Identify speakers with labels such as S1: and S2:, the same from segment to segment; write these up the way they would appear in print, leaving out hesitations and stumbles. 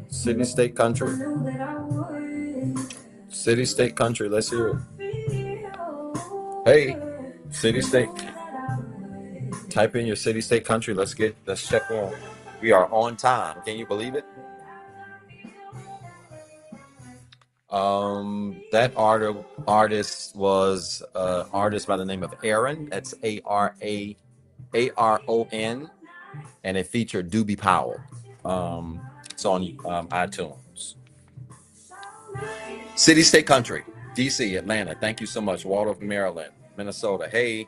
S1: City, state, country. City, state, country. Let's hear it. Hey, city, state. Type in your city, state, country. Let's check on. We are on time. Can you believe it? That artist was artist by the name of Aaron. That's Aron, and it featured Doobie Powell. It's on iTunes. City, state, country. DC, Atlanta. Thank you so much. Waldorf, Maryland, Minnesota. Hey,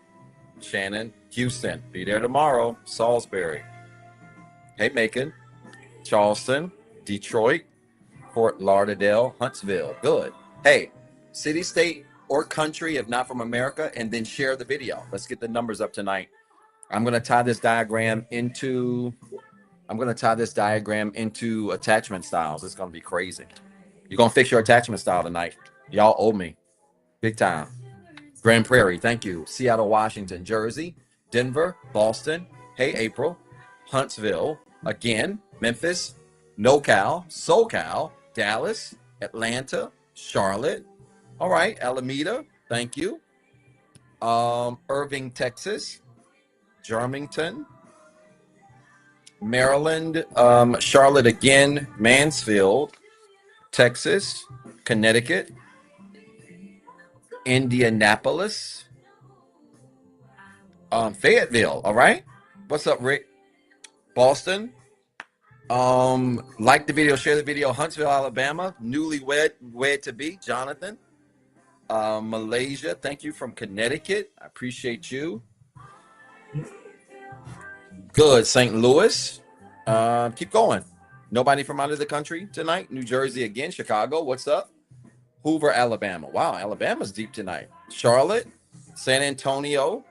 S1: Shannon, Houston. Be there tomorrow. Salisbury. Hey, Macon, Charleston, Detroit, Fort Lauderdale, Huntsville. Good. Hey, city, state, or country, if not from America, and then share the video. Let's get the numbers up tonight. I'm going to tie this diagram into attachment styles. It's going to be crazy. You're going to fix your attachment style tonight. Y'all owe me. Big time. Grand Prairie, thank you. Seattle, Washington, Jersey, Denver, Boston. Hey, April. Huntsville, again, Memphis, NoCal, SoCal, Dallas, Atlanta, Charlotte. All right, Alameda, thank you. Irving, Texas, Germantown, Maryland, Charlotte again, Mansfield, Texas, Connecticut, Indianapolis, Fayetteville. All right, what's up, Rick? Boston. Like the video, share the video. Huntsville, Alabama, wed to be, Jonathan. Malaysia, thank you, from Connecticut. I appreciate you. Good. St. Louis. Keep going. Nobody from out of the country tonight. New Jersey again. Chicago, what's up? Hoover, Alabama. Wow, Alabama's deep tonight. Charlotte, San Antonio,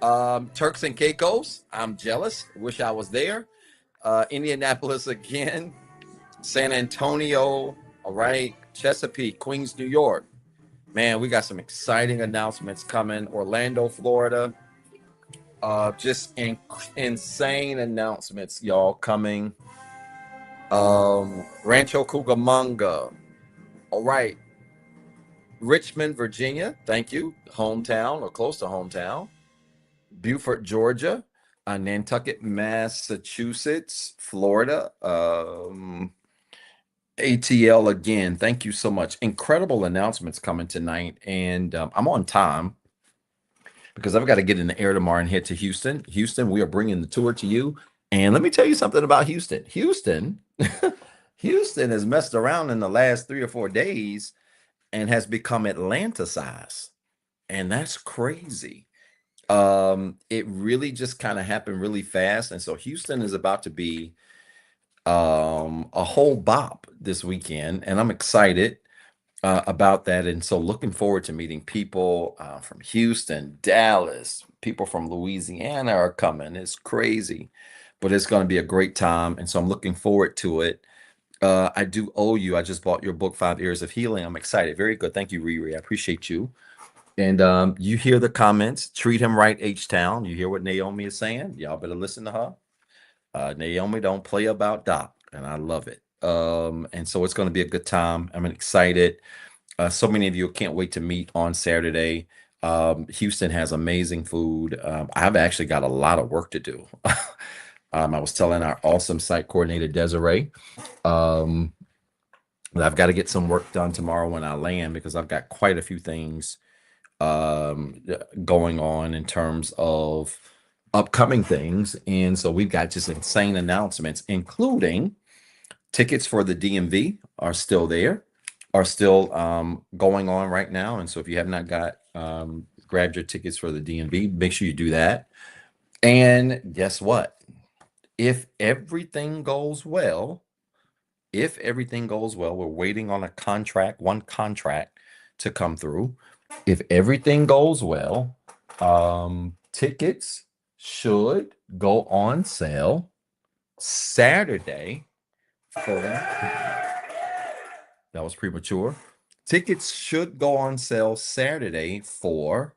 S1: Turks and Caicos. I'm jealous. Wish I was there. Indianapolis again. San Antonio. All right. Chesapeake, Queens, New York. Man, we got some exciting announcements coming. Orlando, Florida. Just insane announcements, y'all, coming. Rancho Cucamonga. All right. Richmond, Virginia. Thank you. Hometown or close to hometown. Beaufort, Georgia. Nantucket, Massachusetts. Florida. ATL again. Thank you so much. Incredible announcements coming tonight. And I'm on time because I've got to get in the air tomorrow and head to Houston. Houston, we are bringing the tour to you. And let me tell you something about Houston. Houston has messed around in the last 3 or 4 days and has become Atlanta size. And that's crazy. It really just kind of happened really fast. And so Houston is about to be a whole bop this weekend. And I'm excited about that. And so looking forward to meeting people from Houston, Dallas, people from Louisiana are coming. It's crazy, but it's going to be a great time. And so I'm looking forward to it. I do owe you. I just bought your book, 5 Years of Healing. I'm excited. Very good. Thank you, Riri. I appreciate you. And you hear the comments. Treat him right, H-Town. You hear what Naomi is saying? Y'all better listen to her. Naomi don't play about Doc, and I love it. And so it's going to be a good time. I'm excited. So many of you can't wait to meet on Saturday. Houston has amazing food. I've actually got a lot of work to do. I was telling our awesome site coordinator, Desiree, that I've got to get some work done tomorrow when I land because I've got quite a few things going on in terms of upcoming things. And so we've got just insane announcements, including tickets for the DMV are still there, are still going on right now. And so if you have not got grabbed your tickets for the DMV, make sure you do that. And guess what? If everything goes well, we're waiting on one contract to come through. If everything goes well, tickets should go on sale Saturday for that was premature. Tickets should go on sale Saturday for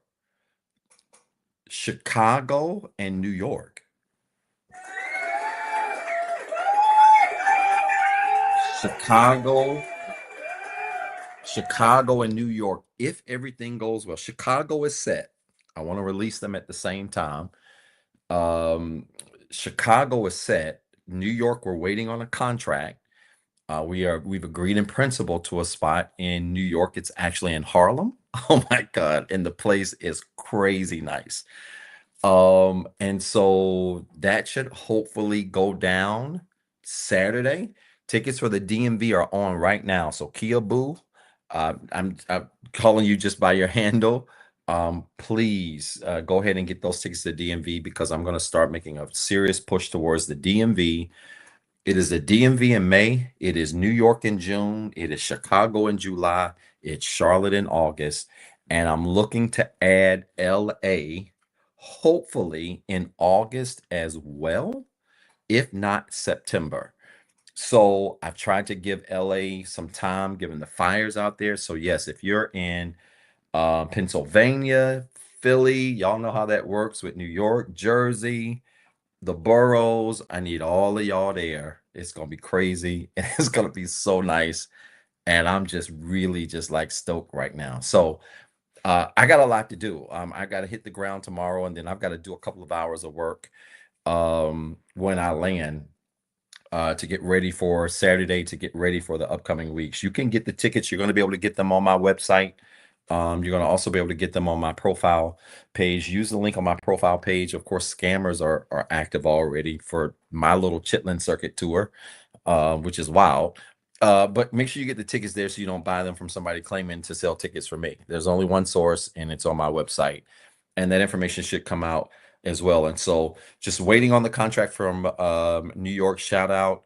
S1: Chicago and New York. Chicago, Chicago and New York, if everything goes well. Chicago is set. I want to release them at the same time. Chicago is set. New York, we're waiting on a contract. We've agreed in principle to a spot in New York. It's actually in Harlem. Oh my God. And the place is crazy nice. And so that should hopefully go down Saturday. Tickets for the DMV are on right now. So Kia Boo, I'm calling you just by your handle. Please go ahead and get those tickets to DMV because I'm going to start making a serious push towards the DMV. It is the DMV in May. It is New York in June. It is Chicago in July. It's Charlotte in August. And I'm looking to add LA hopefully in August as well, if not September. So I've tried to give LA some time given the fires out there. So, yes, if you're in Pennsylvania, Philly, y'all know how that works with New York, Jersey, the boroughs. I need all of y'all there. It's gonna be crazy. And it's gonna be so nice. And I'm just really just like stoked right now. So I got a lot to do. I got to hit the ground tomorrow, and then I've got to do a couple of hours of work when I land to get ready for Saturday, to get ready for the upcoming weeks. You can get the tickets. You're going to be able to get them on my website. You're going to also be able to get them on my profile page. Use the link on my profile page. Of course, scammers are active already for my little Chitlin Circuit tour, which is wild. But make sure you get the tickets there so you don't buy them from somebody claiming to sell tickets for me. There's only one source, and it's on my website. And that information should come out as well. And so just waiting on the contract from New York. Shout out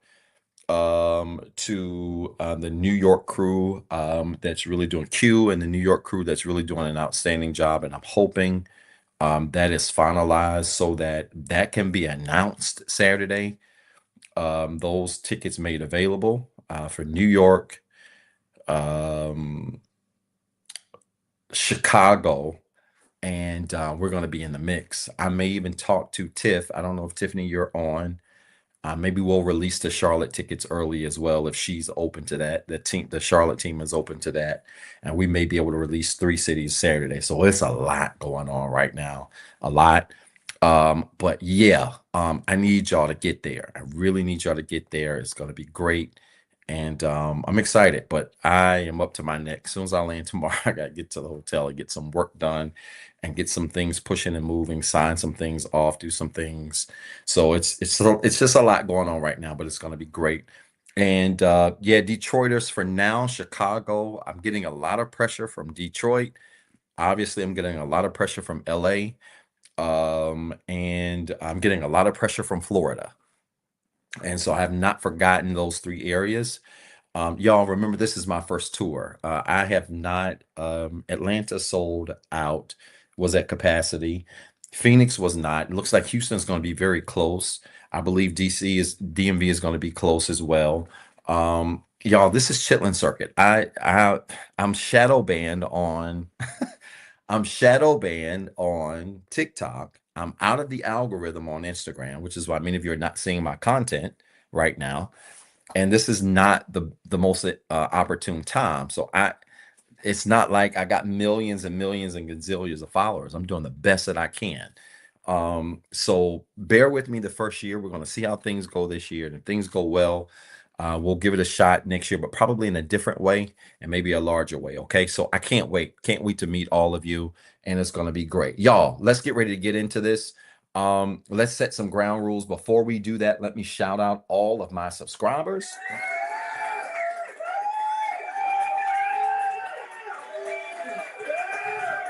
S1: to the New York crew that's really doing Q and the New York crew that's really doing an outstanding job. And I'm hoping that is finalized so that that can be announced Saturday. Those tickets made available for New York, Chicago, and we're going to be in the mix. I may even talk to Tiff. I don't know if Tiffany, you're on. Maybe we'll release the Charlotte tickets early as well if she's open to that. The Charlotte team is open to that, and we may be able to release 3 cities Saturday. So it's a lot going on right now, a lot. But yeah, I need y'all to get there. I really need y'all to get there. It's going to be great, and I'm excited. But I am up to my neck. As soon as I land tomorrow, I got to get to the hotel and get some work done, and get some things pushing and moving, sign some things off, do some things. So it's just a lot going on right now, but it's going to be great. And yeah, Detroiters for now. Chicago, I'm getting a lot of pressure from Detroit. Obviously, I'm getting a lot of pressure from LA. And I'm getting a lot of pressure from Florida. And so I have not forgotten those 3 areas. Y'all remember this is my first tour. I have not, Atlanta sold out, was at capacity. Phoenix was not. It looks like Houston's going to be very close. I believe DMV is going to be close as well. Y'all, this is Chitlin Circuit. I'm shadow banned on I'm shadow banned on TikTok. I'm out of the algorithm on Instagram, which is why many of you are not seeing my content right now. And this is not the most opportune time. So it's not like I got millions and millions and gazillions of followers. I'm doing the best that I can. So bear with me the first year. We're going to see how things go this year. And if things go well, we'll give it a shot next year, but probably in a different way and maybe a larger way. Okay. So I can't wait. Can't wait to meet all of you. And it's going to be great. Y'all, let's get ready to get into this. Let's set some ground rules. Before we do that, let me shout out all of my subscribers.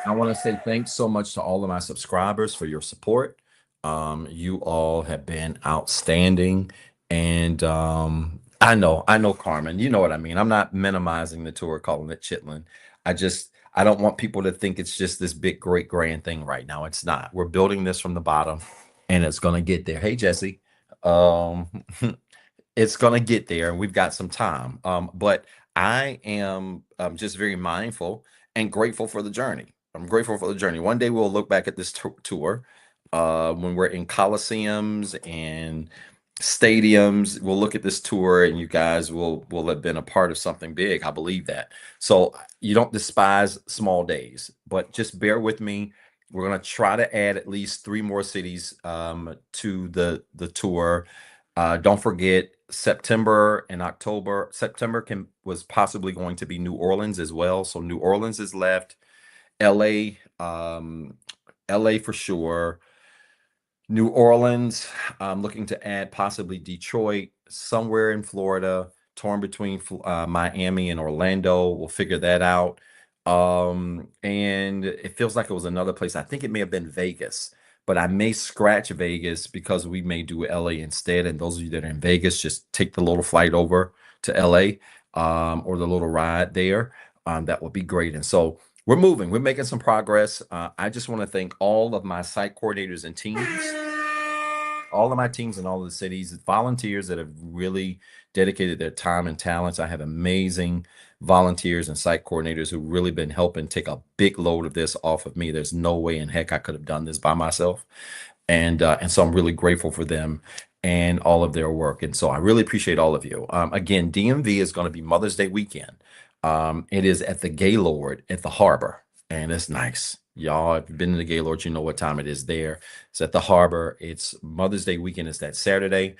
S1: I want to say thanks so much to all of my subscribers for your support. You all have been outstanding. And I know, Carmen, you know what I mean. I'm not minimizing the tour, calling it Chitlin. I don't want people to think it's just this big, great, grand thing right now. It's not. We're building this from the bottom, and it's gonna get there. Hey, Jesse. Um, it's gonna get there, and we've got some time. But I am just very mindful and grateful for the journey. I'm grateful for the journey. One day we'll look back at this tour when we're in coliseums and stadiums. We'll look at this tour, and you guys will have been a part of something big. I believe that. So you don't despise small days, but just bear with me. We're gonna try to add at least 3 more cities to the tour. Don't forget September and October. September was possibly going to be New Orleans as well. So New Orleans is left. LA, LA for sure. New Orleans, I'm looking to add possibly Detroit, somewhere in Florida, torn between Miami and Orlando. We'll figure that out. And it feels like it was another place. I think it may have been Vegas, but I may scratch Vegas because we may do LA instead. And those of you that are in Vegas, just take the little flight over to LA, or the little ride there. That would be great. And so we're moving, we're making some progress. I just want to thank all of my site coordinators and teams, all of my teams in all of the cities, volunteers that have really dedicated their time and talents. I have amazing volunteers and site coordinators who really been helping take a big load of this off of me. There's no way in heck I could have done this by myself. And so I'm really grateful for them and all of their work. And so I really appreciate all of you. Again, DMV is going to be Mother's Day weekend. It is at the Gaylord at the Harbor, and it's nice. Y'all, if you've been to the Gaylord, you know what time it is there. It's at the Harbor. It's Mother's Day weekend. It's that Saturday.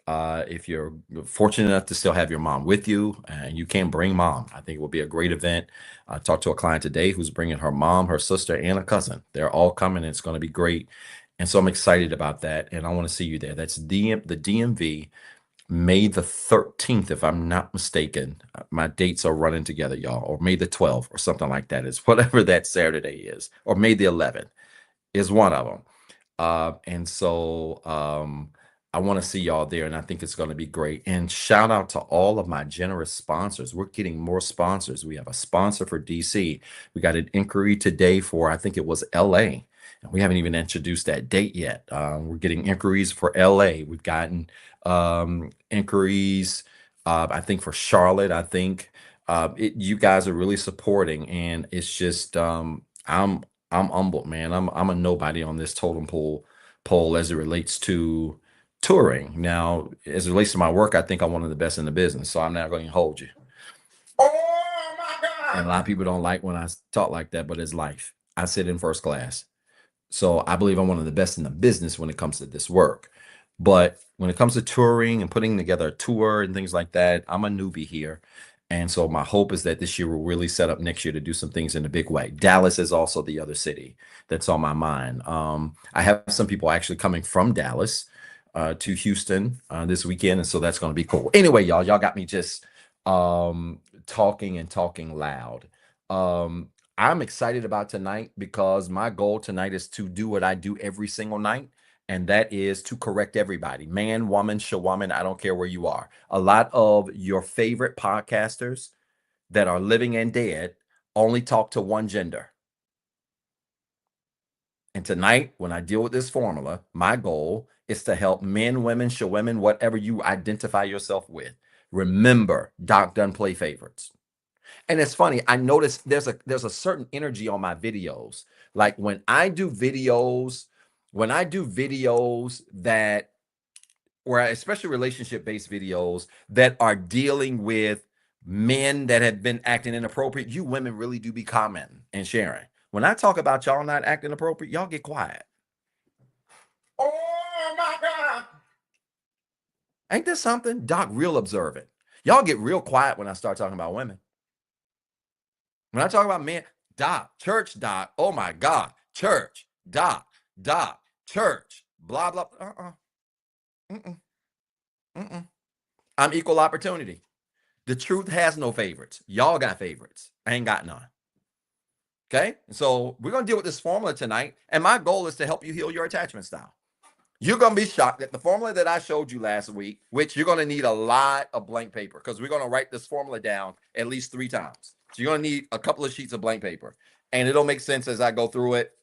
S1: If you're fortunate enough to still have your mom with you and you can bring mom, I think it will be a great event. I talked to a client today who's bringing her mom, her sister, and a cousin. They're all coming, and it's going to be great. And so I'm excited about that, and I want to see you there. That's the DMV, May the 13th, if I'm not mistaken. My dates are running together, y'all, or May the 12th or something like that is whatever that Saturday is, or May the 11th is one of them. And so I want to see y'all there, and I think it's going to be great. And shout out to all of my generous sponsors. We're getting more sponsors. We have a sponsor for DC. We got an inquiry today for, I think it was LA. And we haven't even introduced that date yet. We're getting inquiries for LA. We've gotten inquiries, I think, for Charlotte. I think you guys are really supporting, and it's just I'm I'm humbled, man. I'm a nobody on this totem pole as it relates to touring. Now, as it relates to my work, I think I'm one of the best in the business. So I'm not going to hold you. Oh my God. And a lot of people don't like when I talk like that, but it's life. I sit in first class. So I believe I'm one of the best in the business when it comes to this work. But when it comes to touring and putting together a tour and things like that, I'm a newbie here. And so my hope is that this year will really set up next year to do some things in a big way. Dallas is also the other city that's on my mind. I have some people actually coming from Dallas to Houston this weekend. And so that's going to be cool. Anyway, y'all got me just talking and talking loud. I'm excited about tonight because my goal tonight is to do what I do every single night, and that is to correct everybody, man, woman, shawoman, I don't care where you are. A lot of your favorite podcasters that are living and dead only talk to one gender. And tonight, when I deal with this formula, my goal is to help men, women, shawomen, whatever you identify yourself with. Remember, Doc doesn't play favorites. And it's funny, I noticed there's a certain energy on my videos. Like when I do videos that, or especially relationship-based videos that are dealing with men that have been acting inappropriate, you women really do be commenting and sharing. When I talk about y'all not acting appropriate, y'all get quiet. Oh my God. Ain't this something? Doc, real observant. Y'all get real quiet when I start talking about women. When I talk about men, Doc, church, Doc, oh my God, church, Doc, church, blah, blah. Mm-mm, mm-mm. I'm equal opportunity. The truth has no favorites. Y'all got favorites. I ain't got none. Okay? So we're going to deal with this formula tonight. And my goal is to help you heal your attachment style. You're going to be shocked that the formula that I showed you last week, which you're going to need a lot of blank paper because we're going to write this formula down at least 3 times. So you're going to need a couple of sheets of blank paper. And it'll make sense as I go through it.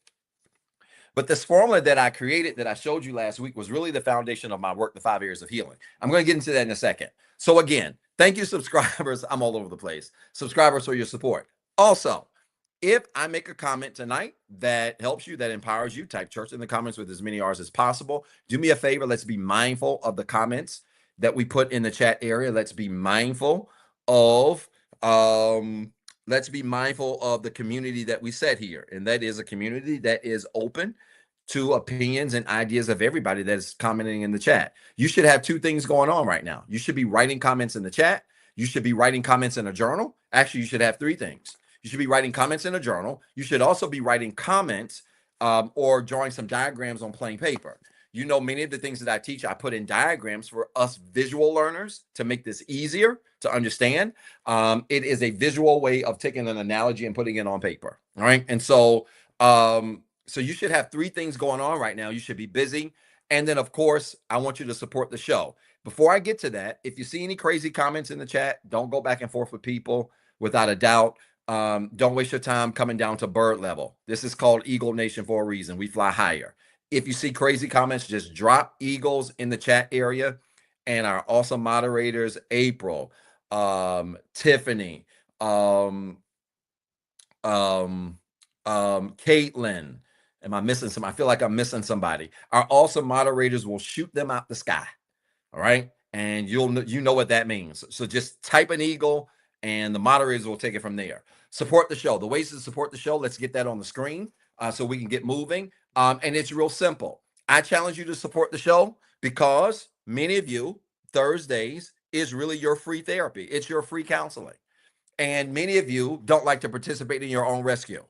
S1: But this formula that I created that I showed you last week was really the foundation of my work, the 5 areas of healing. I'm going to get into that in a second. So again, thank you, subscribers. I'm all over the place. Subscribers for your support. Also, if I make a comment tonight that helps you, that empowers you, type church in the comments with as many R's as possible. Do me a favor. Let's be mindful of the comments that we put in the chat area. Let's be mindful of the community that we set here. And that is a community that is open to opinions and ideas of everybody that is commenting in the chat. You should have 2 things going on right now. You should be writing comments in the chat. You should be writing comments in a journal. Actually, you should have 3 things. You should be writing comments in a journal. You should also be writing comments or drawing some diagrams on plain paper. You know, many of the things that I teach, I put in diagrams for us visual learners to make this easier to understand. It is a visual way of taking an analogy and putting it on paper. All right. And so you should have 3 things going on right now. You should be busy. And then, of course, I want you to support the show. Before I get to that, if you see any crazy comments in the chat, don't go back and forth with people without a doubt. Don't waste your time coming down to bird level. This is called Eagle Nation for a reason. We fly higher. If you see crazy comments, just drop eagles in the chat area. And our awesome moderators, April, Tiffany, Caitlin. Am I missing some? I feel like I'm missing somebody. Our awesome moderators will shoot them out the sky. All right. And you know what that means. So just type an eagle and the moderators will take it from there. Support the show. The ways to support the show, let's get that on the screen so we can get moving. And it's real simple. I challenge you to support the show because many of you, Thursdays is really your free therapy. It's your free counseling. And many of you don't like to participate in your own rescue.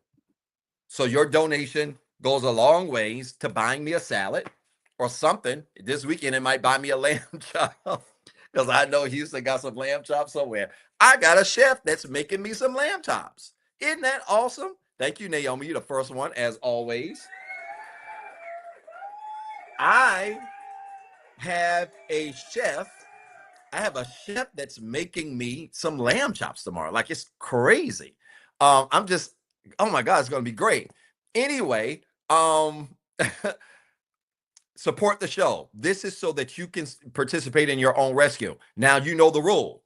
S1: So your donation goes a long ways to buying me a salad or something. This weekend, it might buy me a lamb chop because I know Houston got some lamb chops somewhere. I got a chef that's making me some lamb chops. Isn't that awesome? Thank you, Naomi. You're the first one, as always. I have a chef that's making me some lamb chops tomorrow. Like, it's crazy. I'm just, oh my God, it's going to be great. Anyway, support the show. This is so that you can participate in your own rescue. Now, you know the rule.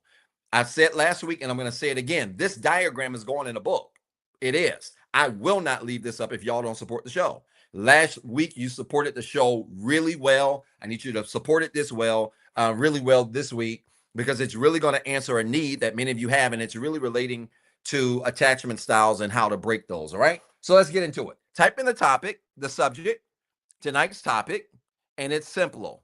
S1: I said last week, and I'm going to say it again. This diagram is going in a book. It is. I will not leave this up if y'all don't support the show. Last week, you supported the show really well. I need you to support it really well this week, because it's really going to answer a need that many of you have, and it's really relating to attachment styles and how to break those. All right. So let's get into it. Type in the topic, the subject, tonight's topic, and it's simple.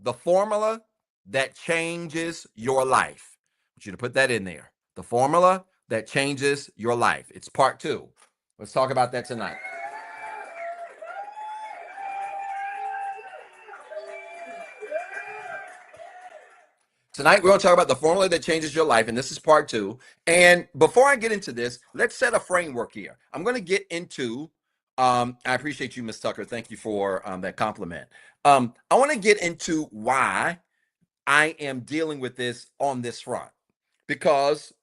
S1: The formula that changes your life. I want you to put that in there. The formula that changes your life. It's part 2. Let's talk about that tonight. Tonight, we're going to talk about the formula that changes your life, and this is part 2. And before I get into this, let's set a framework here. I'm going to get into, I appreciate you, Miss Tucker. Thank you for that compliment. I want to get into why I am dealing with this on this front, because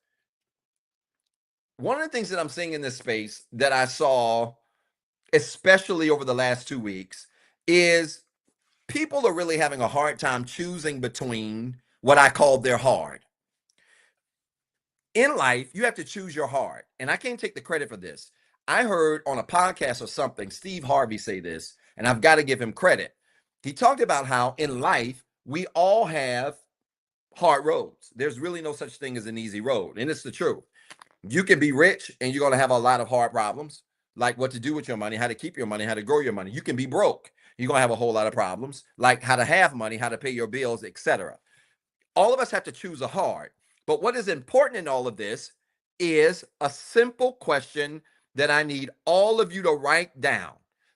S1: one of the things that I'm seeing in this space that I saw, especially over the last 2 weeks, is people are really having a hard time choosing between what I call their hard. In life, you have to choose your hard. And I can't take the credit for this. I heard on a podcast or something, Steve Harvey say this, and I've got to give him credit. He talked about how in life, we all have hard roads. There's really no such thing as an easy road. And it's the truth. You can be rich and you're going to have a lot of hard problems, like what to do with your money, how to keep your money, how to grow your money. You can be broke. You're going to have a whole lot of problems, like how to have money, how to pay your bills, etc. All of us have to choose a hard. But what is important in all of this is a simple question that I need all of you to write down.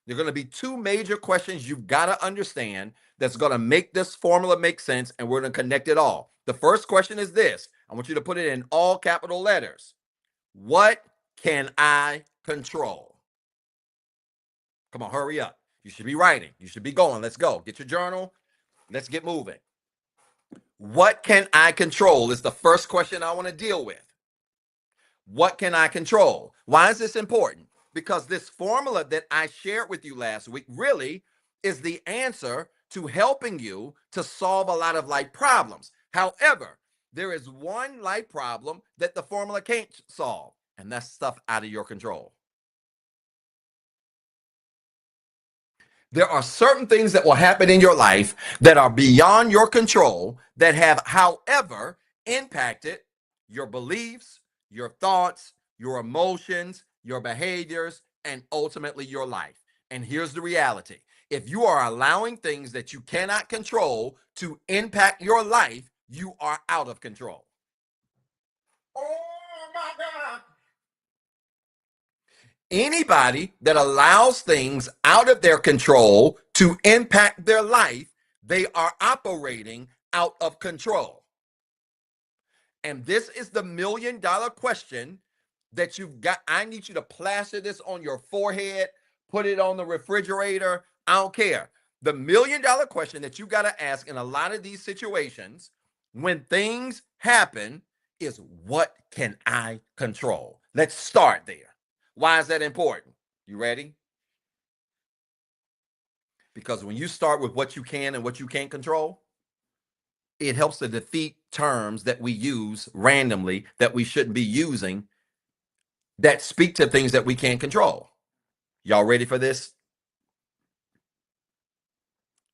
S1: There are going to be 2 major questions you've got to understand that's going to make this formula make sense, and we're going to connect it all. The first question is this. I want you to put it in all capital letters. What can I control? Come on, hurry up. You should be writing. You should be going. Let's go. Get your journal. Let's get moving. What can I control is the first question I want to deal with. What can I control? Why is this important? Because this formula that I shared with you last week really is the answer to helping you to solve a lot of life problems. However, there is one life problem that the formula can't solve, and that's stuff out of your control. There are certain things that will happen in your life that are beyond your control that have, however, impacted your beliefs, your thoughts, your emotions, your behaviors, and ultimately your life. And here's the reality. If you are allowing things that you cannot control to impact your life, you are out of control. Oh my God. Anybody that allows things out of their control to impact their life, they are operating out of control. And this is the $1,000,000 question that you've got. I need you to plaster this on your forehead, put it on the refrigerator. I don't care. The $1,000,000 question that you got to ask in a lot of these situations when things happen is, what can I control? Let's start there. Why is that important? You ready? Because when you start with what you can and what you can't control, it helps to defeat terms that we use randomly that we shouldn't be using that speak to things that we can't control. Y'all ready for this?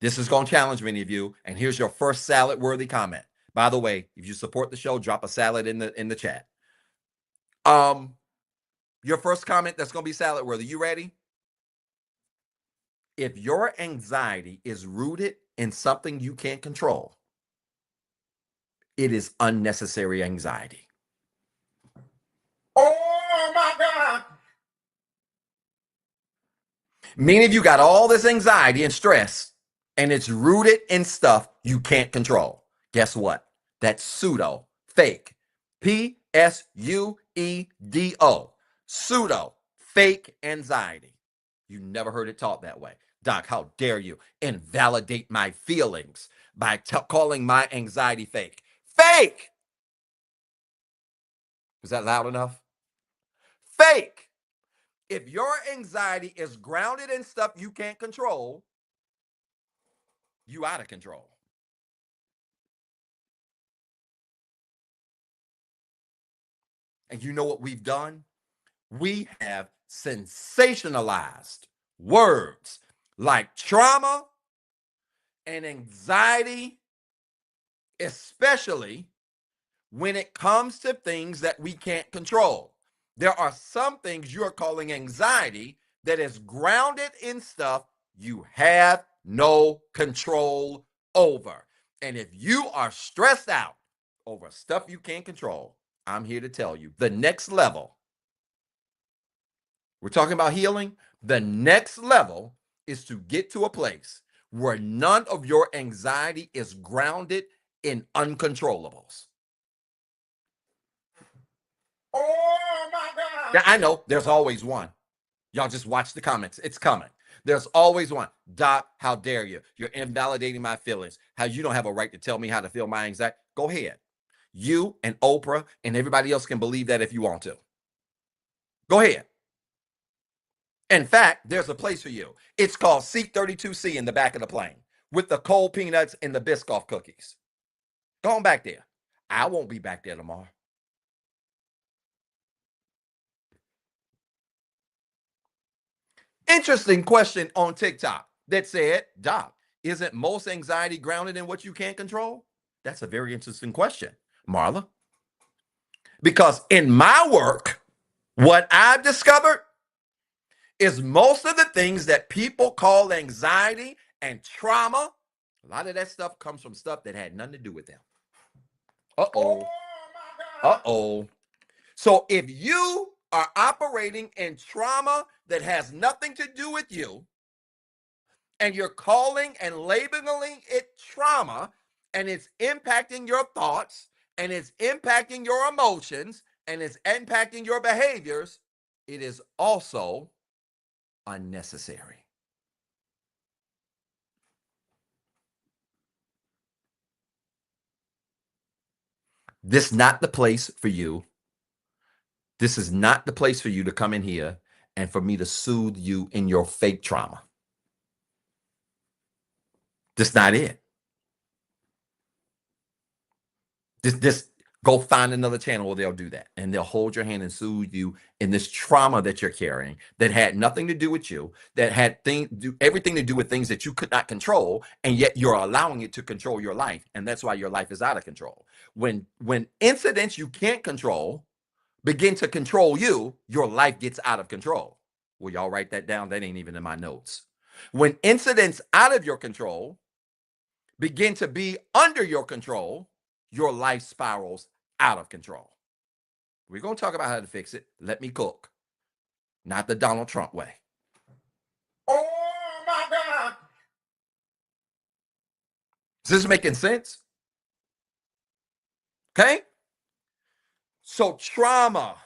S1: This is going to challenge many of you. And here's your first salad worthy comment. By the way, if you support the show, drop a salad in the chat. Your first comment that's going to be salad worthy. You ready? If your anxiety is rooted in something you can't control, it is unnecessary anxiety. Oh my God. Many of you got all this anxiety and stress, and it's rooted in stuff you can't control. Guess what? That's pseudo, fake. PSUEDO. Pseudo, fake anxiety. You never heard it taught that way. Doc, how dare you invalidate my feelings by calling my anxiety fake? Fake! Was that loud enough? Fake! If your anxiety is grounded in stuff you can't control, you out of control. And you know what we've done? We have sensationalized words like trauma and anxiety, especially when it comes to things that we can't control. There are some things you're calling anxiety that is grounded in stuff you have no control over. And if you are stressed out over stuff you can't control, I'm here to tell you the next level, we're talking about healing. The next level is to get to a place where none of your anxiety is grounded in uncontrollables. Oh my God. Yeah, I know there's always one. Y'all just watch the comments. It's coming. There's always one. Doc, how dare you? You're invalidating my feelings. How you don't have a right to tell me how to feel my anxiety. Go ahead. You and Oprah and everybody else can believe that if you want to. Go ahead. In fact, there's a place for you. It's called Seat 32C in the back of the plane with the cold peanuts and the Biscoff cookies. Go on back there. I won't be back there tomorrow. Interesting question on TikTok that said, Doc, isn't most anxiety grounded in what you can't control? That's a very interesting question, Marla. Because in my work, what I've discovered is most of the things that people call anxiety and trauma, a lot of that stuff comes from stuff that had nothing to do with them. Uh-oh. Uh-oh. So if you are operating in trauma that has nothing to do with you, and you're calling and labeling it trauma, and it's impacting your thoughts, and it's impacting your emotions, and it's impacting your behaviors, it is also unnecessary. This is not the place for you. This is not the place for you to come in here and for me to soothe you in your fake trauma. That's not it. This go find another channel where they'll do that, and they'll hold your hand and soothe you in this trauma that you're carrying that had nothing to do with you, that had everything to do with things that you could not control, and yet you're allowing it to control your life, and that's why your life is out of control. When incidents you can't control begin to control you, your life gets out of control. Will y'all write that down? That ain't even in my notes. When incidents out of your control begin to be under your control, your life spirals out of control. We're going to talk about how to fix it. Let me cook. Not the Donald Trump way. Oh my God. Is this making sense? Okay. So trauma,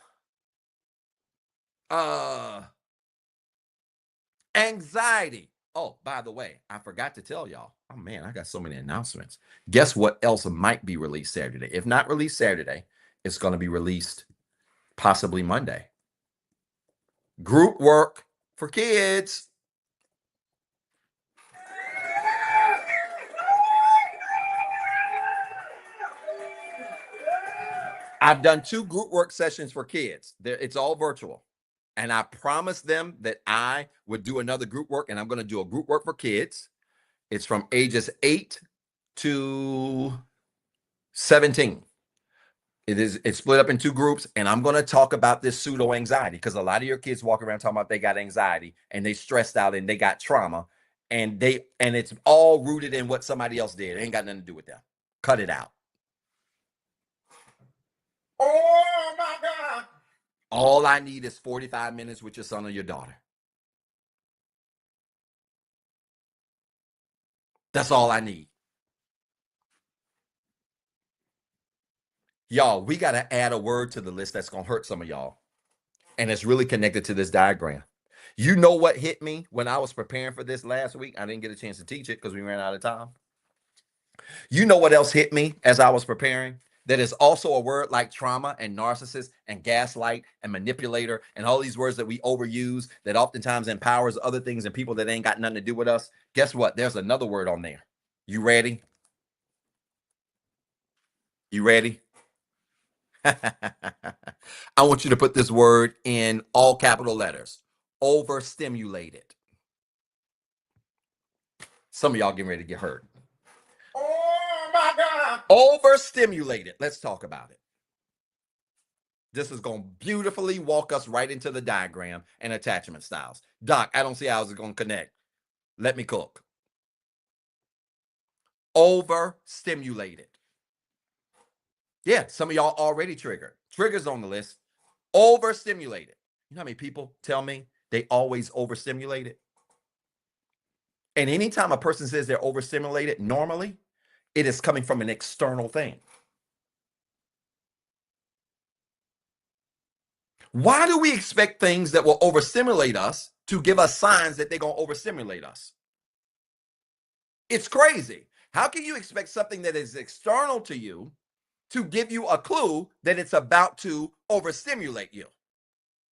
S1: anxiety. Oh, by the way, I forgot to tell y'all. Oh man, I got so many announcements. Guess what else might be released Saturday? If not released Saturday, it's going to be released possibly Monday. Group work for kids. I've done 2 group work sessions for kids. It's all virtual. And I promised them that I would do another group work, and I'm going to do a group work for kids. It's from ages 8 to 17. It's split up in 2 groups, and I'm going to talk about this pseudo anxiety because a lot of your kids walk around talking about they got anxiety and they stressed out and they got trauma, and it's all rooted in what somebody else did. It ain't got nothing to do with them. Cut it out. Oh my God. All I need is 45 minutes with your son or your daughter. That's all I need. Y'all, we got to add a word to the list that's going to hurt some of y'all. And it's really connected to this diagram. You know what hit me when I was preparing for this last week? I didn't get a chance to teach it because we ran out of time. You know what else hit me as I was preparing? That is also a word like trauma and narcissist and gaslight and manipulator and all these words that we overuse that oftentimes empowers other things and people that ain't got nothing to do with us. Guess what? There's another word on there. You ready? You ready? I want you to put this word in all capital letters. Overstimulated. Some of y'all getting ready to get hurt. Oh my God. Overstimulated. Let's talk about it. This is going to beautifully walk us right into the diagram and attachment styles. Doc, I don't see how it's going to connect. Let me cook. Overstimulated. Yeah, some of y'all already triggered. Triggers on the list. Overstimulated. You know how many people tell me they always overstimulated? And anytime a person says they're overstimulated, normally it is coming from an external thing. Why do we expect things that will overstimulate us to give us signs that they're going to overstimulate us? It's crazy. How can you expect something that is external to you to give you a clue that it's about to overstimulate you?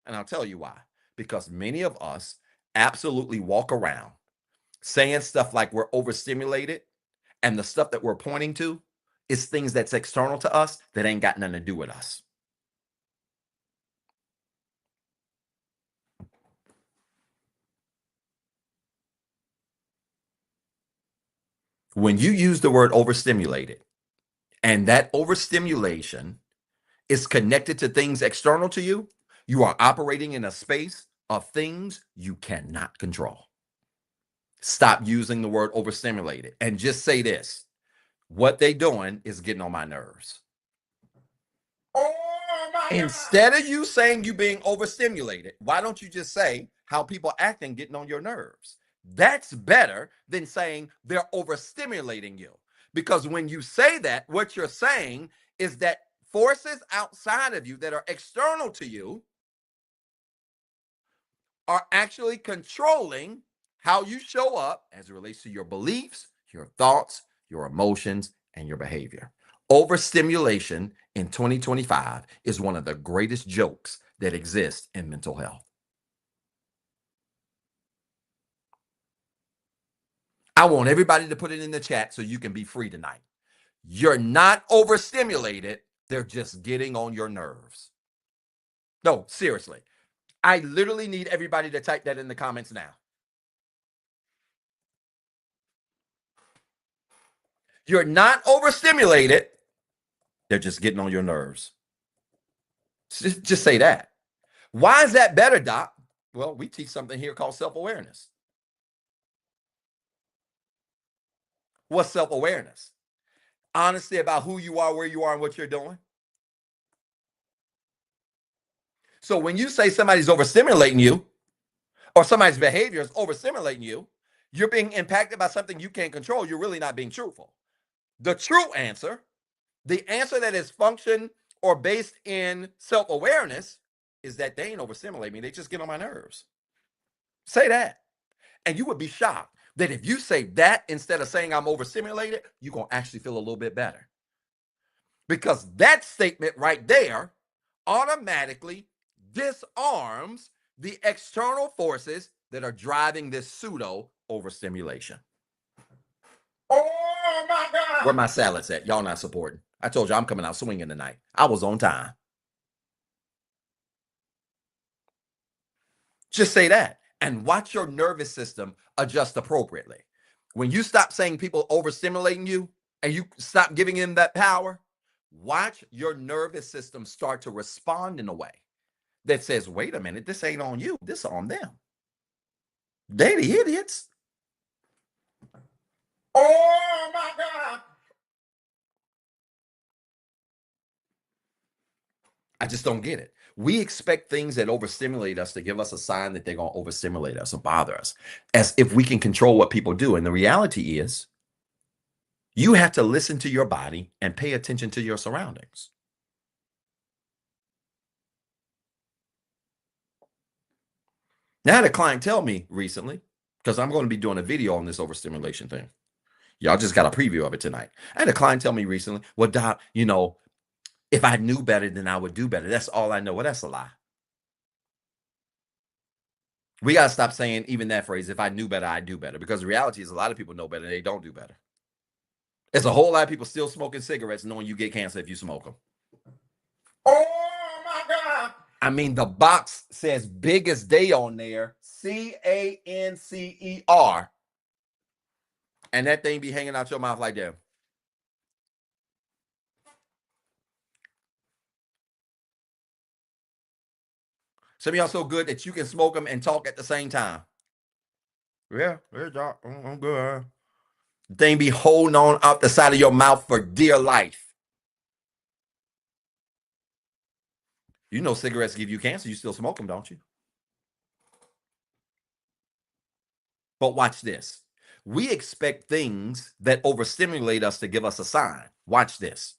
S1: And I'll tell you why. Because many of us absolutely walk around saying stuff like we're overstimulated, and the stuff that we're pointing to is things that's external to us that ain't got nothing to do with us. When you use the word overstimulated, and that overstimulation is connected to things external to you, you are operating in a space of things you cannot control. Stop using the word overstimulated and just say this. What they doing is getting on my nerves. Oh my God. Instead of you saying you being overstimulated, why don't you just say how people acting getting on your nerves? That's better than saying they're overstimulating you. Because when you say that, what you're saying is that forces outside of you that are external to you are actually controlling how you show up as it relates to your beliefs, your thoughts, your emotions, and your behavior. Overstimulation in 2025 is one of the greatest jokes that exist in mental health. I want everybody to put it in the chat so you can be free tonight. You're not overstimulated. They're just getting on your nerves. No, seriously. I literally need everybody to type that in the comments now. You're not overstimulated. They're just getting on your nerves. Just say that. Why is that better, Doc? Well, we teach something here called self-awareness. What's self-awareness? Honesty about who you are, where you are, and what you're doing. So when you say somebody's overstimulating you, or somebody's behavior is overstimulating you, you're being impacted by something you can't control. You're really not being truthful. The true answer, the answer that is function or based in self-awareness, is that they ain't overstimulate me. They just get on my nerves. Say that. And you would be shocked that if you say that instead of saying I'm overstimulated, you're going to actually feel a little bit better. Because that statement right there automatically disarms the external forces that are driving this pseudo overstimulation. Oh my God. Where my salads at? Y'all not supporting. I told you I'm coming out swinging tonight. I was on time. Just say that and watch your nervous system adjust appropriately. When you stop saying people overstimulating you and you stop giving them that power, watch your nervous system start to respond in a way that says, wait a minute, this ain't on you, this is on them. They the idiots. Oh my God. I just don't get it. We expect things that overstimulate us to give us a sign that they're going to overstimulate us or bother us, as if we can control what people do. And the reality is, you have to listen to your body and pay attention to your surroundings. Now, I had a client tell me recently, because I'm going to be doing a video on this overstimulation thing. Y'all just got a preview of it tonight. I had a client tell me recently, well, Doc, if I knew better, then I would do better. That's all I know. Well, that's a lie. We got to stop saying even that phrase, if I knew better, I'd do better. Because the reality is a lot of people know better. They don't do better. There's a whole lot of people still smoking cigarettes knowing you get cancer if you smoke them. Oh my God. I mean, the box says biggest day on there, Cancer. And that thing be hanging out your mouth like that. Some of y'all so good that you can smoke them and talk at the same time. Yeah, doc. I'm good. Huh? Thing be holding on out the side of your mouth for dear life. You know cigarettes give you cancer. You still smoke them, don't you? But watch this. We expect things that overstimulate us to give us a sign. Watch this.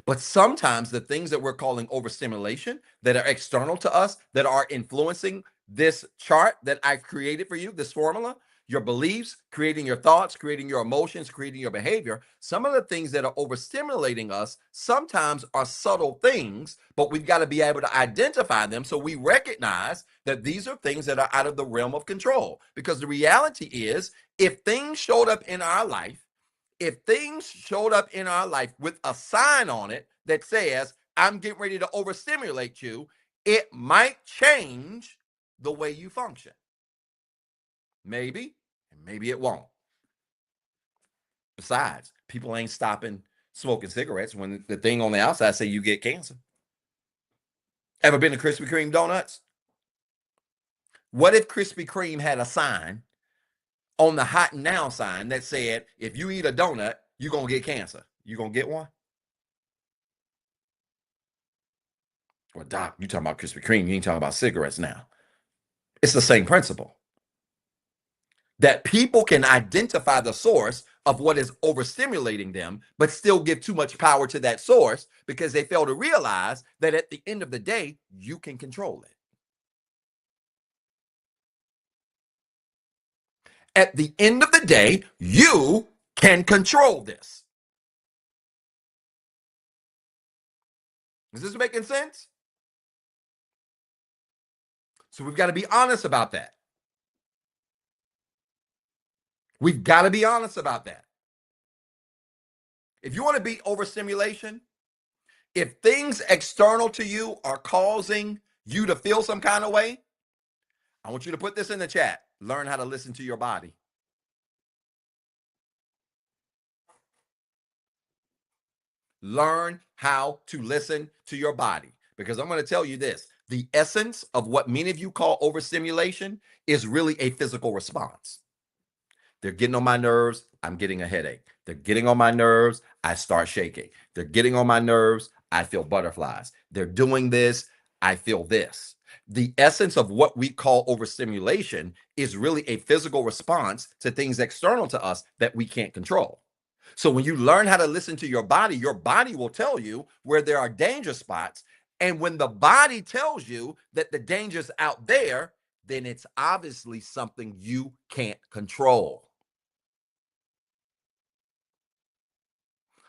S1: But sometimes the things that we're calling overstimulation that are external to us, that are influencing this chart that I've created for you, this formula, your beliefs, creating your thoughts, creating your emotions, creating your behavior, some of the things that are overstimulating us sometimes are subtle things, but we've got to be able to identify them so we recognize that these are things that are out of the realm of control. Because the reality is, if things showed up in our life, if things showed up in our life with a sign on it that says, I'm getting ready to overstimulate you, it might change the way you function. Maybe, and maybe it won't. Besides, people ain't stopping smoking cigarettes when the thing on the outside say you get cancer. Ever been to Krispy Kreme donuts? What if Krispy Kreme had a sign on the hot and now sign that said, if you eat a donut, you're going to get cancer? You going to get one? Well, doc, you talking about Krispy Kreme, you ain't talking about cigarettes now. It's the same principle. That people can identify the source of what is overstimulating them, but still give too much power to that source because they fail to realize that at the end of the day, you can control it. At the end of the day, you can control this. Is this making sense? So we've got to be honest about that. We've got to be honest about that. If you want to beat overstimulation, if things external to you are causing you to feel some kind of way, I want you to put this in the chat. Learn how to listen to your body. Learn how to listen to your body. Because I'm going to tell you this, the essence of what many of you call overstimulation is really a physical response. They're getting on my nerves, I'm getting a headache. They're getting on my nerves, I start shaking. They're getting on my nerves, I feel butterflies. They're doing this, I feel this. The essence of what we call overstimulation is really a physical response to things external to us that we can't control. So when you learn how to listen to your body will tell you where there are danger spots. And when the body tells you that the danger's out there, then it's obviously something you can't control.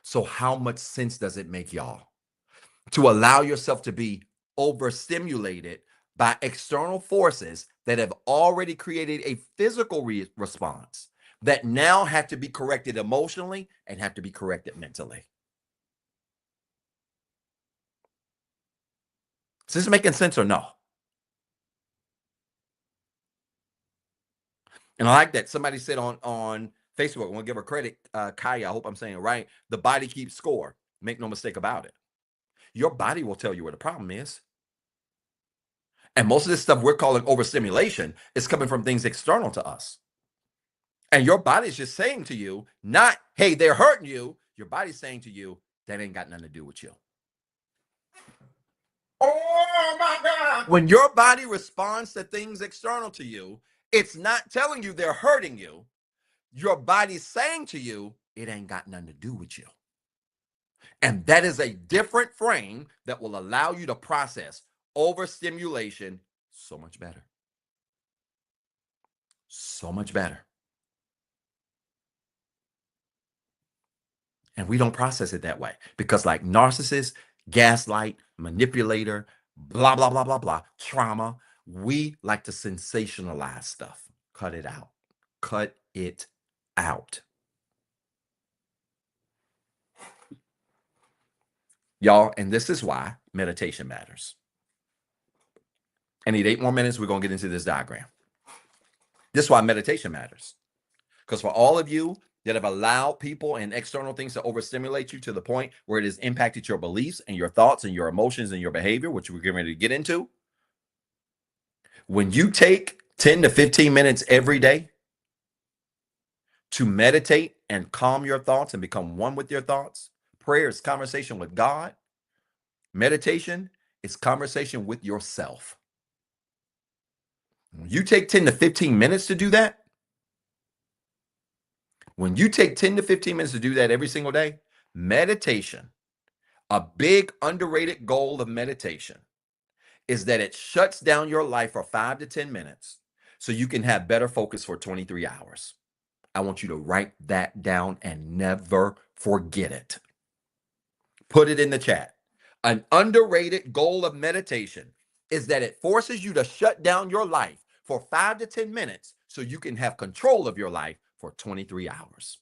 S1: So how much sense does it make, y'all, to allow yourself to be overstimulated by external forces that have already created a physical response that now have to be corrected emotionally and have to be corrected mentally? Is this making sense or no? And I like that somebody said on Facebook, I want to give her credit, Kaya, I hope I'm saying it right. The body keeps score. Make no mistake about it. Your body will tell you where the problem is. And most of this stuff we're calling overstimulation is coming from things external to us. And your body's just saying to you, not, hey, they're hurting you. Your body's saying to you, that ain't got nothing to do with you. Oh my God. When your body responds to things external to you, it's not telling you they're hurting you. Your body's saying to you, it ain't got nothing to do with you. And that is a different frame that will allow you to process overstimulation so much better. So much better. And we don't process it that way because, like narcissist, gaslight, manipulator, blah, blah, blah, blah, blah, trauma, we like to sensationalize stuff. Cut it out. Cut it out. Y'all, and this is why meditation matters. I need 8 more minutes. We're going to get into this diagram. This is why meditation matters. Because for all of you that have allowed people and external things to overstimulate you to the point where it has impacted your beliefs and your thoughts and your emotions and your behavior, which we're getting ready to get into, when you take 10 to 15 minutes every day to meditate and calm your thoughts and become one with your thoughts, prayer is conversation with God. Meditation is conversation with yourself. When you take 10 to 15 minutes to do that, when you take 10 to 15 minutes to do that every single day, meditation, a big underrated goal of meditation is that it shuts down your life for 5 to 10 minutes so you can have better focus for 23 hours. I want you to write that down and never forget it. Put it in the chat. An underrated goal of meditation is that it forces you to shut down your life for 5 to 10 minutes so you can have control of your life for 23 hours.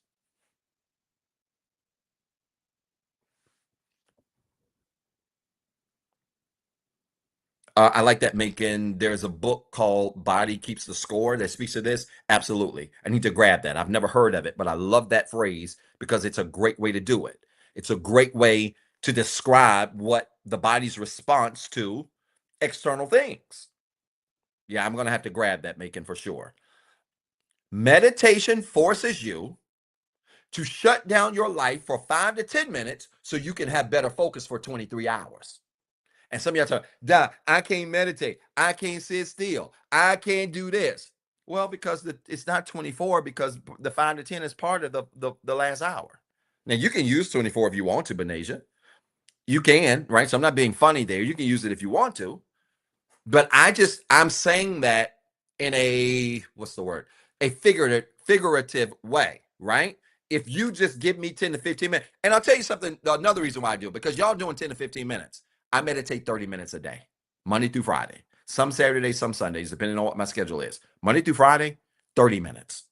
S1: I like that, Macon. There's a book called Body Keeps the Score that speaks to this. Absolutely. I need to grab that. I've never heard of it, but I love that phrase because it's a great way to do it. It's a great way to describe what the body's response to external things. Yeah, I'm going to have to grab that, Macon, for sure. Meditation forces you to shut down your life for 5 to 10 minutes so you can have better focus for 23 hours. And some of y'all talk, Doc, I can't meditate. I can't sit still. I can't do this. Well, because it's not 24, because the 5 to 10 is part of the last hour. Now, you can use 24 if you want to, Benasia. You can, right? So I'm not being funny there. You can use it if you want to. But I'm saying that in a, what's the word? A figurative way, right? If you just give me 10 to 15 minutes, and I'll tell you something, another reason why I do it, because y'all doing 10 to 15 minutes. I meditate 30 minutes a day, Monday through Friday. Some Saturdays, some Sundays, depending on what my schedule is. Monday through Friday, 30 minutes.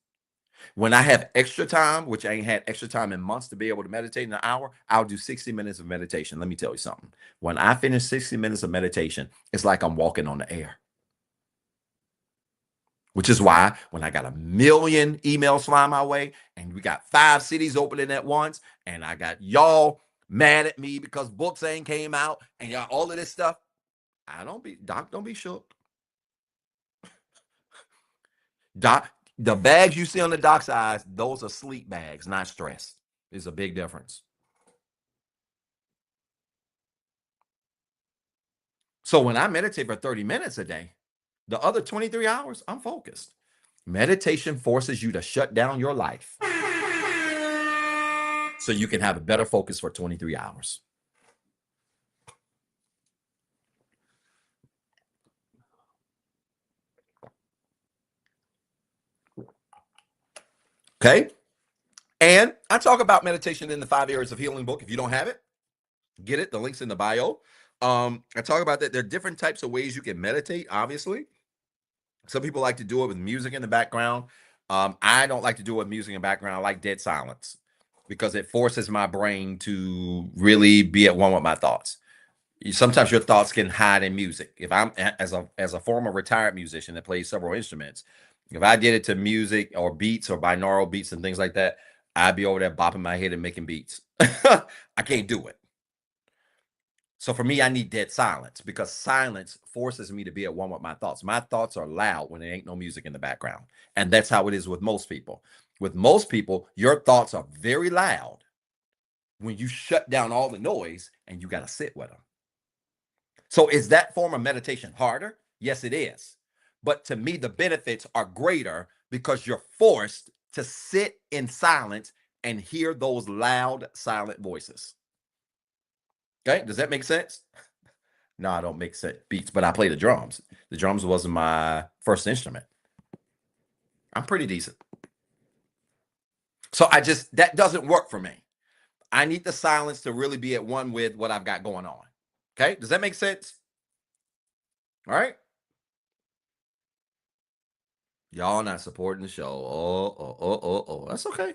S1: When I have extra time, which I ain't had extra time in months to be able to meditate in an hour, I'll do 60 minutes of meditation. Let me tell you something. When I finish 60 minutes of meditation, it's like I'm walking on the air. Which is why when I got a million emails flying my way and we got 5 cities opening at once and I got y'all mad at me because books ain't came out and y'all all of this stuff, Doc, don't be shook. Doc, the bags you see on the doc's eyes, those are sleep bags, not stress. There's a big difference. So when I meditate for 30 minutes a day, the other 23 hours, I'm focused. Meditation forces you to shut down your life so you can have a better focus for 23 hours. Okay? And I talk about meditation in the 5 Areas of Healing book. If you don't have it, get it. The link's in the bio. I talk about that. There are different types of ways you can meditate, obviously. Some people like to do it with music in the background. I don't like to do it with music in the background. I like dead silence because it forces my brain to really be at one with my thoughts. Sometimes your thoughts can hide in music. If I'm as a former retired musician that plays several instruments, if I did it to music or beats or binaural beats and things like that, I'd be over there bopping my head and making beats. I can't do it. So for me, I need dead silence because silence forces me to be at one with my thoughts. My thoughts are loud when there ain't no music in the background. And that's how it is with most people. With most people, your thoughts are very loud when you shut down all the noise and you got to sit with them. So is that form of meditation harder? Yes, it is. But to me, the benefits are greater because you're forced to sit in silence and hear those loud, silent voices. Okay, does that make sense? No, I don't make sense beats, but I play the drums. The drums wasn't my first instrument. I'm pretty decent. So that doesn't work for me. I need the silence to really be at one with what I've got going on. Okay, does that make sense? All right. Y'all not supporting the show. Oh. That's okay.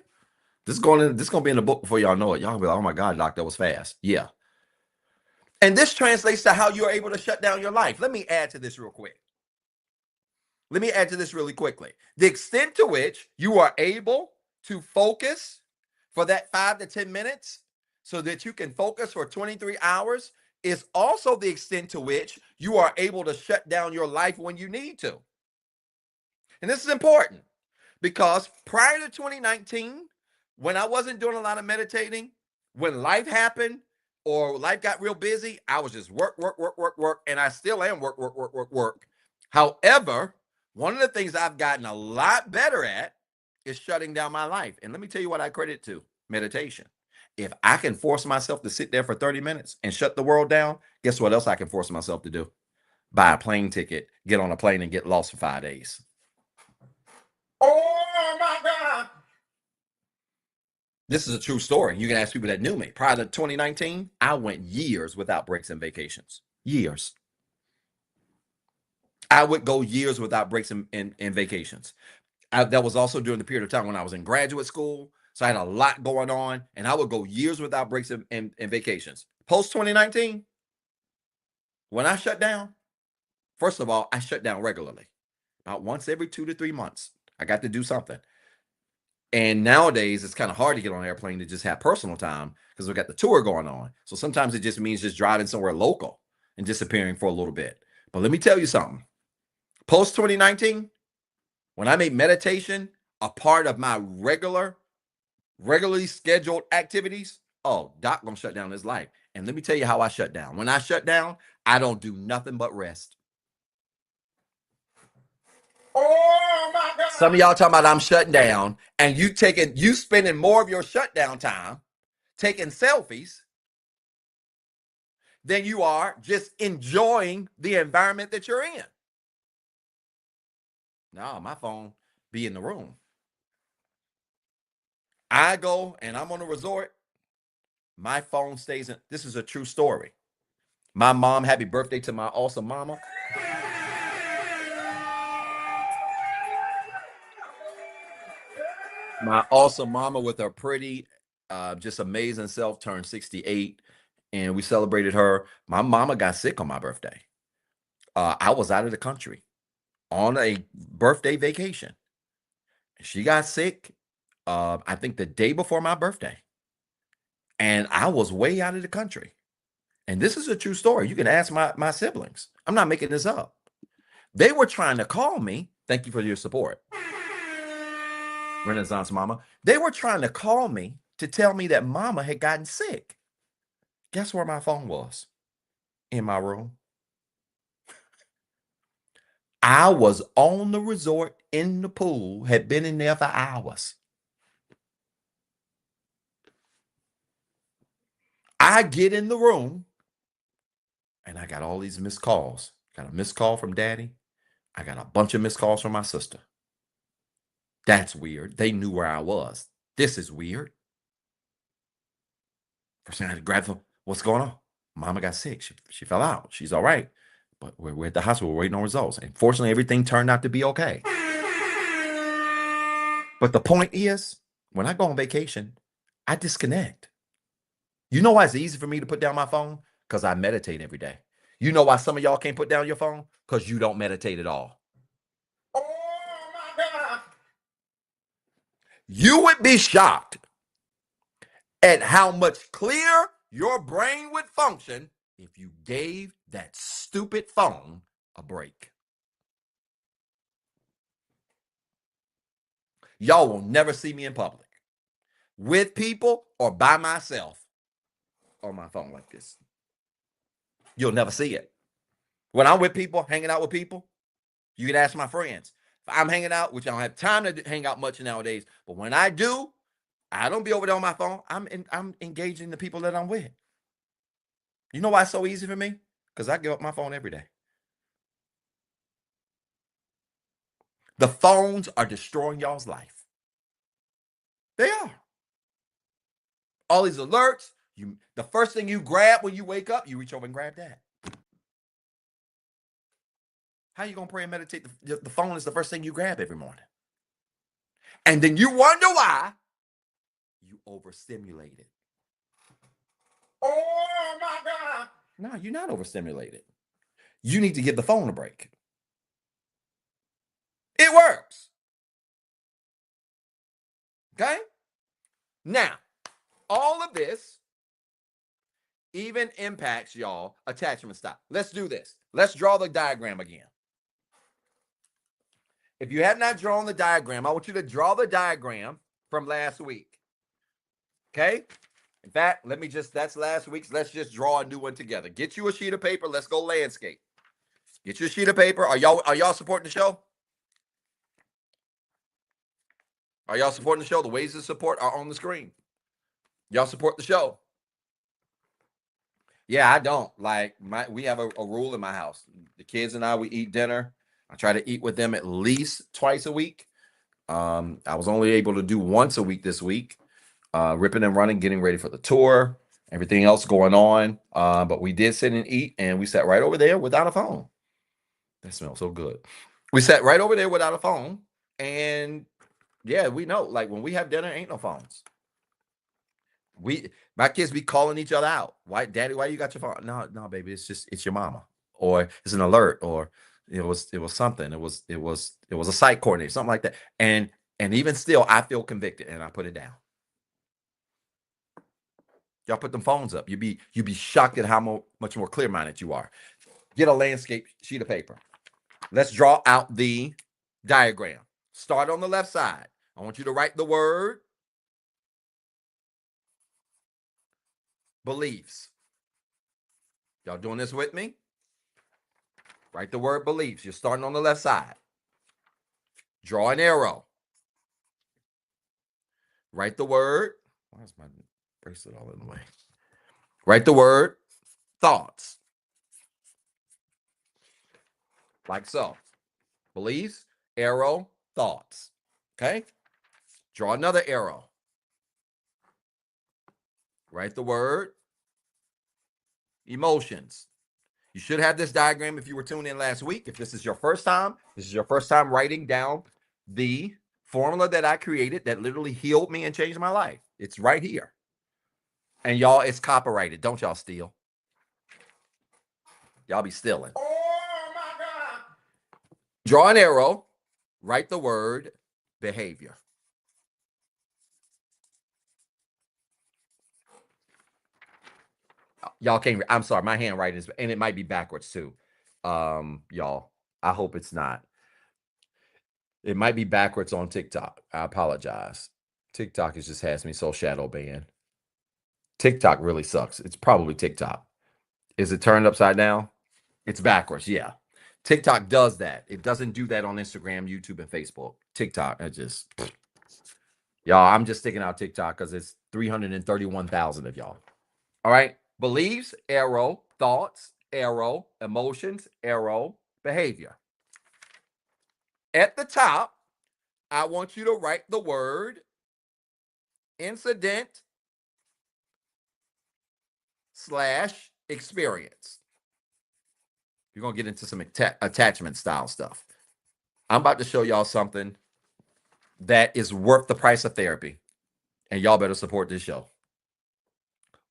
S1: This is gonna be in the book before y'all know it. Y'all be like, oh my God, Doc, that was fast. Yeah. And this translates to how you're able to shut down your life. Let me add to this real quick. Let me add to this really quickly. The extent to which you are able to focus for that 5 to 10 minutes so that you can focus for 23 hours is also the extent to which you are able to shut down your life when you need to. And this is important because prior to 2019, when I wasn't doing a lot of meditating, when life happened or life got real busy, I was just work, work, work, work, work, and I still am work, work, work, work, work. However, one of the things I've gotten a lot better at is shutting down my life. And let me tell you what I credit to meditation. If I can force myself to sit there for 30 minutes and shut the world down, guess what else I can force myself to do? Buy a plane ticket, get on a plane, and get lost for 5 days. Oh my God. This is a true story. You can ask people that knew me. Prior to 2019, I went years without breaks and vacations. Years. I would go years without breaks and vacations. That was also during the period of time when I was in graduate school. So I had a lot going on, and I would go years without breaks and vacations. Post 2019, when I shut down, first of all, I shut down regularly. About once every 2 to 3 months, I got to do something. And nowadays, it's kind of hard to get on an airplane to just have personal time because we've got the tour going on. So sometimes it just means just driving somewhere local and disappearing for a little bit. But let me tell you something. Post 2019, when I made meditation a part of my regularly scheduled activities, oh, Doc gonna shut down his life. And let me tell you how I shut down. When I shut down, I don't do nothing but rest. Oh my God. Some of y'all talking about I'm shutting down, and you spending more of your shutdown time taking selfies than you are just enjoying the environment that you're in. No, my phone be in the room. I go and I'm on a resort. My phone stays in. This is a true story. My mom, happy birthday to my awesome mama. My awesome mama with her pretty, just amazing self turned 68. And we celebrated her. My mama got sick on my birthday. I was out of the country on a birthday vacation. She got sick, I think the day before my birthday. And I was way out of the country. And this is a true story. You can ask my siblings. I'm not making this up. They were trying to call me. Thank you for your support, Renaissance Mama. They were trying to call me to tell me that Mama had gotten sick. Guess where my phone was? In my room. I was on the resort in the pool, had been in there for hours. I get in the room and I got all these missed calls. Got a missed call from Daddy. I got a bunch of missed calls from my sister. That's weird. They knew where I was. This is weird. First thing I had to grab them. What's going on? Mama got sick. She fell out. She's all right. But we're at the hospital. We're waiting on results. And fortunately, everything turned out to be okay. But the point is, when I go on vacation, I disconnect. You know why it's easy for me to put down my phone? Because I meditate every day. You know why some of y'all can't put down your phone? Because you don't meditate at all. Oh my God. You would be shocked at how much clearer your brain would function if you gave that stupid phone a break. Y'all will never see me in public with people or by myself on my phone like this. You'll never see it. When I'm with people, hanging out with people, you can ask my friends. If I'm hanging out, which I don't have time to hang out much nowadays, but when I do, I don't be over there on my phone. I'm engaging the people that I'm with. You know why it's so easy for me? Because I give up my phone every day. The phones are destroying y'all's life. They are. All these alerts, the first thing you grab when you wake up, you reach over and grab that. How you going to pray and meditate? The phone is the first thing you grab every morning. And then you wonder why you overstimulated. Oh my God. No, you're not overstimulated. You need to give the phone a break. It works. Okay? Now, all of this even impacts y'all attachment style. Let's do this. Let's draw the diagram again. If you have not drawn the diagram, I want you to draw the diagram from last week. Okay? In fact, that's last week's. Let's just draw a new one together. Get you a sheet of paper. Let's go landscape. Get you a sheet of paper. Are y'all supporting the show? Are y'all supporting the show? The ways to support are on the screen. Y'all support the show. Yeah, I don't. We have a rule in my house. The kids and I, we eat dinner. I try to eat with them at least twice a week. I was only able to do once a week this week. Ripping and running, getting ready for the tour, everything else going on. But we did sit and eat, and we sat right over there without a phone. That smells so good. We sat right over there without a phone, and yeah, we know, like, when we have dinner, ain't no phones. My kids be calling each other out. Why, Daddy? Why you got your phone? No, baby. It's your mama, or it's an alert, or it was something. It was a site coordinator, something like that. And even still, I feel convicted, and I put it down. Y'all put them phones up. You'd be shocked at how much more clear-minded you are. Get a landscape sheet of paper. Let's draw out the diagram. Start on the left side. I want you to write the word beliefs. Y'all doing this with me? Write the word beliefs. You're starting on the left side. Draw an arrow. Write the word. Why is my bracelet all in the way? Write the word thoughts. Like so. Beliefs, arrow, thoughts. Okay? Draw another arrow. Write the word emotions. You should have this diagram if you were tuned in last week. If this is your first time writing down the formula that I created that literally healed me and changed my life. It's right here. And y'all, it's copyrighted. Don't y'all steal. Y'all be stealing. Oh my God. Draw an arrow. Write the word behavior. Y'all can't. I'm sorry, my handwriting is, and it might be backwards too. Y'all, I hope it's not. It might be backwards on TikTok. I apologize. TikTok just has me so shadow banned. TikTok really sucks. It's probably TikTok. Is it turned upside down? It's backwards. Yeah. TikTok does that. It doesn't do that on Instagram, YouTube, and Facebook. TikTok, y'all, I'm just sticking out TikTok because it's 331,000 of y'all. All right. Beliefs, arrow, thoughts, arrow, emotions, arrow, behavior. At the top, I want you to write the word incident / experience. You're going to get into some attachment style stuff. I'm about to show y'all something that is worth the price of therapy. And y'all better support this show.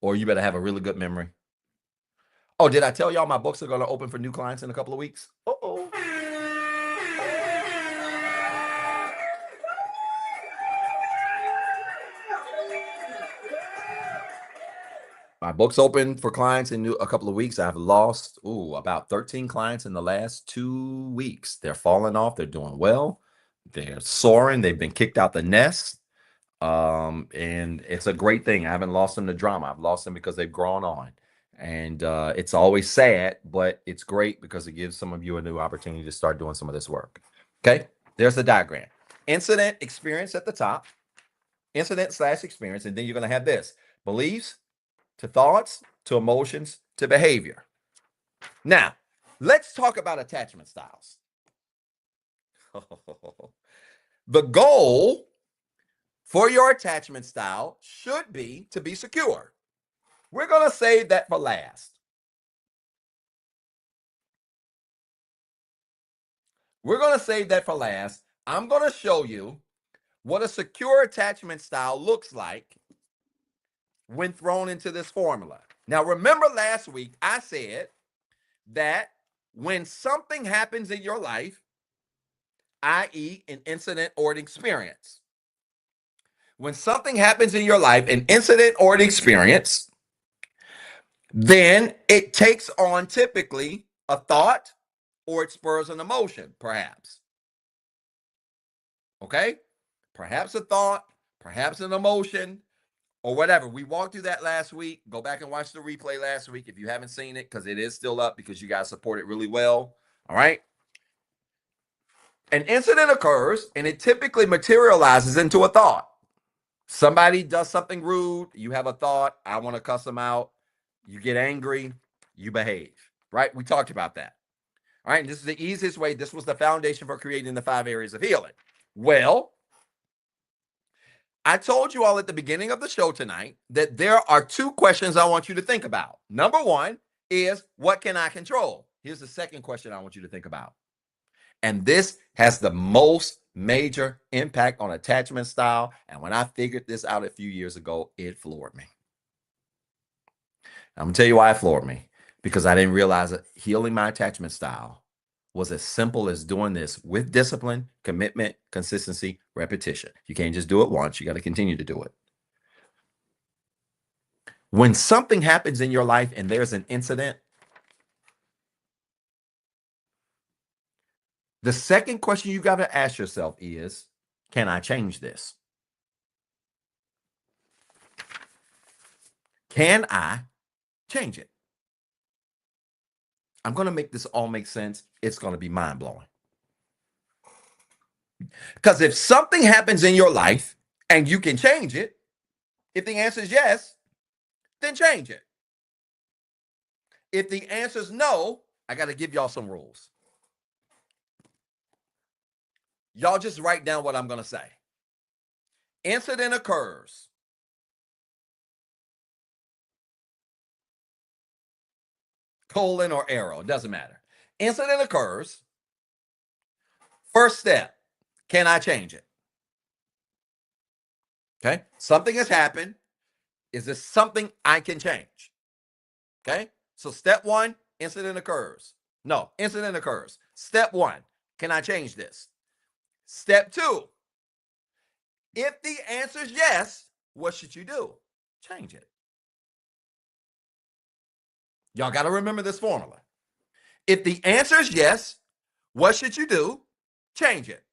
S1: Or you better have a really good memory. Oh, did I tell y'all my books are going to open for new clients in a couple of weeks? Uh-oh. My book's open for clients in a couple of weeks. I've lost about 13 clients in the last 2 weeks. They're falling off. They're doing well. They're soaring. They've been kicked out the nest. And it's a great thing. I haven't lost them to drama. I've lost them because they've grown on. And it's always sad, but it's great because it gives some of you a new opportunity to start doing some of this work. Okay, there's the diagram. Incident experience at the top. Incident / experience. And then you're going to have this. Beliefs, to thoughts, to emotions, to behavior. Now, let's talk about attachment styles. The goal for your attachment style should be to be secure. We're going to save that for last. We're going to save that for last. I'm going to show you what a secure attachment style looks like when thrown into this formula. Now, remember last week I said that when something happens in your life, i.e., an incident or an experience, when something happens in your life, an incident or an experience, then it takes on typically a thought or it spurs an emotion, perhaps. Okay? Perhaps a thought, perhaps an emotion, or whatever. We walked through that last week. Go back and watch the replay last week if you haven't seen it, because it is still up because you guys support it really well. All right? An incident occurs and it typically materializes into a thought. Somebody does something rude, you have a thought, I want to cuss them out. You get angry, you behave, right? We talked about that. All right, and this is the easiest way. This was the foundation for creating the 5 areas of healing. Well, I told you all at the beginning of the show tonight that there are 2 questions I want you to think about. Number 1 is, what can I control? Here's the second question I want you to think about. And this has the most major impact on attachment style. And when I figured this out a few years ago, it floored me. I'm going to tell you why it floored me. Because I didn't realize that healing my attachment style was as simple as doing this with discipline, commitment, consistency, repetition. You can't just do it once. You got to continue to do it. When something happens in your life and there's an incident, the second question you got to ask yourself is, can I change this? Can I change it? I'm going to make this all make sense. It's going to be mind-blowing. Because if something happens in your life and you can change it, if the answer is yes, then change it. If the answer is no, I got to give y'all some rules. Y'all just write down what I'm going to say. Incident occurs. Colon or arrow, it doesn't matter. Incident occurs. First step, can I change it? Okay, something has happened. Is this something I can change? Okay, so step 1, incident occurs. No, incident occurs. Step 1, can I change this? Step 2, if the answer is yes, what should you do? Change it. Y'all got to remember this formula. If the answer is yes, what should you do? Change it.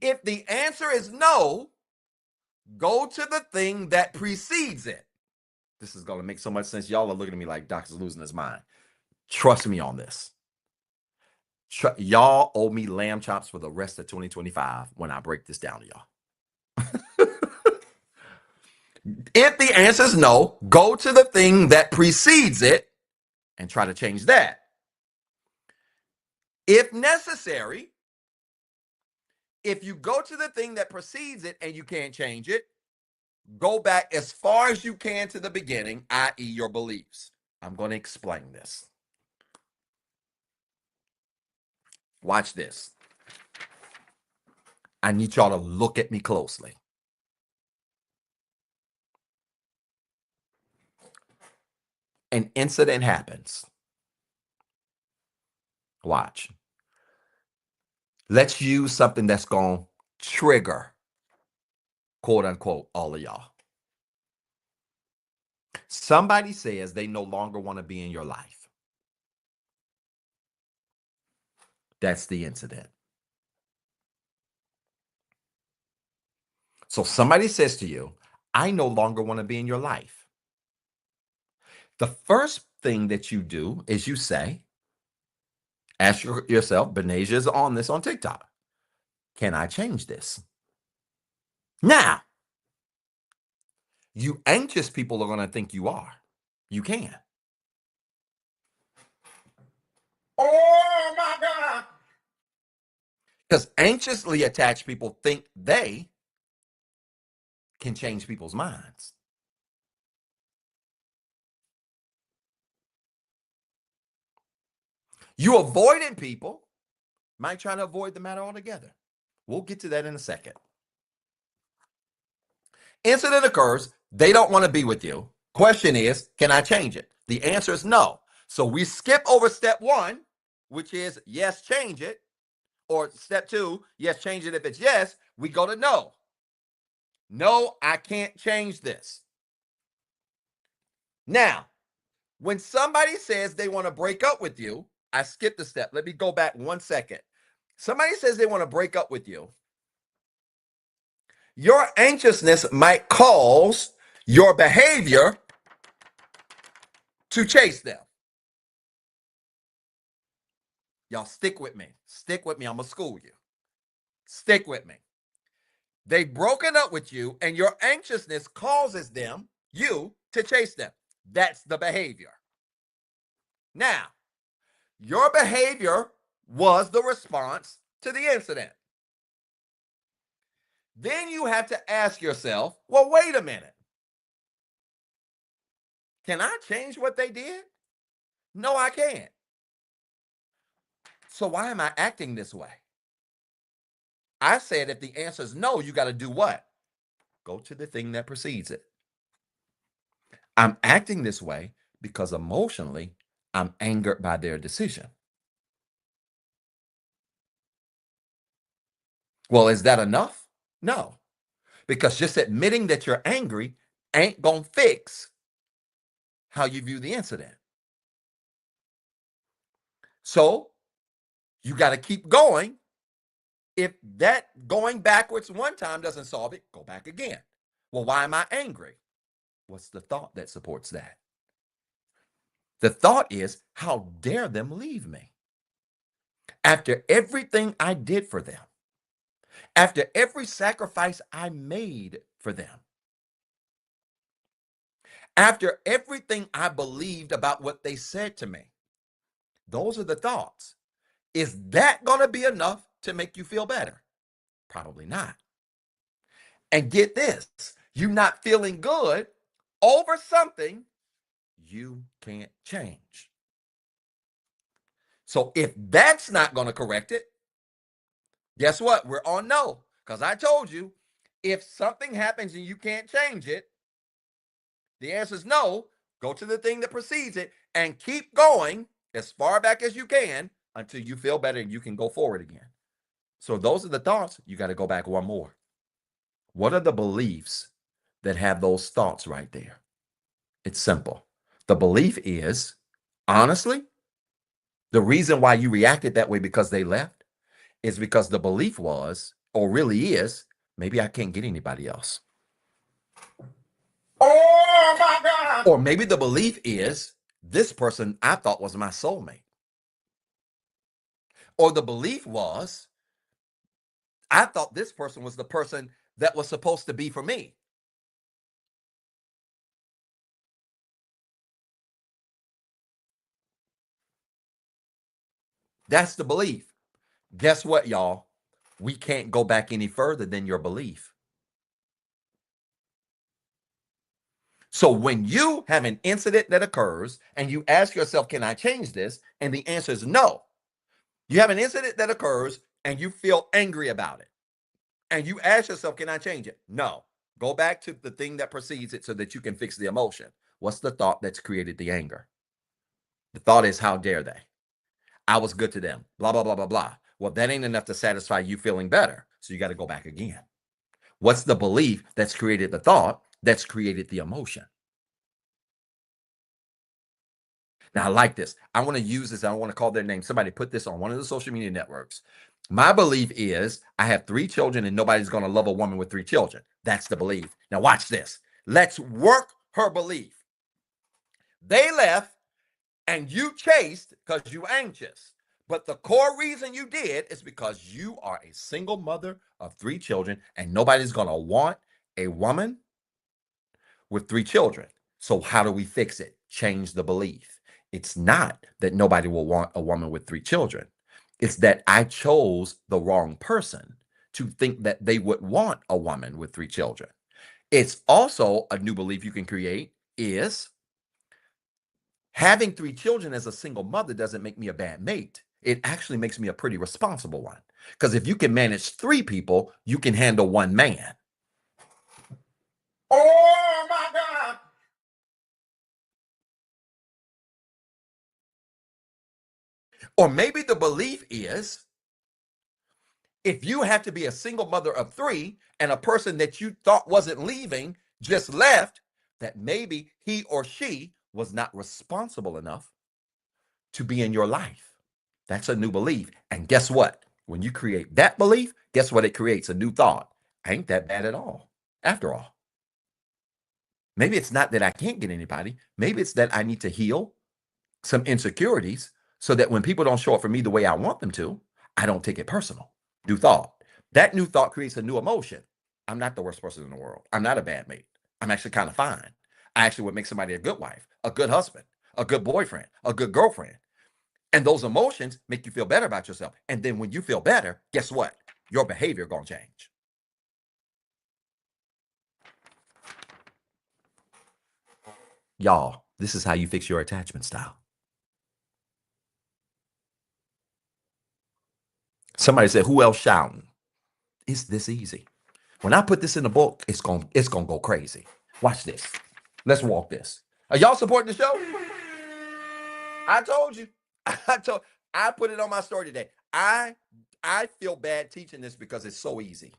S1: If the answer is no, go to the thing that precedes it. This is going to make so much sense. Y'all are looking at me like Doc's losing his mind. Trust me on this. Y'all owe me lamb chops for the rest of 2025 when I break this down to y'all. If the answer is no, go to the thing that precedes it and try to change that. If necessary, if you go to the thing that precedes it and you can't change it, go back as far as you can to the beginning, i.e., your beliefs. I'm going to explain this. Watch this. I need y'all to look at me closely. An incident happens. Watch. Let's use something that's going to trigger, quote unquote, all of y'all. Somebody says they no longer want to be in your life. That's the incident. So somebody says to you, I no longer want to be in your life. The first thing that you do is you say, ask yourself, Benasia is on this on TikTok. Can I change this? Now, you anxious people are going to think you are. You can. Oh my God. Because anxiously attached people think they can change people's minds. You avoidant people might try to avoid the matter altogether. We'll get to that in a second. Incident occurs. They don't want to be with you. Question is, can I change it? The answer is no. So we skip over step one, which is yes, change it. Or step two, yes, change it if it's yes. We go to no. No, I can't change this. Now, when somebody says they want to break up with you, I skipped a step. Let me go back 1 second. Somebody says they want to break up with you. Your anxiousness might cause your behavior to chase them. Y'all stick with me. Stick with me. I'm going to school you. Stick with me. They've broken up with you, and your anxiousness causes them, you, to chase them. That's the behavior. Now, your behavior was the response to the incident. Then you have to ask yourself, well, wait a minute. Can I change what they did? No, I can't. So why am I acting this way? I said if the answer is no, you got to do what? Go to the thing that precedes it. I'm acting this way because emotionally, I'm angered by their decision. Well, is that enough? No, because just admitting that you're angry ain't going to fix how you view the incident. So you got to keep going. If that going backwards one time doesn't solve it, go back again. Well, why am I angry? What's the thought that supports that? The thought is, how dare them leave me? After everything I did for them, after every sacrifice I made for them, after everything I believed about what they said to me, those are the thoughts. Is that going to be enough to make you feel better? Probably not. And get this, you not feeling good over something you can't change. So if that's not going to correct it, guess what? We're on no. Because I told you, if something happens and you can't change it, the answer is no. Go to the thing that precedes it and keep going as far back as you can until you feel better and you can go forward again. So those are the thoughts. You got to go back one more. What are the beliefs that have those thoughts right there? It's simple. The belief is, honestly, the reason why you reacted that way because they left is because the belief was, or really is, maybe I can't get anybody else. Oh my God. Or maybe the belief is, this person I thought was my soulmate. Or the belief was, I thought this person was the person that was supposed to be for me. That's the belief. Guess what, y'all? We can't go back any further than your belief. So when you have an incident that occurs and you ask yourself, can I change this? And the answer is no. You have an incident that occurs and you feel angry about it. And you ask yourself, can I change it? No. Go back to the thing that precedes it so that you can fix the emotion. What's the thought that's created the anger? The thought is, how dare they? I was good to them. Blah, blah, blah, blah, blah. Well, that ain't enough to satisfy you feeling better. So you got to go back again. What's the belief that's created the thought that's created the emotion? Now, I like this. I want to use this. I don't want to call their name. Somebody put this on one of the social media networks. My belief is I have 3 children and nobody's going to love a woman with 3 children. That's the belief. Now, watch this. Let's work her belief. They left and you chased because you're anxious. But the core reason you did is because you are a single mother of 3 children and nobody's going to want a woman with 3 children. So how do we fix it? Change the belief. It's not that nobody will want a woman with 3 children. It's that I chose the wrong person to think that they would want a woman with 3 children. It's also a new belief you can create is having 3 children as a single mother doesn't make me a bad mate. It actually makes me a pretty responsible one. Because if you can manage 3 people, you can handle 1 man. Oh my Or maybe the belief is if you have to be a single mother of three and a person that you thought wasn't leaving just left, that maybe he or she was not responsible enough to be in your life. That's a new belief. And guess what? When you create that belief, guess what it creates? A new thought. Ain't that bad at all, after all. Maybe it's not that I can't get anybody. Maybe it's that I need to heal some insecurities so that when people don't show up for me the way I want them to, I don't take it personal. New thought. That new thought creates a new emotion. I'm not the worst person in the world. I'm not a bad mate. I'm actually kind of fine. I actually would make somebody a good wife, a good husband, a good boyfriend, a good girlfriend. And those emotions make you feel better about yourself. And then when you feel better, guess what? Your behavior gonna change. Y'all, this is how you fix your attachment style. Somebody said, who else shouting? It's this easy. When I put this in the book, it's gonna go crazy. Watch this. Let's walk this. Are y'all supporting the show? I told you. I put it on my story today. I feel bad teaching this because it's so easy.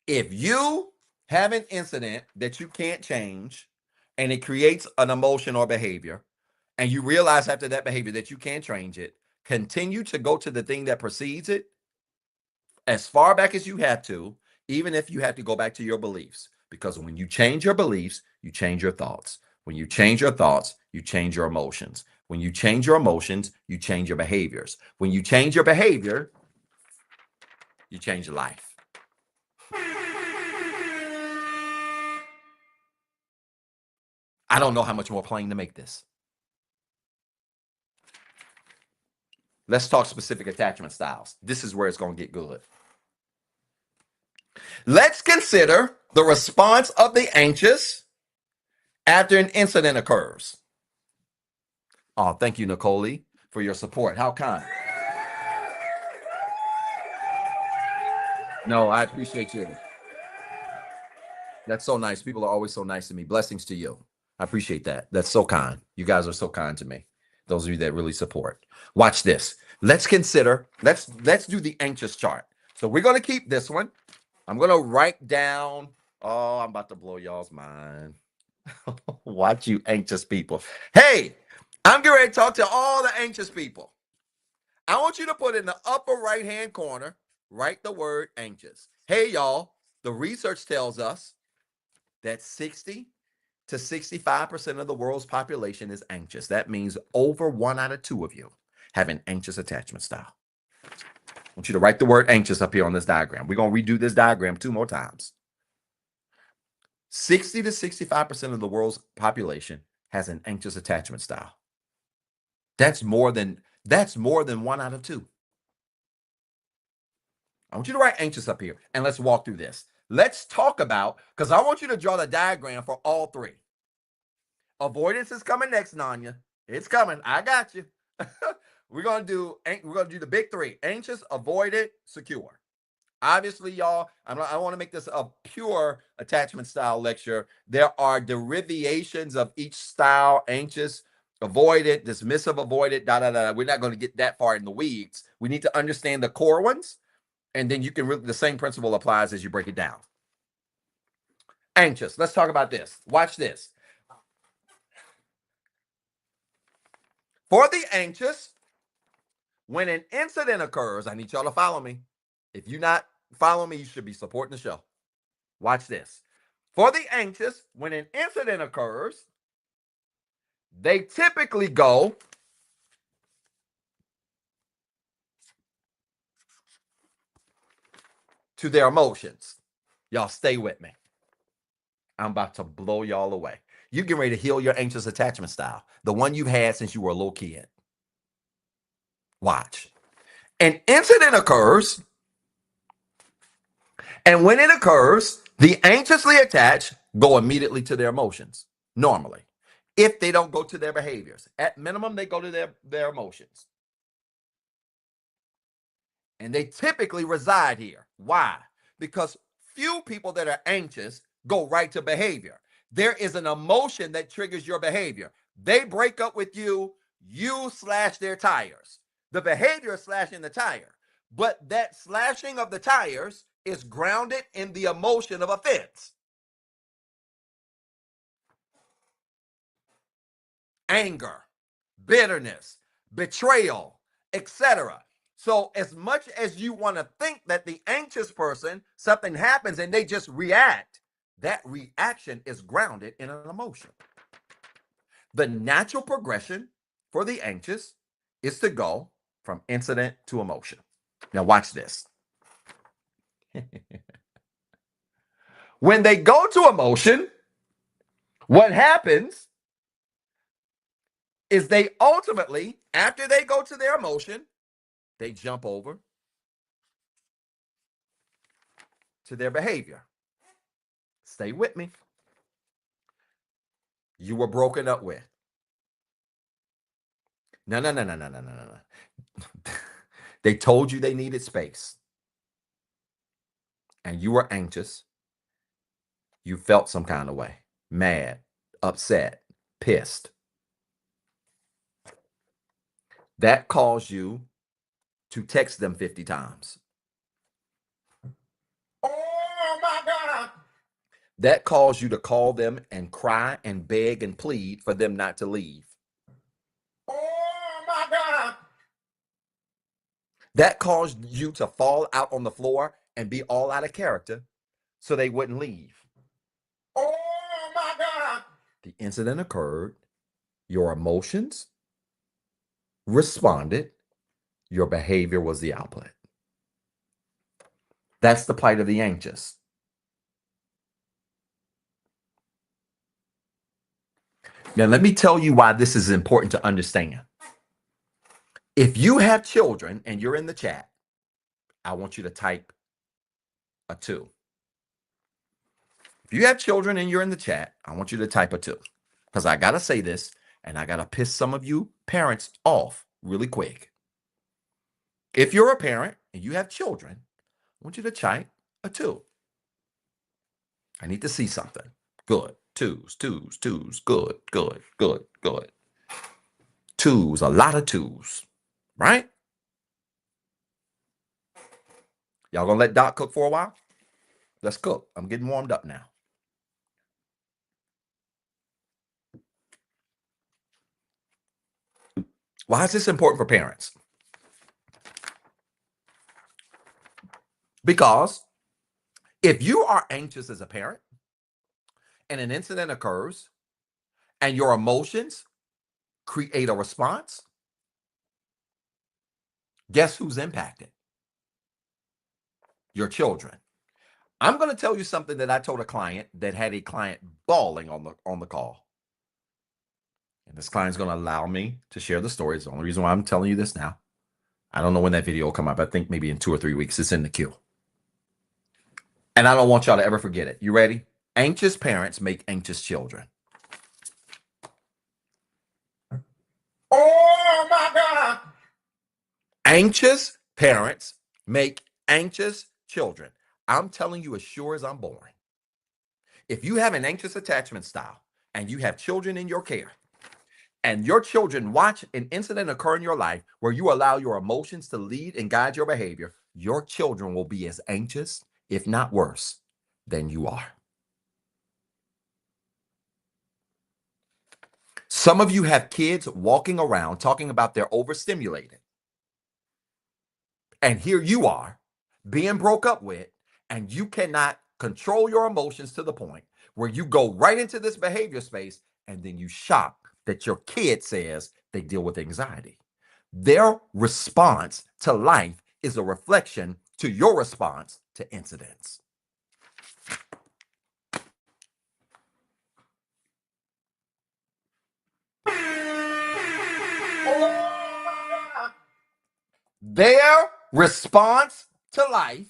S1: If you have an incident that you can't change and it creates an emotion or behavior, and you realize after that behavior that you can't change it, continue to go to the thing that precedes it as far back as you have to, even if you have to go back to your beliefs. Because when you change your beliefs, you change your thoughts. When you change your thoughts, you change your emotions. When you change your emotions, you change your behaviors. When you change your behavior, you change your life. I don't know how much more plain to make this. Let's talk specific attachment styles. This is where it's going to get good. Let's consider the response of the anxious after an incident occurs. Oh, thank you, Nicole, for your support. How kind. No, I appreciate you. That's so nice. People are always so nice to me. Blessings to you. I appreciate that. That's so kind. You guys are so kind to me. Those of you that really support. Watch this. Let's consider, let's do the anxious chart. So we're going to keep this one. I'm going to write down, oh, I'm about to blow y'all's mind. Watch you anxious people. Hey, I'm getting ready to talk to all the anxious people. I want you to put in the upper right-hand corner, write the word anxious. Hey, y'all, the research tells us that 60 to 65% of the world's population is anxious. That means over 1 out of 2 of you have an anxious attachment style. I want you to write the word anxious up here on this diagram. We're going to redo this diagram 2 more times. 60 to 65% of the world's population has an anxious attachment style. That's more than 1 out of 2. I want you to write anxious up here and let's walk through this. Let's talk about, because I want you to draw the diagram for all 3. Avoidance is coming next, Nanya. It's coming. I got you. we're gonna do the big 3: anxious, avoidant, secure. Obviously, y'all, I want to make this a pure attachment style lecture. There are derivations of each style: anxious, avoidant, dismissive, avoidant, We're not going to get that far in the weeds. We need to understand the core ones, and then you can the same principle applies as you break it down. Anxious. Let's talk about this. Watch this. For the anxious, when an incident occurs, I need y'all to follow me. If you're not following me, you should be supporting the show. Watch this. For the anxious, when an incident occurs, they typically go to their emotions. Y'all stay with me. I'm about to blow y'all away. You get ready to heal your anxious attachment style, the one you've had since you were a little kid. Watch. An incident occurs, and when it occurs, the anxiously attached go immediately to their emotions, normally. If they don't go to their behaviors, at minimum, they go to their emotions. And they typically reside here. Why? Because few people that are anxious go right to behavior. There is an emotion that triggers your behavior. They break up with you, you slash their tires. The behavior is slashing the tire, but that slashing of the tires is grounded in the emotion of offense, anger, bitterness, betrayal, etc. So, as much as you want to think that the anxious person, something happens and they just react, that reaction is grounded in an emotion. The natural progression for the anxious is to go from incident to emotion. Now, watch this. When they go to emotion, what happens is they ultimately, after they go to their emotion, they jump over to their behavior. Stay with me. You were broken up with. No, no, no, no, no, no, no, no. They told you they needed space. And you were anxious. You felt some kind of way. Mad, upset, pissed. That caused you to text them 50 times. Oh my God. That caused you to call them and cry and beg and plead for them not to leave. Oh my God. That caused you to fall out on the floor and be all out of character so they wouldn't leave. Oh my God. The incident occurred. Your emotions responded. Your behavior was the output. That's the plight of the anxious. Now, let me tell you why this is important to understand. If you have children and you're in the chat, I want you to type a 2. If you have children and you're in the chat, I want you to type a 2. Because I got to say this, and I got to piss some of you parents off really quick. If you're a parent and you have children, I want you to type a 2. I need to see something. Good. Twos, twos, twos. Good, good, good, good. Twos, a lot of twos, right? Y'all gonna let Doc cook for a while? Let's cook. I'm getting warmed up now. Why is this important for parents? Because if you are anxious as a parent and an incident occurs and your emotions create a response, guess who's impacted? Your children. I'm going to tell you something that I told a client that had a client bawling on the call. And this client's going to allow me to share the story. It's the only reason why I'm telling you this now. I don't know when that video will come up. I think maybe in 2 or 3 weeks. It's in the queue. And I don't want y'all to ever forget it. You ready? Anxious parents make anxious children. Oh my God. Anxious parents make anxious children. I'm telling you as sure as I'm born. If you have an anxious attachment style and you have children in your care, and your children watch an incident occur in your life where you allow your emotions to lead and guide your behavior, your children will be as anxious, if not worse, than you are. Some of you have kids walking around talking about they're overstimulated. And here you are being broke up with, and you cannot control your emotions to the point where you go right into this behavior space, and then you shock that your kid says they deal with anxiety. Their response to life is a reflection to your response to incidents. Their response to life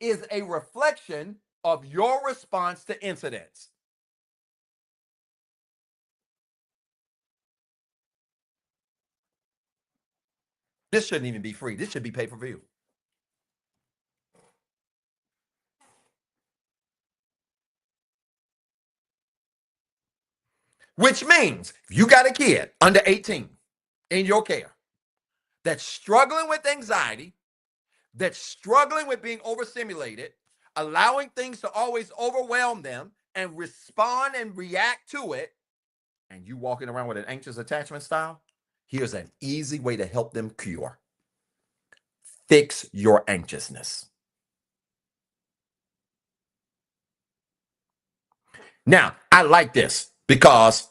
S1: is a reflection of your response to incidents. This shouldn't even be free. This should be pay per view. Which means if you got a kid under 18 in your care that's struggling with anxiety, that's struggling with being overstimulated, allowing things to always overwhelm them and respond and react to it, and you walking around with an anxious attachment style, here's an easy way to help them cure. Fix your anxiousness. Now, I like this because,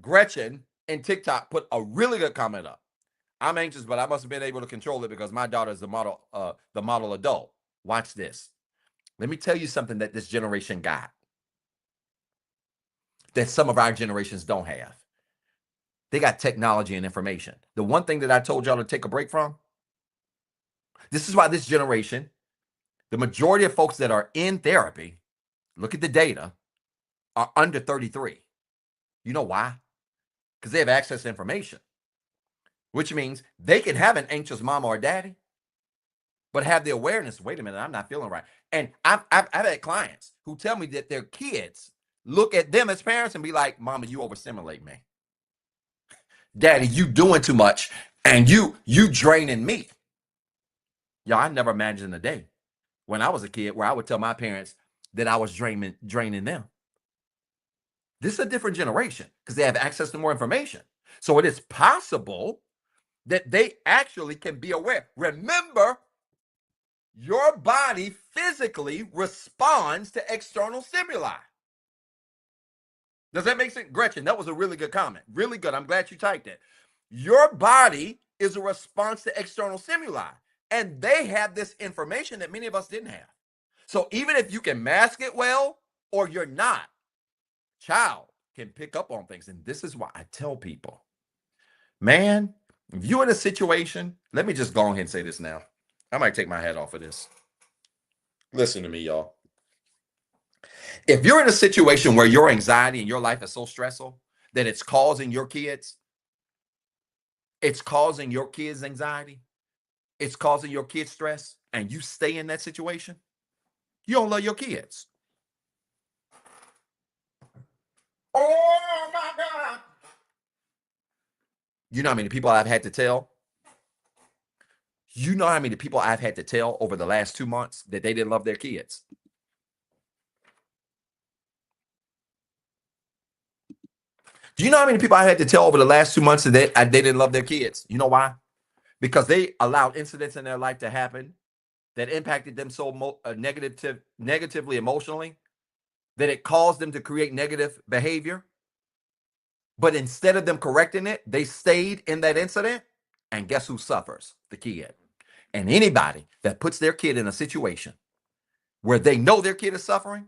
S1: Gretchen in TikTok put a really good comment up. I'm anxious, but I must have been able to control it because my daughter is the model adult. Watch this. Let me tell you something that this generation got that some of our generations don't have. They got technology and information. The one thing that I told y'all to take a break from, this is why this generation, the majority of folks that are in therapy, look at the data, are under 33. You know why? Because they have access to information, which means they can have an anxious mama or daddy, but have the awareness, wait a minute, I'm not feeling right. And I've had clients who tell me that their kids look at them as parents and be like, mama, you overstimulate me. Daddy, you doing too much and you draining me. Y'all, I never imagined a day when I was a kid where I would tell my parents that I was draining them. This is a different generation because they have access to more information. So it is possible that they actually can be aware. Remember, your body physically responds to external stimuli. Does that make sense? Gretchen, that was a really good comment. Really good. I'm glad you typed it. Your body is a response to external stimuli. And they have this information that many of us didn't have. So even if you can mask it well or you're not, child can pick up on things. And this is why I tell people, man, if you're in a situation, let me just go ahead and say this now. I might take my hat off of this. Listen to me, y'all. If you're in a situation where your anxiety in your life is so stressful that it's causing your kids anxiety, it's causing your kids stress, and you stay in that situation, you don't love your kids. Oh my God. You know how many people I've had to tell? You know how many people I've had to tell over the last 2 months that they didn't love their kids? Do you know how many people I had to tell over the last 2 months that they didn't love their kids? You know why? Because they allowed incidents in their life to happen that impacted them so negatively emotionally that it caused them to create negative behavior. But instead of them correcting it, they stayed in that incident. And guess who suffers? The kid. And anybody that puts their kid in a situation where they know their kid is suffering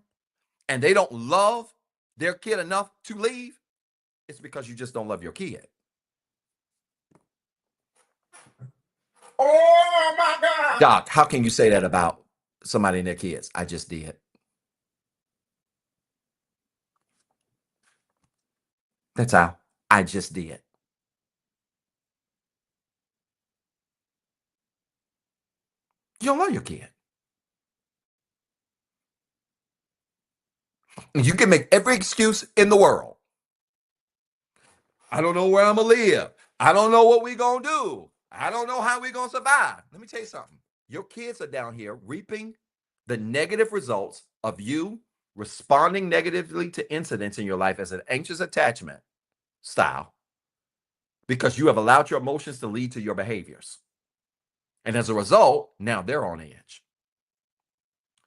S1: and they don't love their kid enough to leave, it's because you just don't love your kid. Oh my God. Doc, how can you say that about somebody and their kids? I just did. That's how. I just did. You don't love your kid. You can make every excuse in the world. I don't know where I'm going to live. I don't know what we're going to do. I don't know how we're going to survive. Let me tell you something. Your kids are down here reaping the negative results of you responding negatively to incidents in your life as an anxious attachment style because you have allowed your emotions to lead to your behaviors. And as a result, now they're on edge.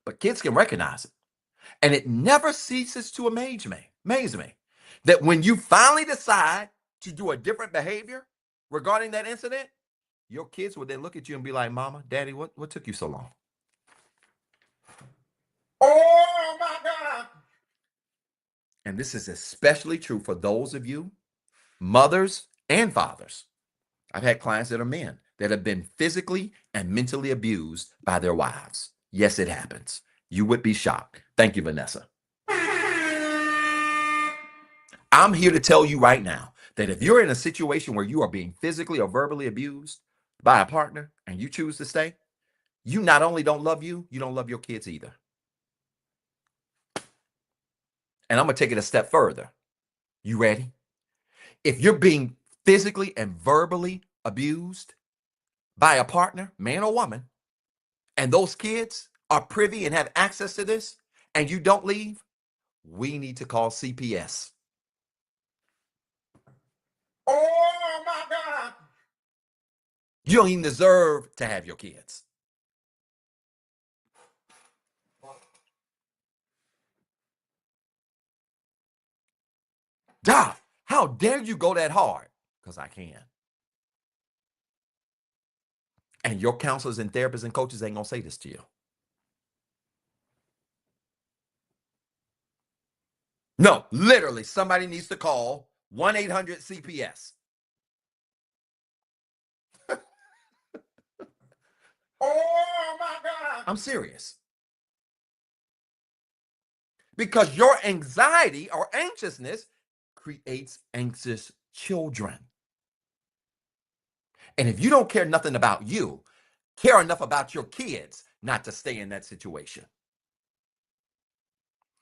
S1: But kids can recognize it. And it never ceases to amaze me that when you finally decide to do a different behavior regarding that incident, your kids would then look at you and be like, Mama, Daddy, what took you so long? Oh my God. And this is especially true for those of you, mothers and fathers. I've had clients that are men that have been physically and mentally abused by their wives. Yes, it happens. You would be shocked. Thank you, Vanessa. I'm here to tell you right now that if you're in a situation where you are being physically or verbally abused by a partner and you choose to stay, you not only don't love you don't love your kids either. And I'm going to take it a step further. You ready? If you're being physically and verbally abused by a partner, man or woman, and those kids are privy and have access to this, and you don't leave, we need to call CPS. Oh my God. You don't even deserve to have your kids. Doc, how dare you go that hard? Because I can. And your counselors and therapists and coaches ain't going to say this to you. No, literally, somebody needs to call 1-800-CPS. Oh my God. I'm serious. Because your anxiety or anxiousness creates anxious children. And if you don't care nothing about you, care enough about your kids not to stay in that situation.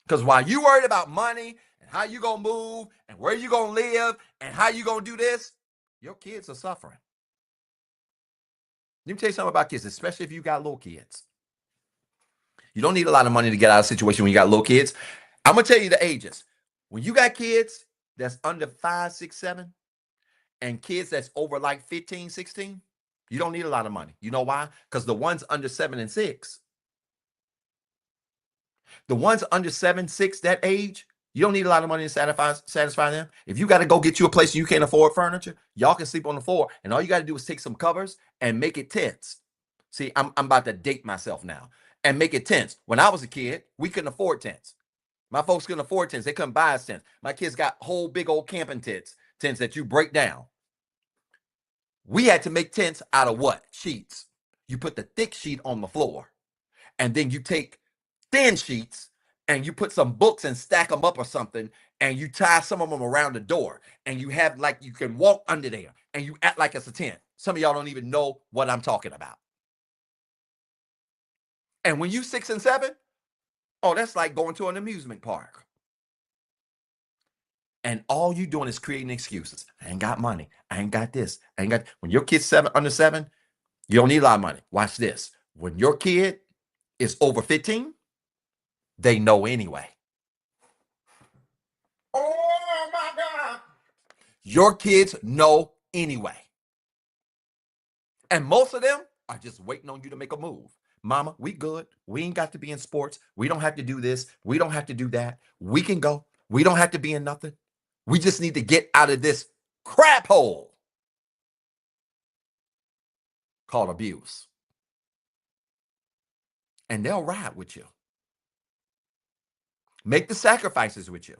S1: Because while you worried about money and how you gonna move and where you gonna live and how you gonna do this, your kids are suffering. Let me tell you something about kids, especially if you got little kids. You don't need a lot of money to get out of a situation when you got little kids. I'm gonna tell you the ages. When you got kids that's under 5, 6, 7, and kids that's over like 15, 16, you don't need a lot of money. You know why? Because the ones under 7 and 6, the ones under 7, 6, that age, you don't need a lot of money to satisfy them. If you got to go get you a place and you can't afford furniture, y'all can sleep on the floor. And all you got to do is take some covers and make it tents. See, I'm about to date myself now and make it tents. When I was a kid, we couldn't afford tents. My folks couldn't afford tents. They couldn't buy us tents. My kids got whole big old camping tents that you break down. We had to make tents out of what? Sheets. You put the thick sheet on the floor, and then you take thin sheets and you put some books and stack them up or something, and you tie some of them around the door, and you have like you can walk under there, and you act like it's a tent. Some of y'all don't even know what I'm talking about. And when you 6 and 7, oh, that's like going to an amusement park. And all you doing is creating excuses. I ain't got money. I ain't got this. I ain't got. When your kid's under 7, you don't need a lot of money. Watch this. When your kid is over 15, they know anyway. Oh my God. Your kids know anyway. And most of them are just waiting on you to make a move. Mama, we good. We ain't got to be in sports. We don't have to do this. We don't have to do that. We can go. We don't have to be in nothing. We just need to get out of this crap hole called abuse. And they'll ride with you. Make the sacrifices with you.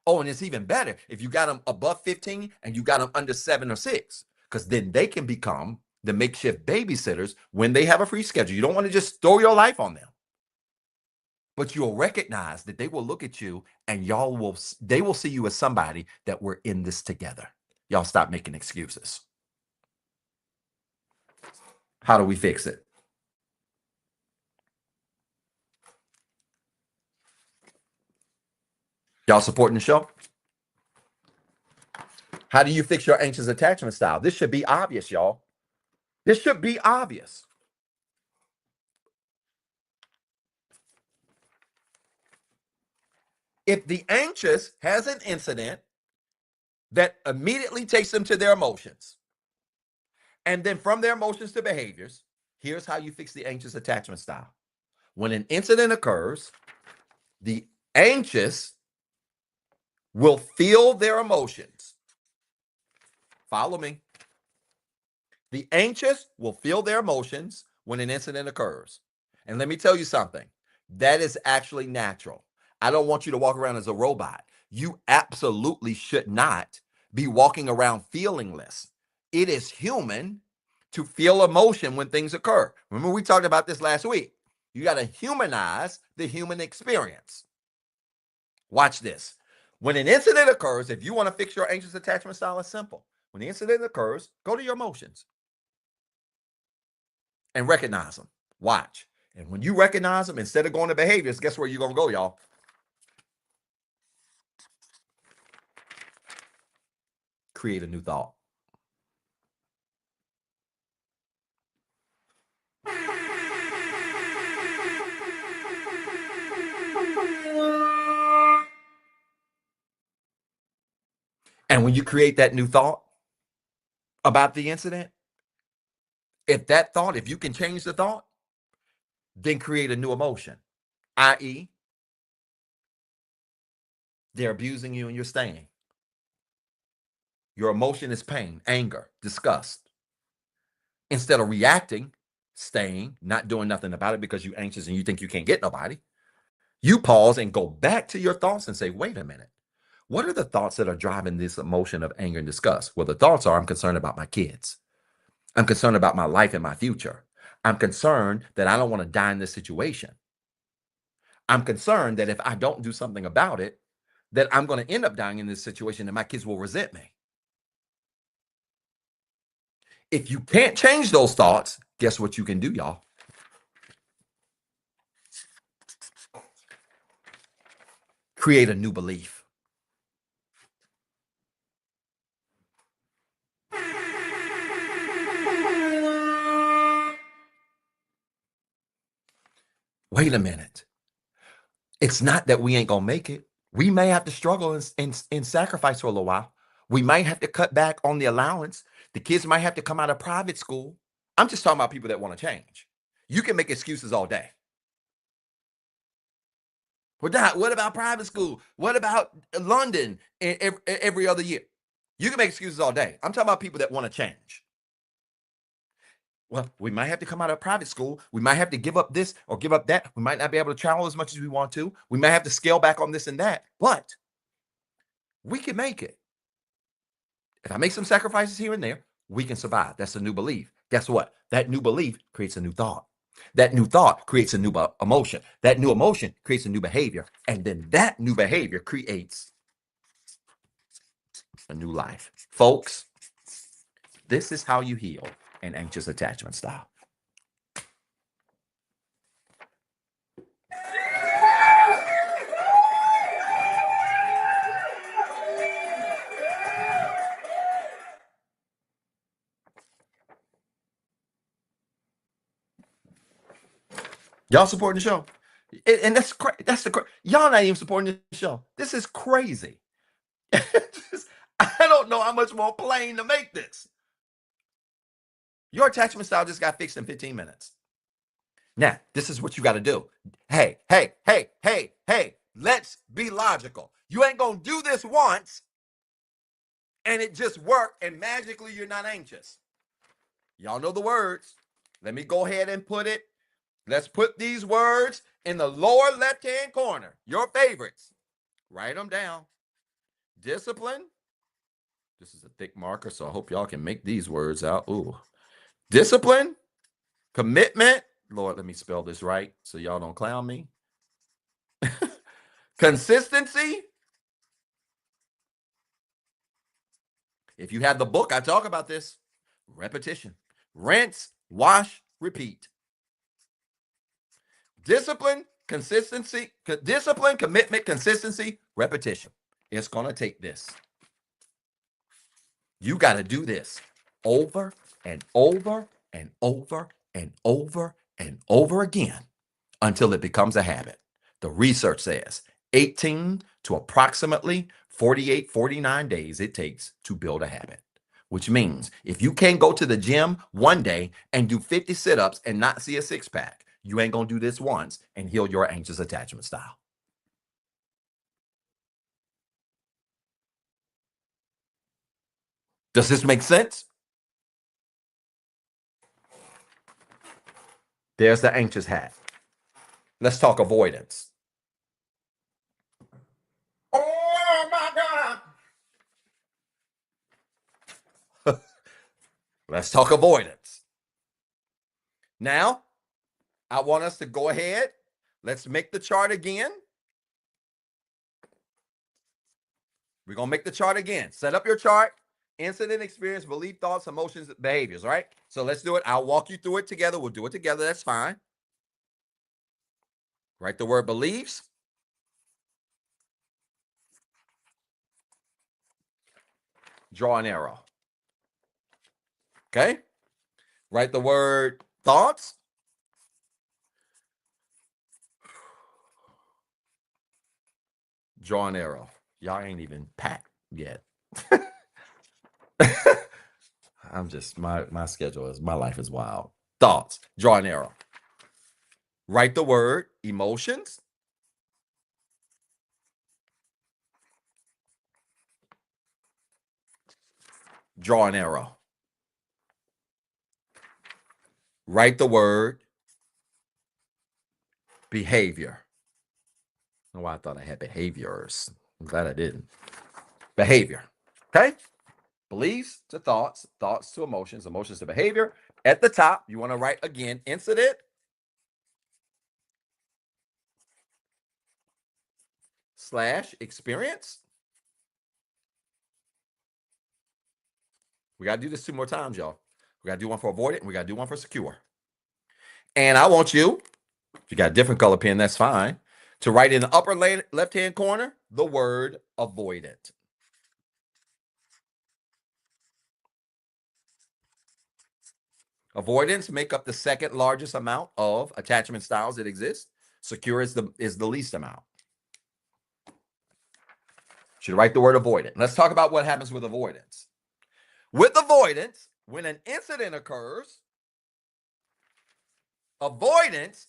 S1: Oh, and it's even better if you got them above 15 and you got them under 7 or 6, because then they can become the makeshift babysitters when they have a free schedule. You don't want to just throw your life on them, but you'll recognize that they will look at you and they will see you as somebody that we're in this together. Y'all stop making excuses. How do we fix it? Y'all supporting the show? How do you fix your anxious attachment style? This should be obvious, y'all. This should be obvious. If the anxious has an incident that immediately takes them to their emotions, and then from their emotions to behaviors, here's how you fix the anxious attachment style. When an incident occurs, the anxious will feel their emotions. Follow me. The anxious will feel their emotions when an incident occurs. And let me tell you something, that is actually natural. I don't want you to walk around as a robot. You absolutely should not be walking around feelingless. It is human to feel emotion when things occur. Remember, we talked about this last week. You got to humanize the human experience. Watch this. When an incident occurs, if you want to fix your anxious attachment style, it's simple. When the incident occurs, go to your emotions and recognize them. Watch. And when you recognize them, instead of going to behaviors, guess where you're going to go, y'all? Create a new thought. And when you create that new thought about the incident, if you can change the thought, then create a new emotion, i.e., they're abusing you and you're staying. Your emotion is pain, anger, disgust. Instead of reacting, staying, not doing nothing about it because you're anxious and you think you can't get nobody, you pause and go back to your thoughts and say, wait a minute. What are the thoughts that are driving this emotion of anger and disgust? Well, the thoughts are, I'm concerned about my kids. I'm concerned about my life and my future. I'm concerned that I don't want to die in this situation. I'm concerned that if I don't do something about it, that I'm going to end up dying in this situation and my kids will resent me. If you can't change those thoughts, guess what you can do, y'all? Create a new belief. Wait a minute. It's not that we ain't going to make it. We may have to struggle and sacrifice for a little while. We might have to cut back on the allowance. The kids might have to come out of private school. I'm just talking about people that want to change. You can make excuses all day. What about private school? What about London every other year? You can make excuses all day. I'm talking about people that want to change. Well, we might have to come out of private school. We might have to give up this or give up that. We might not be able to travel as much as we want to. We might have to scale back on this and that, but we can make it. If I make some sacrifices here and there, we can survive. That's a new belief. Guess what? That new belief creates a new thought. That new thought creates a new emotion. That new emotion creates a new behavior. And then that new behavior creates a new life. Folks, this is how you heal an anxious attachment style. Y'all supporting the show? And that's y'all not even supporting the show. This is crazy. I don't know how much more plain to make this. Your attachment style just got fixed in 15 minutes. Now, this is what you got to do. Hey, let's be logical. You ain't going to do this once and it just worked and magically you're not anxious. Y'all know the words. Let me go ahead and put it. Let's put these words in the lower left-hand corner. Your favorites. Write them down. Discipline. This is a thick marker, so I hope y'all can make these words out. Ooh. Discipline, commitment. Lord, let me spell this right so y'all don't clown me. Consistency. If you have the book, I talk about this. Repetition. Rinse, wash, repeat. Discipline, consistency, discipline, commitment, consistency, repetition. It's going to take this. You got to do this over and over and over and over and over again until it becomes a habit. The research says 18 to approximately 48, 49 days it takes to build a habit, which means if you can't go to the gym one day and do 50 sit-ups and not see a six-pack, you ain't going to do this once and heal your anxious attachment style. Does this make sense? There's the anxious hat. Let's talk avoidance. Oh my God. Let's talk avoidance. Now, I want us to go ahead. Let's make the chart again. We're going to make the chart again. Set up your chart. Incident, experience, belief, thoughts, emotions, behaviors, right? So let's do it. I'll walk you through it together. We'll do it together. That's fine. Write the word beliefs. Draw an arrow. Okay? Write the word thoughts. Draw an arrow. Y'all ain't even packed yet. I'm just, my schedule is, my life is wild. Thoughts. Draw an arrow. Write the word emotions. Draw an arrow. Write the word behavior. Oh, I thought I had behaviors. I'm glad I didn't. Behavior. Okay? Beliefs to thoughts, thoughts to emotions, emotions to behavior. At the top, you want to write again incident / experience. We got to do this 2 more times, y'all. We got to do one for avoidant, and we got to do one for secure. And I want you, if you got a different color pen, that's fine, to write in the upper left-hand corner the word avoidant. Avoidants make up the second largest amount of attachment styles that exist. Secure is the least amount. Should write the word avoidant. Let's talk about what happens with avoidance. With avoidance, when an incident occurs, avoidants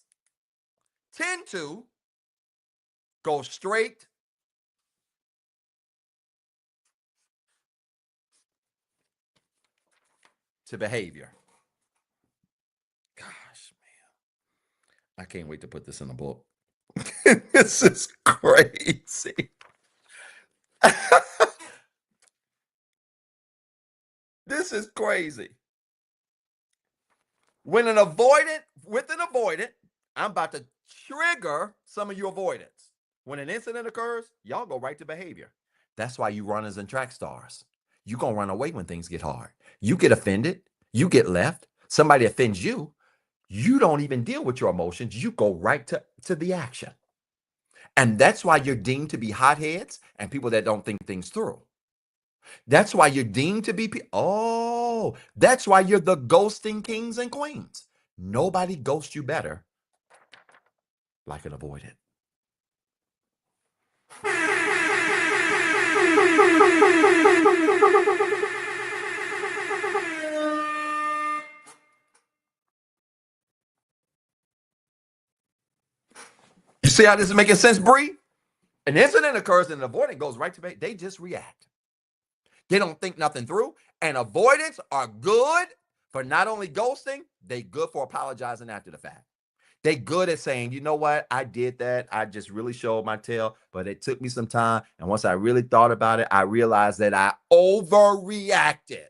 S1: tend to go straight to behavior. Gosh, man. I can't wait to put this in a book. This is crazy. This is crazy. With an avoidant, I'm about to trigger some of your avoidance. When an incident occurs, y'all go right to behavior. That's why you runners and track stars. You gonna run away when things get hard. You get offended, you get left, somebody offends you, you don't even deal with your emotions. You go right to the action. And that's why you're deemed to be hotheads and people that don't think things through. That's why you're deemed to be, that's why you're the ghosting kings and queens. Nobody ghosts you better like an avoidant. You see how this is making sense, Bree? An incident occurs and an avoidant goes right to they just react. They don't think nothing through. And avoidants are good for not only ghosting, they good for apologizing after the fact. They good at saying, you know what, I did that. I just really showed my tail, but it took me some time. And once I really thought about it, I realized that I overreacted.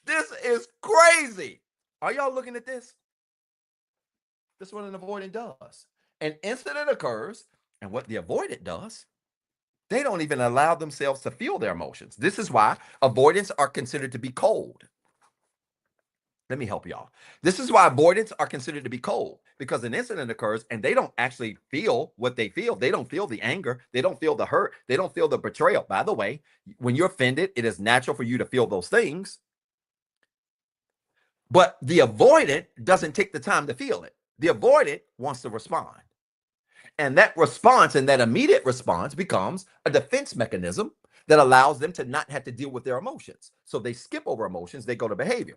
S1: this is crazy. Are y'all looking at this? This is what an avoidant does. An incident occurs, and what the avoidant does, they don't even allow themselves to feel their emotions. This is why avoidants are considered to be cold. Let me help y'all. This is why avoidants are considered to be cold, because an incident occurs and they don't actually feel what they feel. They don't feel the anger. They don't feel the hurt. They don't feel the betrayal. By the way, when you're offended, it is natural for you to feel those things. But the avoidant doesn't take the time to feel it. The avoidant wants to respond. And that response and that immediate response becomes a defense mechanism that allows them to not have to deal with their emotions. So they skip over emotions, they go to behavior.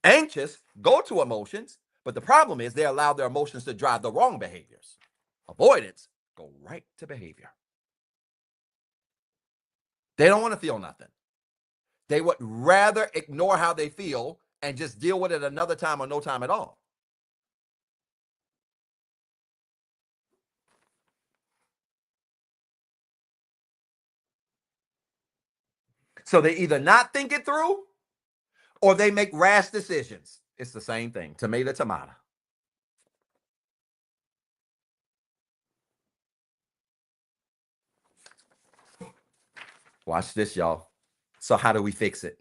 S1: Anxious go to emotions, but the problem is they allow their emotions to drive the wrong behaviors. Avoidance go right to behavior. They don't want to feel nothing. They would rather ignore how they feel and just deal with it another time or no time at all. So they either not think it through or they make rash decisions. It's the same thing. Tomato, tomato. Watch this, y'all. So how do we fix it?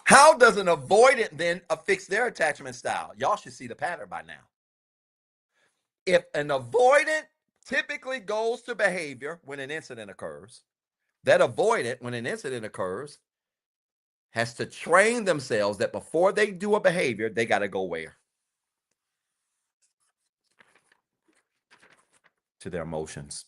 S1: How does an avoidant then fix their attachment style? Y'all should see the pattern by now. If an avoidant typically goes to behavior when an incident occurs, that avoidant, when an incident occurs, has to train themselves that before they do a behavior, they got to go where? To their emotions.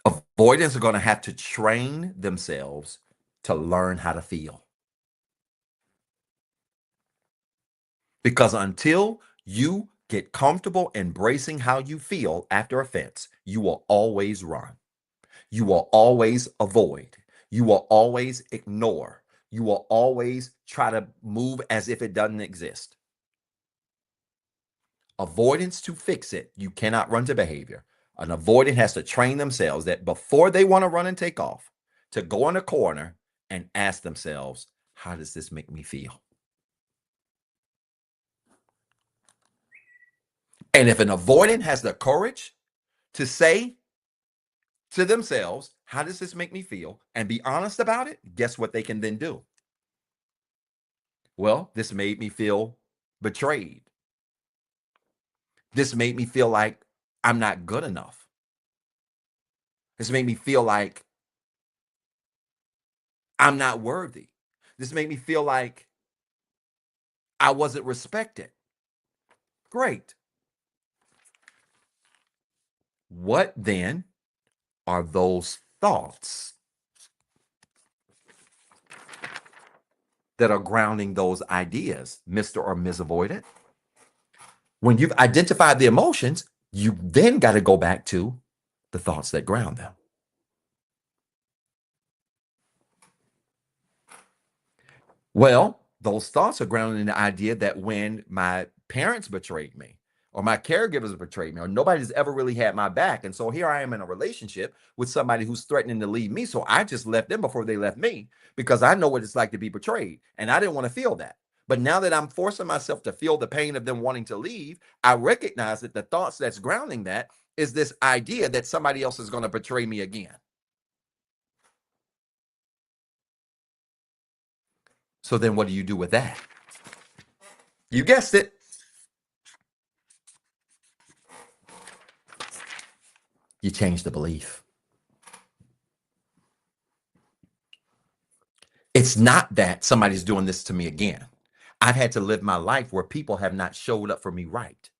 S1: Avoidants are going to have to train themselves to learn how to feel. Because until you get comfortable embracing how you feel after offense, you will always run. You will always avoid. You will always ignore. You will always try to move as if it doesn't exist. Avoidance to fix it, you cannot run to behavior. An avoidant has to train themselves that before they want to run and take off, to go in a corner and ask themselves, how does this make me feel? And if an avoidant has the courage to say to themselves, how does this make me feel? And be honest about it, guess what they can then do? Well, this made me feel betrayed. This made me feel like I'm not good enough. This made me feel like I'm not worthy. This made me feel like I wasn't respected. Great. What then are those thoughts that are grounding those ideas, Mr. or Ms. Avoidant? When you've identified the emotions, you then got to go back to the thoughts that ground them. Well, those thoughts are grounded in the idea that when my parents betrayed me, or my caregivers betrayed me, or nobody's ever really had my back. And so here I am in a relationship with somebody who's threatening to leave me. So I just left them before they left me because I know what it's like to be betrayed. And I didn't want to feel that. But now that I'm forcing myself to feel the pain of them wanting to leave, I recognize that the thoughts that's grounding that is this idea that somebody else is going to betray me again. So then what do you do with that? You guessed it. You change the belief. It's not that somebody's doing this to me again. I've had to live my life where people have not showed up for me right.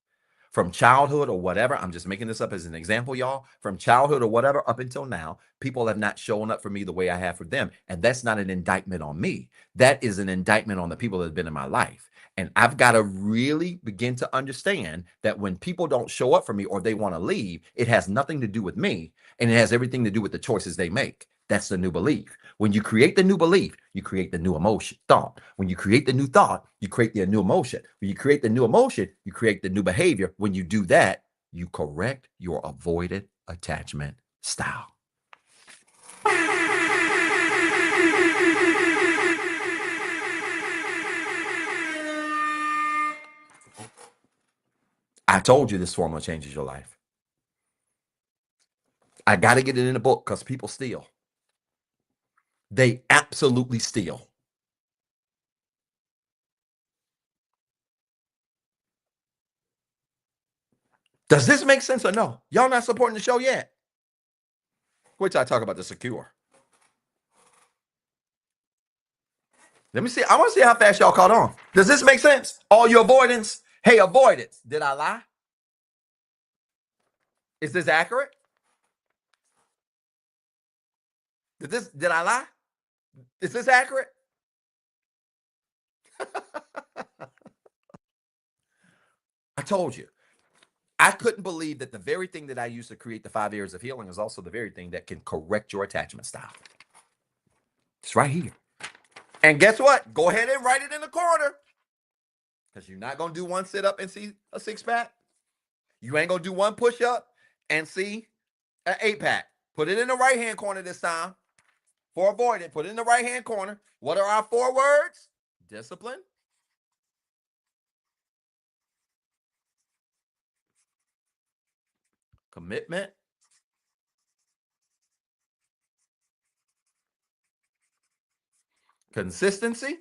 S1: From childhood or whatever, I'm just making this up as an example, y'all. From childhood or whatever up until now, people have not shown up for me the way I have for them. And that's not an indictment on me. That is an indictment on the people that have been in my life. And I've got to really begin to understand that when people don't show up for me or they want to leave, it has nothing to do with me. And it has everything to do with the choices they make. That's the new belief. When you create the new belief, you create the new emotion, thought. When you create the new thought, you create the new emotion. When you create the new emotion, you create the new behavior. When you do that, you correct your avoided attachment style. I told you this formula changes your life. I got to get it in the book because people steal. They absolutely steal. Does this make sense or no? Y'all not supporting the show yet? Wait till I talk about the secure. Let me see. I want to see how fast y'all caught on. Does this make sense? All your avoidance. Hey, avoidance. Did I lie? Is this accurate? Did I lie? Is this accurate? I told you. I couldn't believe that the very thing that I used to create the 5 areas of healing is also the very thing that can correct your attachment style. It's right here. And guess what? Go ahead and write it in the corner. Because you're not going to do one sit up and see a six pack. You ain't going to do one push up and see an eight pack. Put it in the right hand corner this time. For avoidant, put it in the right hand corner. What are our 4 words? Discipline, commitment, consistency,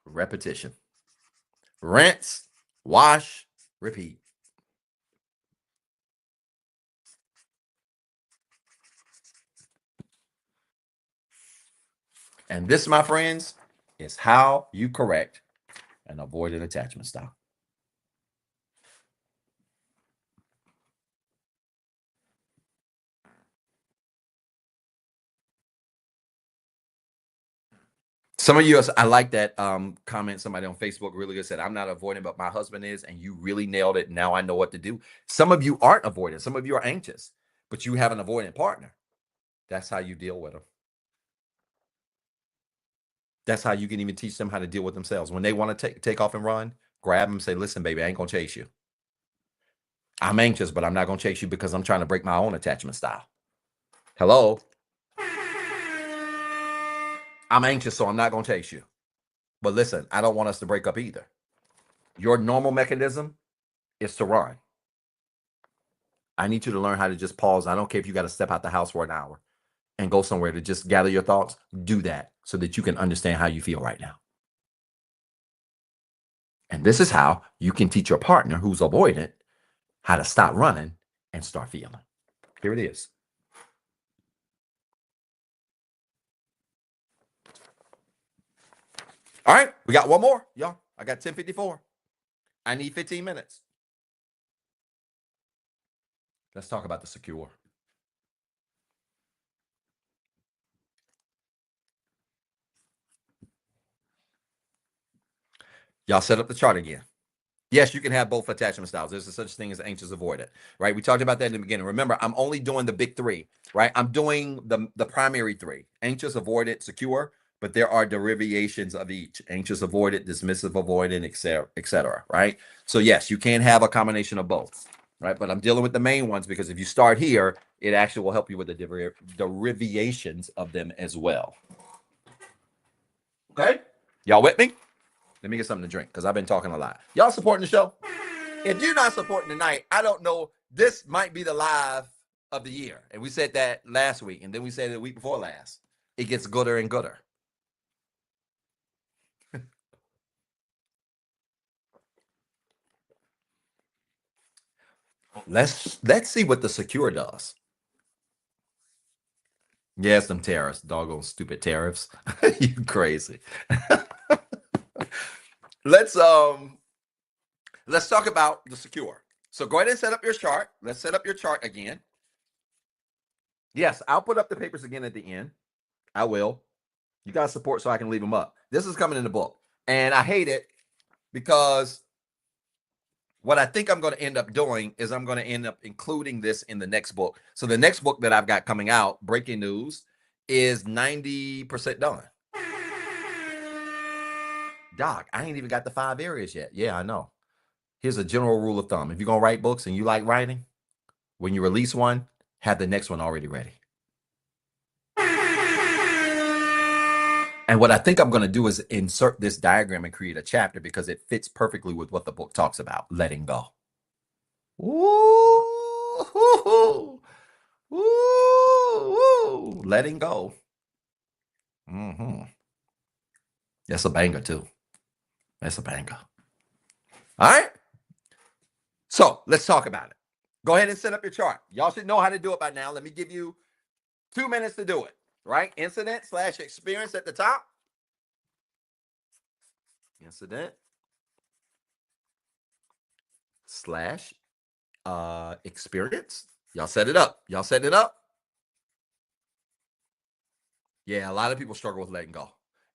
S1: repetition. Rinse, wash, repeat. And this, my friends, is how you correct an avoidant attachment style. Some of you, I like that comment. Somebody on Facebook really good said, I'm not avoidant, but my husband is, and you really nailed it. Now I know what to do. Some of you aren't avoidant. Some of you are anxious, but you have an avoidant partner. That's how you deal with them. That's how you can even teach them how to deal with themselves. When they want to take off and run, grab them and say, listen, baby, I ain't going to chase you. I'm anxious, but I'm not going to chase you because I'm trying to break my own attachment style. Hello? I'm anxious, so I'm not going to chase you. But listen, I don't want us to break up either. Your normal mechanism is to run. I need you to learn how to just pause. I don't care if you got to step out the house for an hour and go somewhere to just gather your thoughts. Do that so that you can understand how you feel right now. And this is how you can teach your partner who's avoidant how to stop running and start feeling. Here it is. All right, we got one more, y'all. I got 10:54. I need 15 minutes. Let's talk about the secure. Y'all set up the chart again. Yes, you can have both attachment styles. There's a such thing as anxious avoidant, right? We talked about that in the beginning. Remember, I'm only doing the big 3, right? I'm doing the primary 3, anxious, avoidant, secure, but there are derivations of each: anxious avoidant, dismissive avoidant, et cetera, right? So yes, you can have a combination of both, right? But I'm dealing with the main ones because if you start here, it actually will help you with the derivations of them as well. Okay? Y'all with me? Let me get something to drink because I've been talking a lot. Y'all supporting the show? If you're not supporting tonight, I don't know. This might be the live of the year. And we said that last week. And then we said it the week before last. It gets gooder and gooder. Let's see what the secure does. Yes, them tariffs, doggone stupid tariffs. You crazy. let's talk about the secure. So go ahead and set up your chart. Let's set up your chart again. Yes, I'll put up the papers again at the end. I will. You got support so I can leave them up. This is coming in the book. And I hate it because what I think I'm going to end up doing is I'm going to end up including this in the next book. So the next book that I've got coming out, Breaking News, is 90% done. Doc, I ain't even got the 5 areas yet. Yeah, I know. Here's a general rule of thumb. If you're going to write books and you like writing, when you release one, have the next one already ready. And what I think I'm going to do is insert this diagram and create a chapter because it fits perfectly with what the book talks about, letting go. Ooh, ooh, letting go. Mm-hmm. That's a banger too. That's a banger. All right. So let's talk about it. Go ahead and set up your chart. Y'all should know how to do it by now. Let me give you 2 minutes to do it. Right? Incident/experience at the top. Incident slash experience. Y'all set it up. Y'all set it up. Yeah, a lot of people struggle with letting go.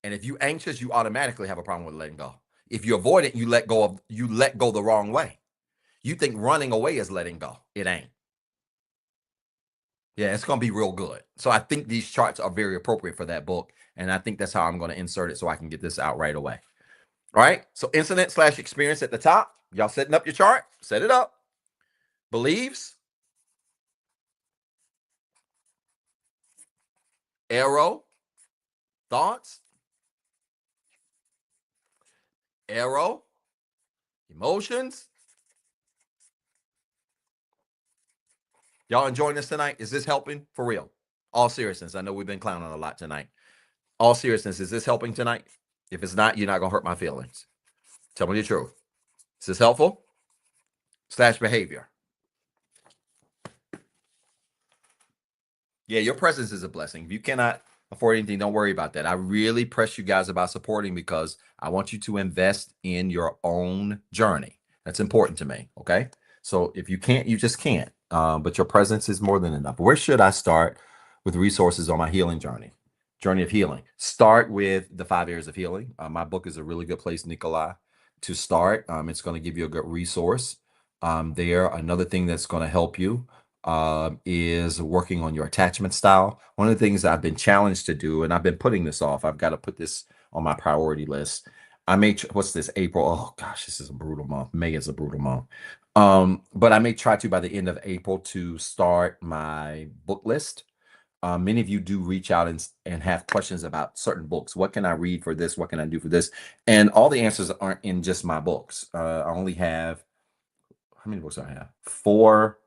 S1: And if you anxious, you automatically have a problem with letting go. If you avoid it, you let go the wrong way. You think running away is letting go. It ain't. Yeah, it's going to be real good. So I think these charts are very appropriate for that book. And I think that's how I'm going to insert it so I can get this out right away. All right. So incident slash experience at the top. Y'all setting up your chart? Set it up. Believes. Arrow. Thoughts. Arrow. Emotions. Y'all enjoying this tonight? Is this helping? For real? All seriousness. I know we've been clowning a lot tonight. All seriousness, is this helping tonight? If it's not, you're not going to hurt my feelings. Tell me the truth. Is this helpful? Slash behavior. Yeah, your presence is a blessing. If you cannot afford anything, don't worry about that. I really press you guys about supporting because I want you to invest in your own journey. That's important to me. Okay. So if you can't, you just can't. But your presence is more than enough. Where should I start with resources on my healing journey? Journey of healing. Start with the 5 areas of healing. My book is a really good place, Nikolai, to start. It's going to give you a good resource there. Another thing that's going to help you is working on your attachment style. One of the things I've been challenged to do, and I've been putting this off, I've got to put this on my priority list. I may, what's this, April? Oh gosh, this is a brutal month. May is a brutal month. But I may try to, by the end of April, to start my book list. Many of you do reach out and have questions about certain books. What can I read for this? What can I do for this? And all the answers aren't in just my books. I only have, how many books do I have? 4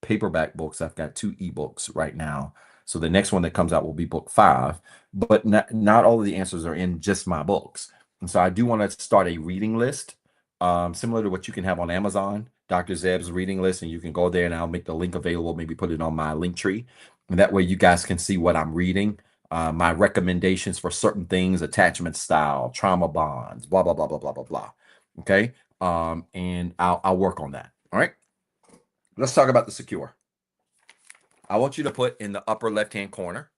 S1: paperback books. I've got 2 ebooks right now. So the next one that comes out will be book 5, but not all of the answers are in just my books. And so I do want to start a reading list, similar to what you can have on Amazon, Dr. Zeb's reading list, and you can go there and I'll make the link available, maybe put it on my link tree. And that way you guys can see what I'm reading, my recommendations for certain things, attachment style, trauma bonds, blah, blah, blah, blah, blah, blah, blah. Okay. And I'll work on that. All right. Let's talk about the secure. I want you to put in the upper left-hand corner,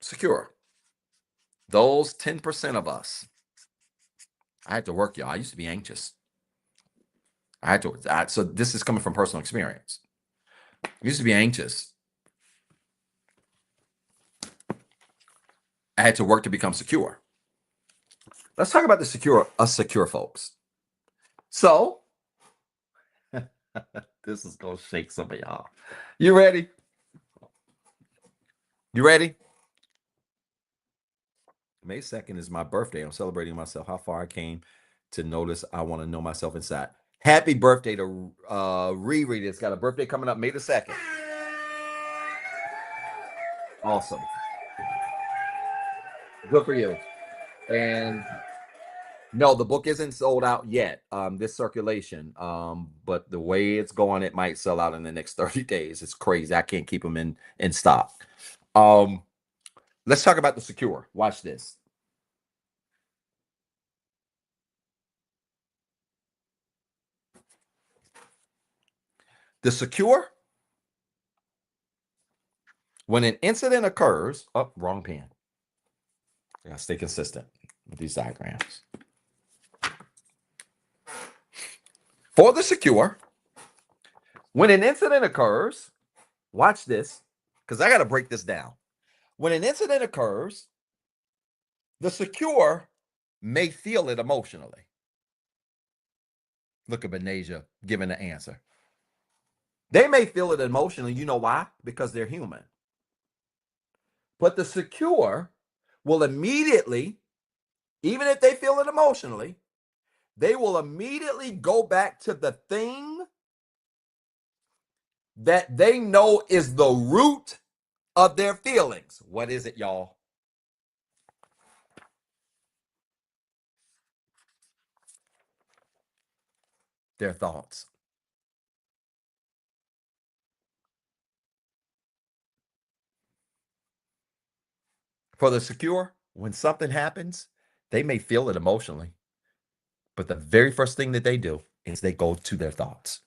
S1: secure. Those 10% of us. I had to work, y'all. I used to be anxious. So this is coming from personal experience. I used to be anxious. I had to work to become secure. Let's talk about the secure, us secure folks. So, this is going to shake some of y'all. You ready? You ready? May 2nd is my birthday. I'm celebrating myself. How far I came to notice I want to know myself inside. Happy birthday to Riri. It's got a birthday coming up May the 2nd. Awesome. Good for you. And no, the book isn't sold out yet, this circulation. But the way it's going, it might sell out in the next 30 days. It's crazy. I can't keep them in stock. Let's talk about the secure. Watch this. The secure, when an incident occurs, oh, wrong pen. I gotta stay consistent with these diagrams. For the secure, when an incident occurs, watch this, because I got to break this down. When an incident occurs, the secure may feel it emotionally. Look at Benasia giving the answer. They may feel it emotionally. You know why? Because they're human. But the secure will immediately, even if they feel it emotionally, they will immediately go back to the thing that they know is the root of their feelings. What is it, y'all? Their thoughts. For the secure, when something happens, they may feel it emotionally, but the very first thing that they do is they go to their thoughts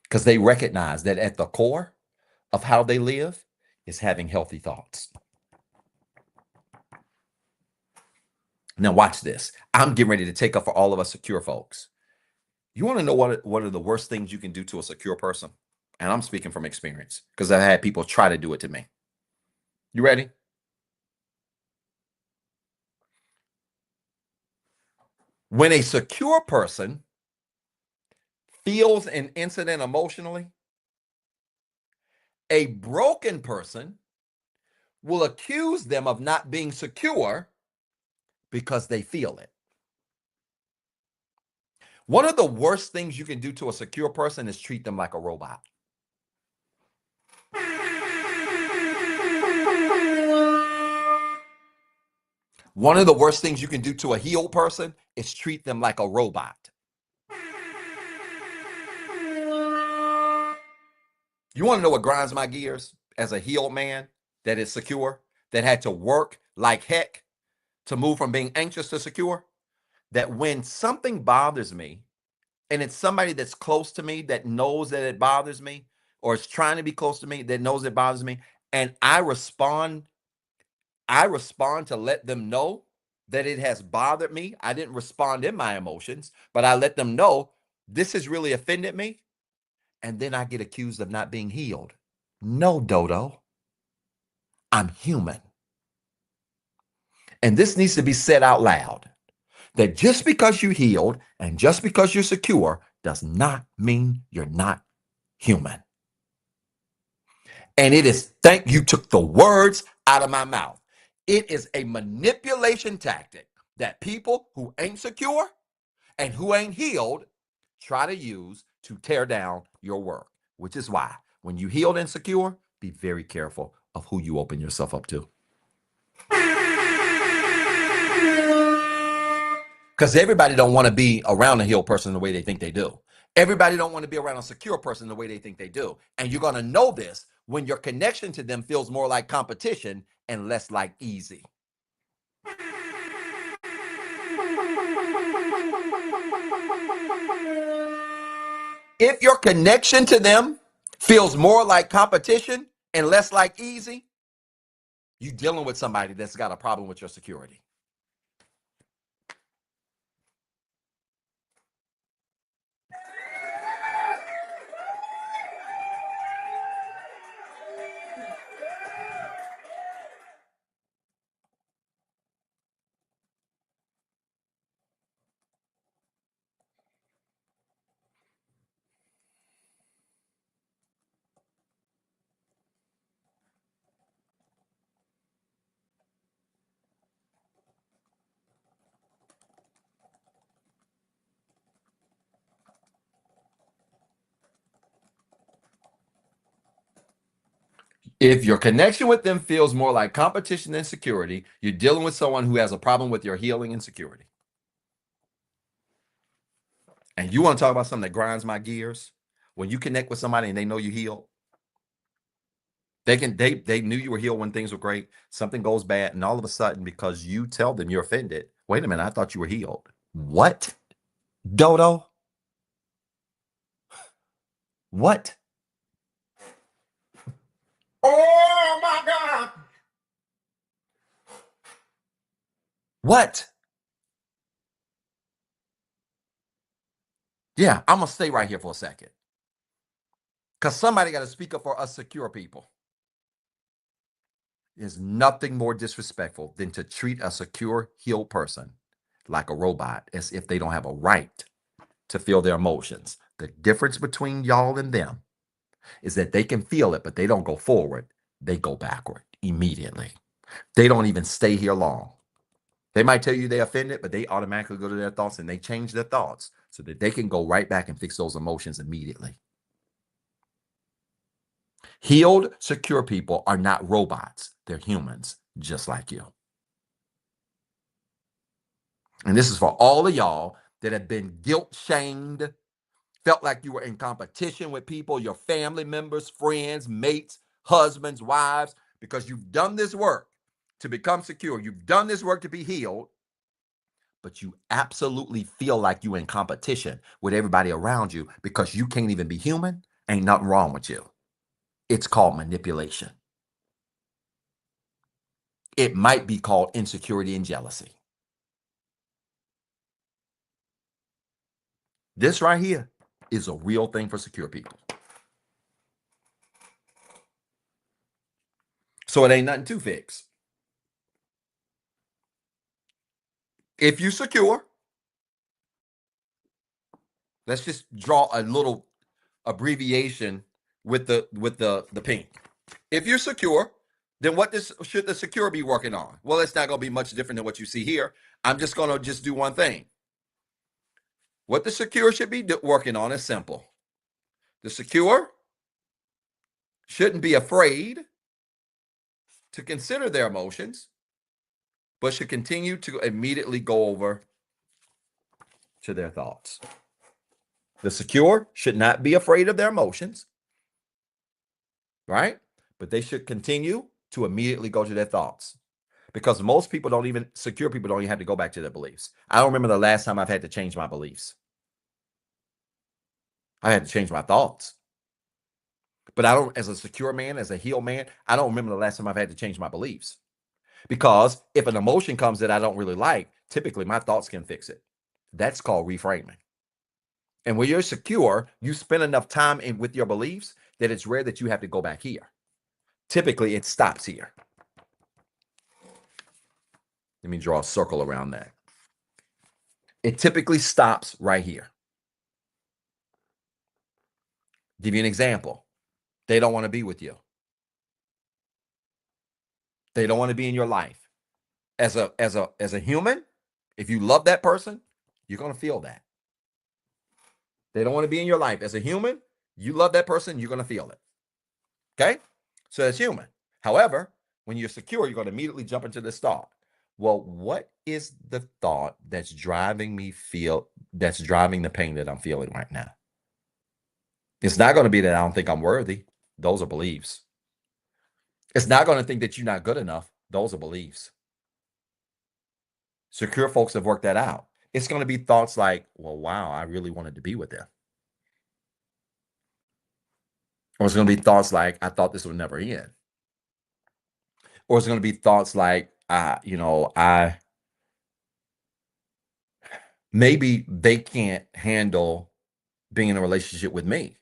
S1: because they recognize that at the core of how they live is having healthy thoughts. Now, watch this. I'm getting ready to take up for all of us secure folks. You want to know what are the worst things you can do to a secure person? And I'm speaking from experience because I had people try to do it to me. You ready? When a secure person feels an incident emotionally, a broken person will accuse them of not being secure because they feel it. One of the worst things you can do to a secure person is treat them like a robot. One of the worst things you can do to a healed person is treat them like a robot. You want to know what grinds my gears as a healed man that is secure, that had to work like heck to move from being anxious to secure? That when something bothers me, and it's somebody that's close to me that knows that it bothers me, or is trying to be close to me that knows it bothers me, and I respond to let them know that it has bothered me. I didn't respond in my emotions, but I let them know this has really offended me. And then I get accused of not being healed. No, Dodo, I'm human. And this needs to be said out loud that just because you healed and just because you're secure does not mean you're not human. And it is, thank you, took the words out of my mouth. It is a manipulation tactic that people who ain't secure and who ain't healed try to use to tear down your work, which is why when you healed and secure, be very careful of who you open yourself up to. Because everybody don't want to be around a healed person the way they think they do. Everybody don't want to be around a secure person the way they think they do. And you're going to know this when your connection to them feels more like competition and less like easy. If your connection to them feels more like competition and less like easy, you're dealing with somebody that's got a problem with your security. If your connection with them feels more like competition than security, you're dealing with someone who has a problem with your healing and security. And you want to talk about something that grinds my gears? When you connect with somebody and they know you healed, they knew you were healed when things were great. Something goes bad, and all of a sudden, because you tell them you're offended, wait a minute, I thought you were healed. What? Dodo? What? Oh my God. What? Yeah, I'm gonna stay right here for a second. Because somebody got to speak up for us secure people. There's nothing more disrespectful than to treat a secure, healed person like a robot, as if they don't have a right to feel their emotions. The difference between y'all and them is that they can feel it, but they don't go forward. They go backward immediately. They don't even stay here long. They might tell you they're offended, but they automatically go to their thoughts and they change their thoughts so that they can go right back and fix those emotions immediately. Healed, secure people are not robots. They're humans, just like you. And this is for all of y'all that have been guilt shamed, felt like you were in competition with people, your family members, friends, mates, husbands, wives, because you've done this work to become secure. You've done this work to be healed, but you absolutely feel like you're in competition with everybody around you because you can't even be human. Ain't nothing wrong with you. It's called manipulation. It might be called insecurity and jealousy. This right here is a real thing for secure people. So it ain't nothing to fix. If you secure, let's just draw a little abbreviation with the pink. If you're secure, then what should the secure be working on? Well, it's not going to be much different than what you see here. I'm just going to just do one thing. What the secure should be working on is simple. The secure shouldn't be afraid to consider their emotions, but should continue to immediately go over to their thoughts. The secure should not be afraid of their emotions, right? But they should continue to immediately go to their thoughts. Because most people secure people don't even have to go back to their beliefs. I don't remember the last time I've had to change my beliefs. I had to change my thoughts. But I don't, as a secure man, as a healed man, I don't remember the last time I've had to change my beliefs. Because if an emotion comes that I don't really like, typically my thoughts can fix it. That's called reframing. And when you're secure, you spend enough time with your beliefs that it's rare that you have to go back here. Typically, it stops here. Let me draw a circle around that. It typically stops right here. Give you an example. They don't want to be with you. They don't want to be in your life. As a human, if you love that person, you're going to feel that. They don't want to be in your life. As a human, you love that person, you're going to feel it. Okay? So that's human. However, when you're secure, you're going to immediately jump into this thought. Well, what is the thought that's driving the pain that I'm feeling right now? It's not going to be that I don't think I'm worthy. Those are beliefs. It's not going to think that you're not good enough. Those are beliefs. Secure folks have worked that out. It's going to be thoughts like, well, wow, I really wanted to be with them. Or it's going to be thoughts like, I thought this would never end. Or it's going to be thoughts like, maybe they can't handle being in a relationship with me.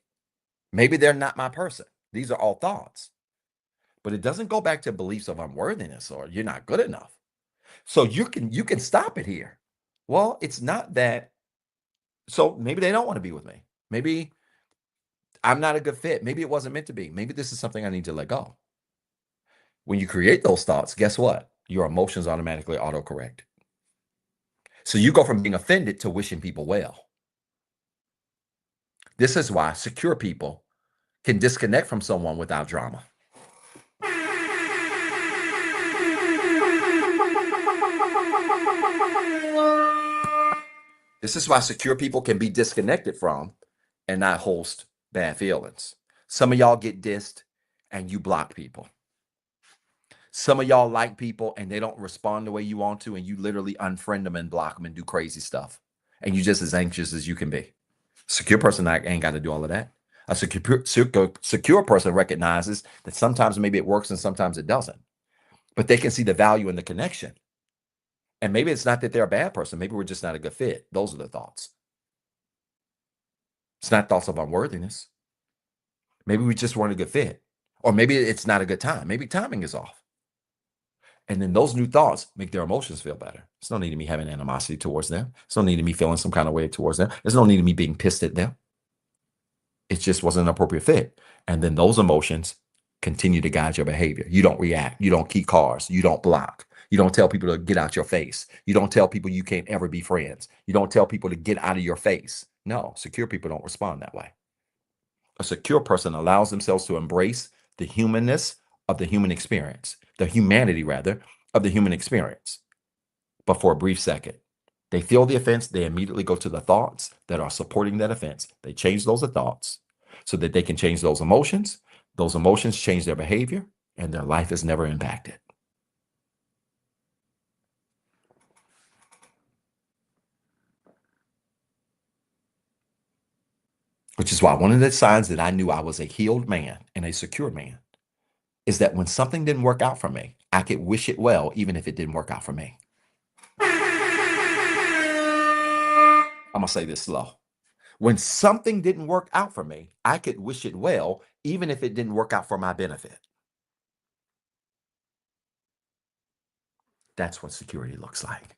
S1: Maybe they're not my person. These are all thoughts. But it doesn't go back to beliefs of unworthiness or you're not good enough. So you can stop it here. Well, it's not that. So maybe they don't want to be with me. Maybe I'm not a good fit. Maybe it wasn't meant to be. Maybe this is something I need to let go. When you create those thoughts, guess what? Your emotions automatically autocorrect. So you go from being offended to wishing people well. This is why secure people can disconnect from someone without drama. This is why secure people can be disconnected from and not host bad feelings. Some of y'all get dissed and you block people. Some of y'all like people and they don't respond the way you want to, and you literally unfriend them and block them and do crazy stuff. And you're just as anxious as you can be. Secure person ain't got to do all of that. A secure person recognizes that sometimes maybe it works and sometimes it doesn't. But they can see the value in the connection. And maybe it's not that they're a bad person. Maybe we're just not a good fit. Those are the thoughts. It's not thoughts of unworthiness. Maybe we just weren't a good fit. Or maybe it's not a good time. Maybe timing is off. And then those new thoughts make their emotions feel better. There's no need of me having animosity towards them. There's no need of me feeling some kind of way towards them. There's no need of me being pissed at them. It just wasn't an appropriate fit. And then those emotions continue to guide your behavior. You don't react. You don't keep cars. You don't block. You don't tell people to get out your face. You don't tell people you can't ever be friends. You don't tell people to get out of your face. No, secure people don't respond that way. A secure person allows themselves to embrace the humanness of the human experience, the humanity, rather, of the human experience. But for a brief second, they feel the offense, they immediately go to the thoughts that are supporting that offense. They change those thoughts so that they can change those emotions. Those emotions change their behavior, and their life is never impacted. Which is why one of the signs that I knew I was a healed man and a secure man is that when something didn't work out for me, I could wish it well, even if it didn't work out for me. I'm going to say this slow. When something didn't work out for me, I could wish it well, even if it didn't work out for my benefit. That's what security looks like.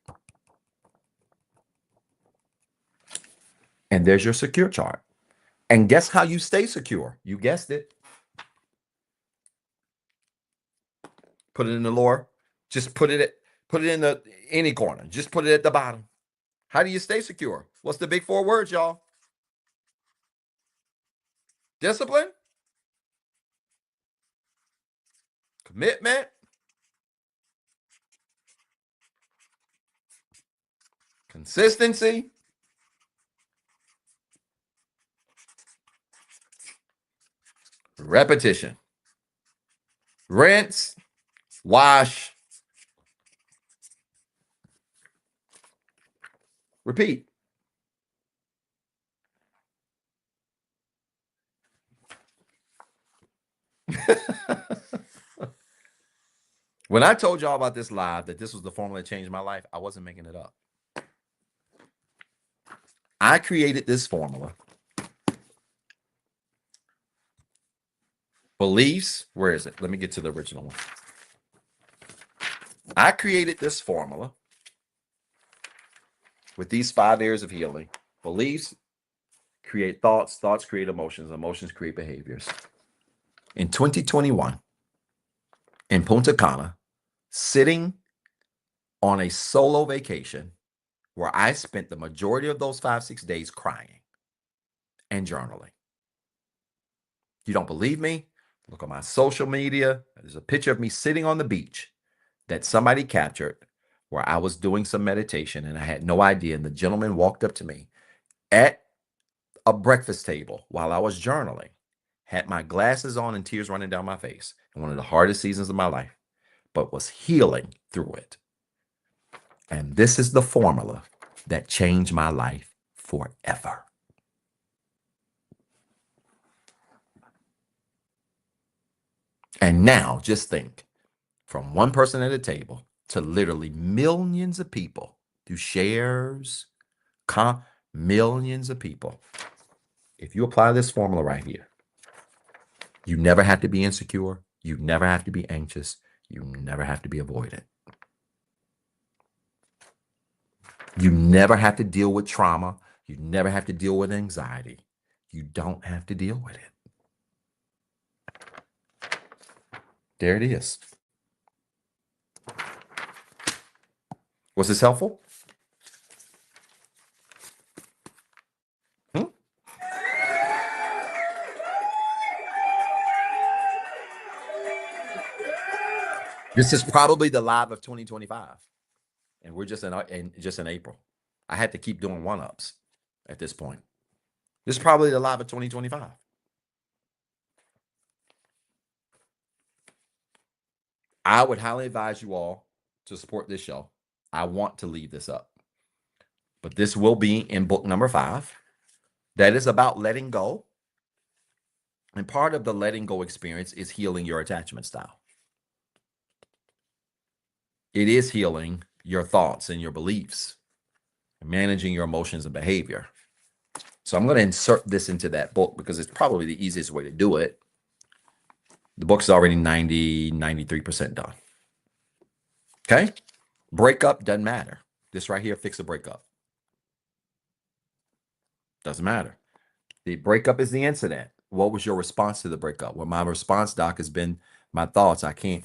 S1: And there's your secure chart. And guess how you stay secure? You guessed it. Put it in the lower. Just put it in the any corner. Just put it at the bottom. How do you stay secure? What's the big 4 words, y'all? Discipline, commitment, consistency, repetition. Rinse, wash, repeat. When I told y'all about this live, that this was the formula that changed my life, I wasn't making it up. I created this formula. Beliefs, where is it? Let me get to the original one. I created this formula with these 5 areas of healing. Beliefs create thoughts, thoughts create emotions, emotions create behaviors. In 2021, in Punta Cana, sitting on a solo vacation where I spent the majority of those 5-6 days crying and journaling. You don't believe me? Look on my social media. There's a picture of me sitting on the beach that somebody captured where I was doing some meditation and I had no idea. And the gentleman walked up to me at a breakfast table while I was journaling, had my glasses on and tears running down my face in one of the hardest seasons of my life, but was healing through it. And this is the formula that changed my life forever. And now just think, from one person at a table to literally millions of people through shares, millions of people. If you apply this formula right here, you never have to be insecure. You never have to be anxious. You never have to be avoidant. You never have to deal with trauma. You never have to deal with anxiety. You don't have to deal with it. There it is. Was this helpful? This is probably the live of 2025. And we're just in April. I had to keep doing one-ups at this point. This is probably the live of 2025. I would highly advise you all to support this show. I want to leave this up. But this will be in book number 5. That is about letting go. And part of the letting go experience is healing your attachment style. It is healing your thoughts and your beliefs, managing your emotions and behavior. So I'm going to insert this into that book because it's probably the easiest way to do it. The book's already 93% done. Okay? Breakup doesn't matter. This right here, fix a breakup. Doesn't matter. The breakup is the incident. What was your response to the breakup? Well, my response, Doc, has been my thoughts. I can't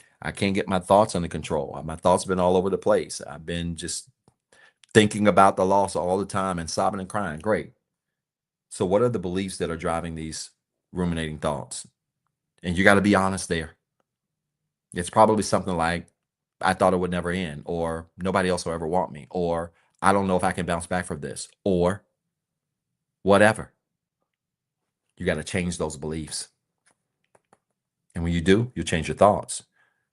S1: get my thoughts under control. My thoughts have been all over the place. I've been just thinking about the loss all the time and sobbing and crying. Great. So what are the beliefs that are driving these ruminating thoughts? And you got to be honest there. It's probably something like, I thought it would never end, or nobody else will ever want me, or I don't know if I can bounce back from this, or whatever. You got to change those beliefs. And when you do, you'll change your thoughts.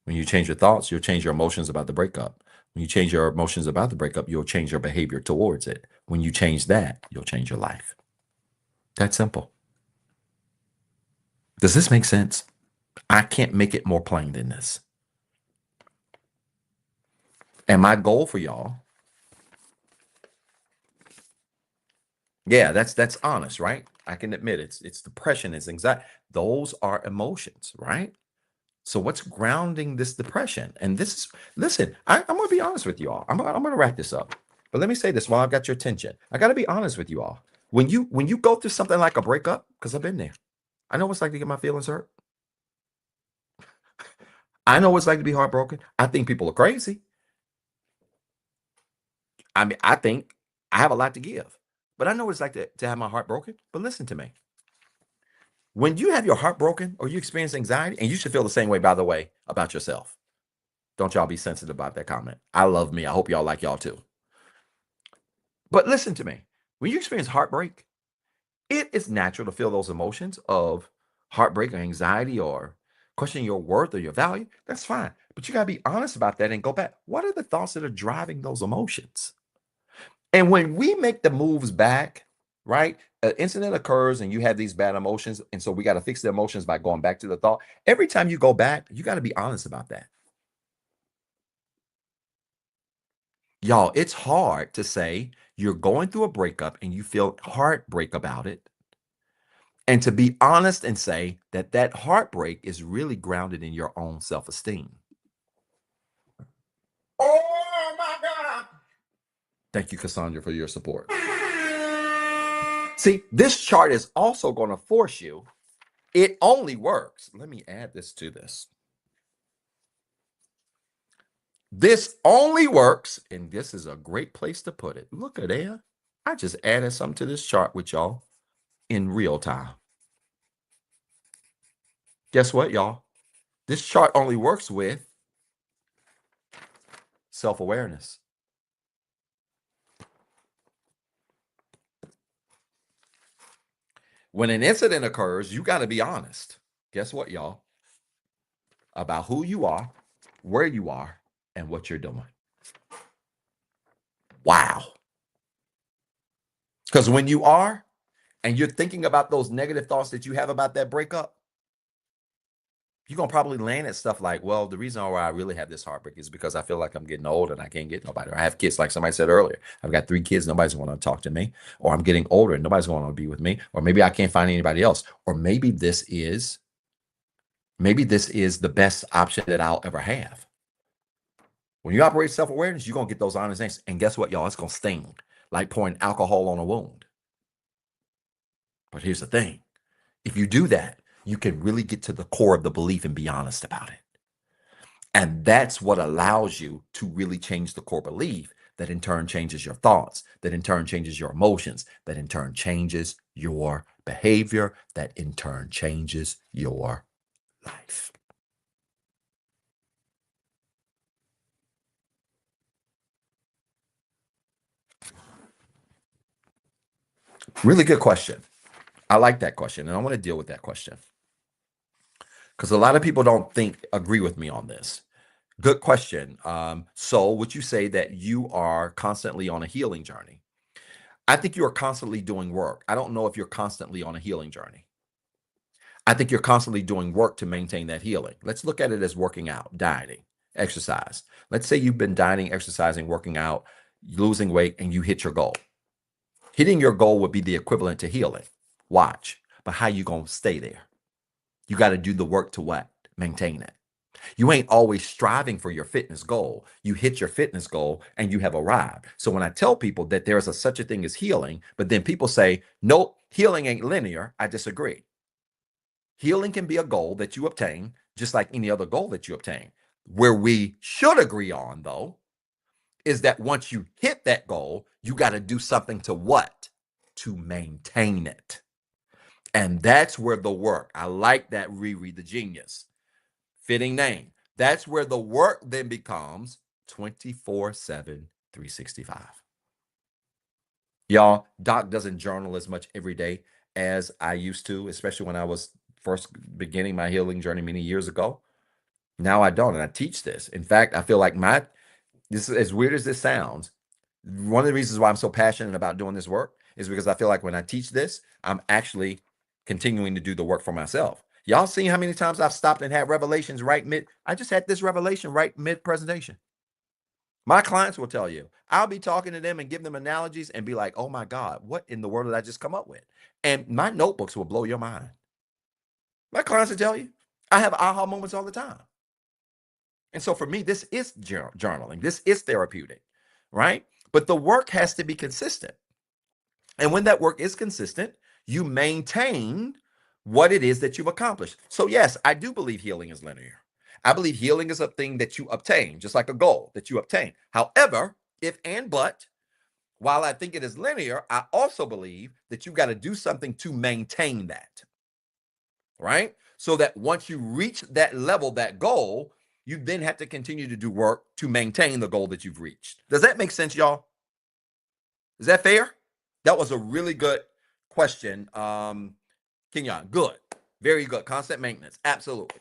S1: When you change your thoughts, you'll change your emotions about the breakup. When you change your emotions about the breakup, you'll change your behavior towards it. When you change that, you'll change your life. That's simple. Does this make sense? I can't make it more plain than this. And my goal for y'all, yeah, that's honest, right? I can admit it's depression, it's anxiety. Those are emotions, right? So what's grounding this depression? And this is, listen, I'm going to be honest with you all. I'm going to wrap this up. But let me say this while I've got your attention. I got to be honest with you all. When you go through something like a breakup, because I've been there, I know what it's like to get my feelings hurt. I know what it's like to be heartbroken. I think people are crazy. I mean, I think I have a lot to give, but I know what it's like to have my heart broken. But listen to me. When you have your heart broken or you experience anxiety, and you should feel the same way, by the way, about yourself. Don't y'all be sensitive about that comment. I love me. I hope y'all like y'all too. But listen to me. When you experience heartbreak, it is natural to feel those emotions of heartbreak or anxiety or questioning your worth or your value. That's fine. But you got to be honest about that and go back. What are the thoughts that are driving those emotions? And when we make the moves back, right? An incident occurs and you have these bad emotions. And so we got to fix the emotions by going back to the thought. Every time you go back, you got to be honest about that. Y'all, it's hard to say you're going through a breakup and you feel heartbreak about it. And to be honest and say that that heartbreak is really grounded in your own self esteem. Oh my God. Thank you, Cassandra, for your support. See, this chart is also going to force you. It only works. Let me add this to this. This only works, and this is a great place to put it. Look at that. I just added something to this chart with y'all in real time. Guess what, y'all? This chart only works with self-awareness. When an incident occurs, you got to be honest. Guess what, y'all? About who you are, where you are, and what you're doing. Wow. Because when you are, and you're thinking about those negative thoughts that you have about that breakup, you're going to probably land at stuff like, well, the reason why I really have this heartbreak is because I feel like I'm getting old and I can't get nobody. Or I have kids, like somebody said earlier. I've got 3 kids, nobody's going to talk to me. Or I'm getting older and nobody's going to be with me. Or maybe I can't find anybody else. Or maybe this is the best option that I'll ever have. When you operate self-awareness, you're going to get those honest answers. And guess what, y'all? It's going to sting like pouring alcohol on a wound. But here's the thing. If you do that, you can really get to the core of the belief and be honest about it. And that's what allows you to really change the core belief that in turn changes your thoughts, that in turn changes your emotions, that in turn changes your behavior, that in turn changes your life. Really good question. I like that question, and I want to deal with that question because a lot of people don't agree with me on this. Good question. So would you say that you are constantly on a healing journey? I think you are constantly doing work. I don't know if you're constantly on a healing journey. I think you're constantly doing work to maintain that healing. Let's look at it as working out, dieting, exercise. Let's say you've been dieting, exercising, working out, losing weight, and you hit your goal. Hitting your goal would be the equivalent to healing. Watch. But how you going to stay there? You got to do the work to what? Maintain it. You ain't always striving for your fitness goal. You hit your fitness goal and you have arrived. So when I tell people that there's such a thing as healing, but then people say, nope, healing ain't linear, I disagree. Healing can be a goal that you obtain, just like any other goal that you obtain. Where we should agree on, though, is that once you hit that goal, you got to do something to what? To maintain it. And that's where the work, I like that, Riri the genius. Fitting name. That's where the work then becomes 24/7, 365. Y'all, Doc doesn't journal as much every day as I used to, especially when I was first beginning my healing journey many years ago. Now I don't, and I teach this. In fact, I feel like this is as weird as this sounds. One of the reasons why I'm so passionate about doing this work is because I feel like when I teach this, I'm actually continuing to do the work for myself. Y'all seen how many times I've stopped and had revelations right mid? I just had this revelation right mid presentation. My clients will tell you, I'll be talking to them and give them analogies and be like, oh my God, what in the world did I just come up with? And my notebooks will blow your mind. My clients will tell you, I have aha moments all the time. And so for me, this is journaling. This is therapeutic, right? But the work has to be consistent. And when that work is consistent, you maintain what it is that you've accomplished. So, yes, I do believe healing is linear. I believe healing is a thing that you obtain, just like a goal that you obtain. However, if and but, while I think it is linear, I also believe that you got to do something to maintain that, right? So that once you reach that level, that goal, you then have to continue to do work to maintain the goal that you've reached. Does that make sense, y'all? Is that fair? That was a really good question, Kenyon. Good. Very good. Constant maintenance. Absolutely.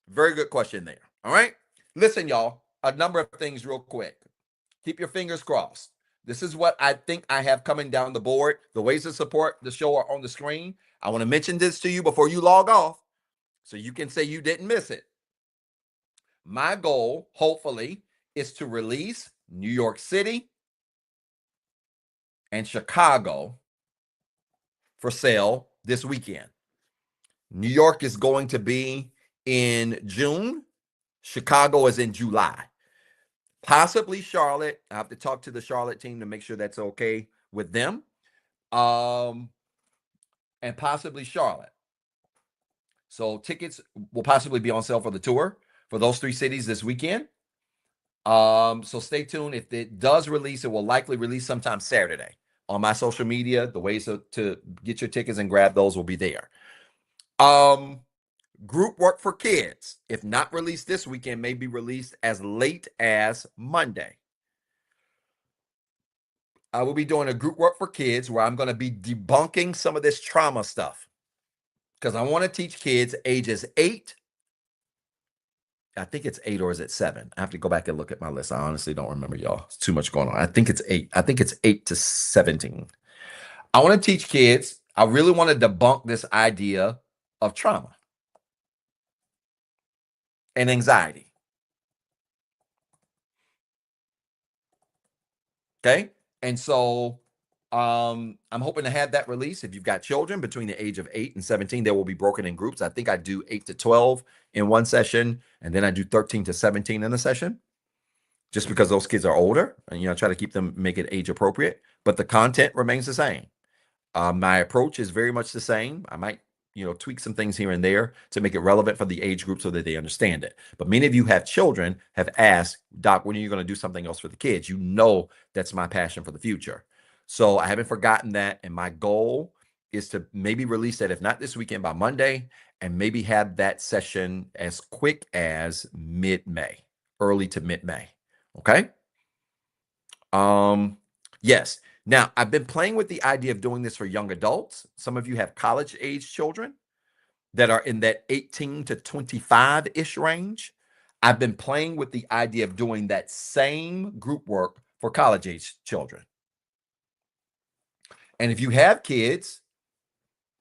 S1: Very good question there. All right. Listen, y'all, a number of things real quick. Keep your fingers crossed. This is what I think I have coming down the board. The ways to support the show are on the screen. I want to mention this to you before you log off so you can say you didn't miss it. My goal, hopefully, is to release New York City and Chicago for sale this weekend. New York is going to be in June. Chicago is in July. Possibly Charlotte. I have to talk to the Charlotte team to make sure that's okay with them. And possibly Charlotte. So tickets will possibly be on sale for the tour for those three cities this weekend. So stay tuned. If it does release, it will likely release sometime Saturday on my social media. The ways to get your tickets and grab those will be there. Group work for kids, if not released this weekend, may be released as late as Monday. I will be doing a group work for kids where I'm going to be debunking some of this trauma stuff because I want to teach kids ages 8. I think it's 8 or is it 7? I have to go back and look at my list. I honestly don't remember, y'all. It's too much going on. I think it's 8. I think it's 8 to 17. I want to teach kids. I really want to debunk this idea of trauma and anxiety. Okay. And so I'm hoping to have that release. If you've got children between the age of 8 and 17, they will be broken in groups. I think I do 8 to 12 in one session, and then I do 13 to 17 in a session, just because those kids are older, and try to keep them, make it age appropriate. But the content remains the same. My approach is very much the same. I might tweak some things here and there to make it relevant for the age group so that they understand it. But many of you have children, have asked, Doc, when are you going to do something else for the kids? That's my passion for the future. So I haven't forgotten that. And my goal is to maybe release that, if not this weekend, by Monday, and maybe have that session as quick as mid-May, early to mid-May. Okay. Yes. Now, I've been playing with the idea of doing this for young adults. Some of you have college-age children that are in that 18 to 25-ish range. I've been playing with the idea of doing that same group work for college-age children. And if you have kids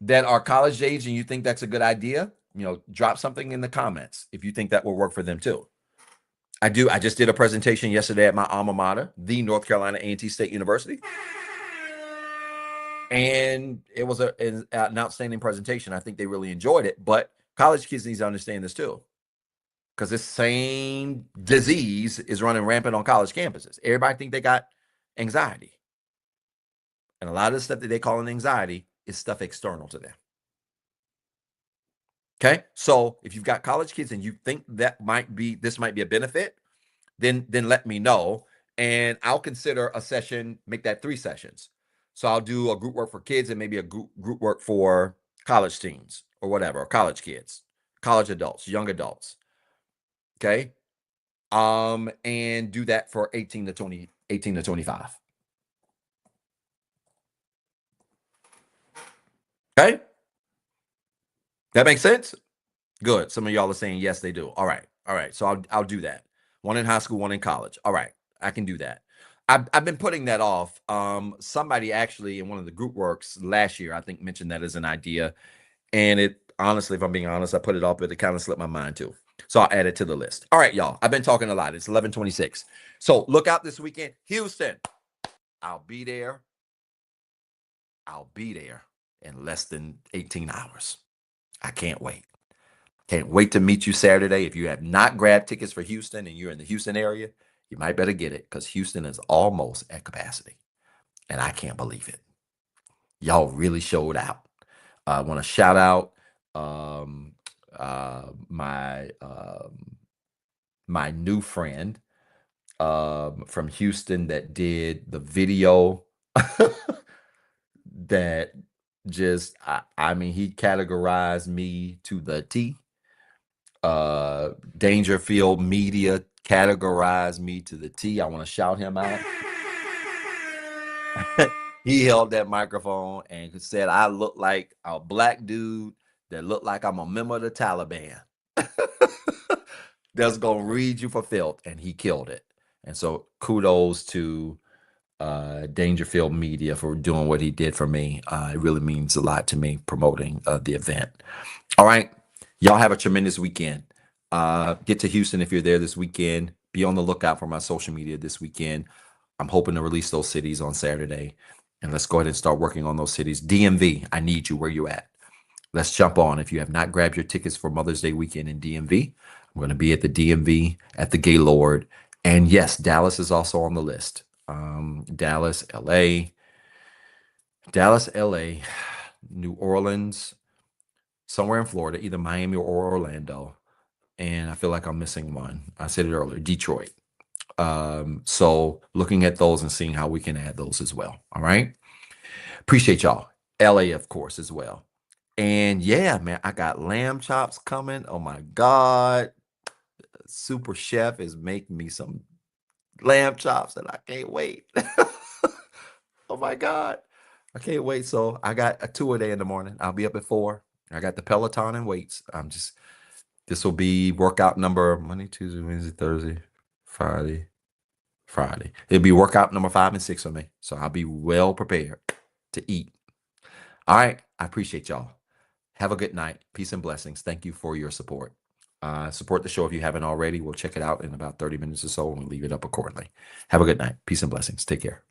S1: that are college age and you think that's a good idea, drop something in the comments if you think that will work for them too. I just did a presentation yesterday at my alma mater, the North Carolina A&T State University. And it was an outstanding presentation. I think they really enjoyed it. But college kids need to understand this too, because this same disease is running rampant on college campuses. Everybody think they got anxiety. And a lot of the stuff that they call an anxiety is stuff external to them. Okay. So if you've got college kids and you think this might be a benefit, then let me know. And I'll consider a session, make that 3 sessions. So I'll do a group work for kids and maybe a group work for college teens or whatever, or college kids, college adults, young adults. Okay. And do that for 18 to 25. Okay. That makes sense? Good. Some of y'all are saying yes, they do. All right. All right. So I'll do that. One in high school, one in college. All right. I can do that. I've been putting that off. Somebody actually in one of the group works last year, I think, mentioned that as an idea. And it honestly, if I'm being honest, I put it off, but it kind of slipped my mind too. So I'll add it to the list. All right, y'all. I've been talking a lot. It's 11:26. So look out this weekend. Houston. I'll be there. I'll be there in less than 18 hours. I can't wait. Can't wait to meet you Saturday. If you have not grabbed tickets for Houston and you're in the Houston area, you might better get it because Houston is almost at capacity. And I can't believe it. Y'all really showed out. I want to shout out um, my new friend from Houston that did the video that just I mean he categorized me to the T. Dangerfield Media categorized me to the T. I want to shout him out. He held that microphone and said I look like a black dude that looked like I'm a member of the Taliban. That's gonna read you for filth, and he killed it. And so kudos to Dangerfield Media for doing what he did for me. It really means a lot to me promoting the event. All right, y'all have a tremendous weekend. Get to Houston if you're there this weekend. Be on the lookout for my social media this weekend. I'm hoping to release those cities on Saturday. And let's go ahead and start working on those cities. DMV, I need you. Where you at? Let's jump on. If you have not grabbed your tickets for Mother's Day weekend in DMV, I'm going to be at the DMV at the Gaylord. And yes, Dallas is also on the list. Dallas, LA, New Orleans, somewhere in Florida, either Miami or Orlando. And I feel like I'm missing one. I said it earlier, Detroit. So looking at those and seeing how we can add those as well. All right. Appreciate y'all. LA, of course, as well. And yeah, man, I got lamb chops coming. Oh my God. Super Chef is making me some lamb chops and I can't wait. Oh my God. I can't wait. So I got a 2 a day in the morning. I'll be up at 4. I got the Peloton and weights. This will be workout number Monday, Tuesday, Wednesday, Thursday, Friday. It'll be workout number 5 and 6 for me. So I'll be well prepared to eat. All right. I appreciate y'all. Have a good night. Peace and blessings. Thank you for your support. Support the show if you haven't already. We'll check it out in about 30 minutes or so and we'll leave it up accordingly. Have a good night. Peace and blessings. Take care.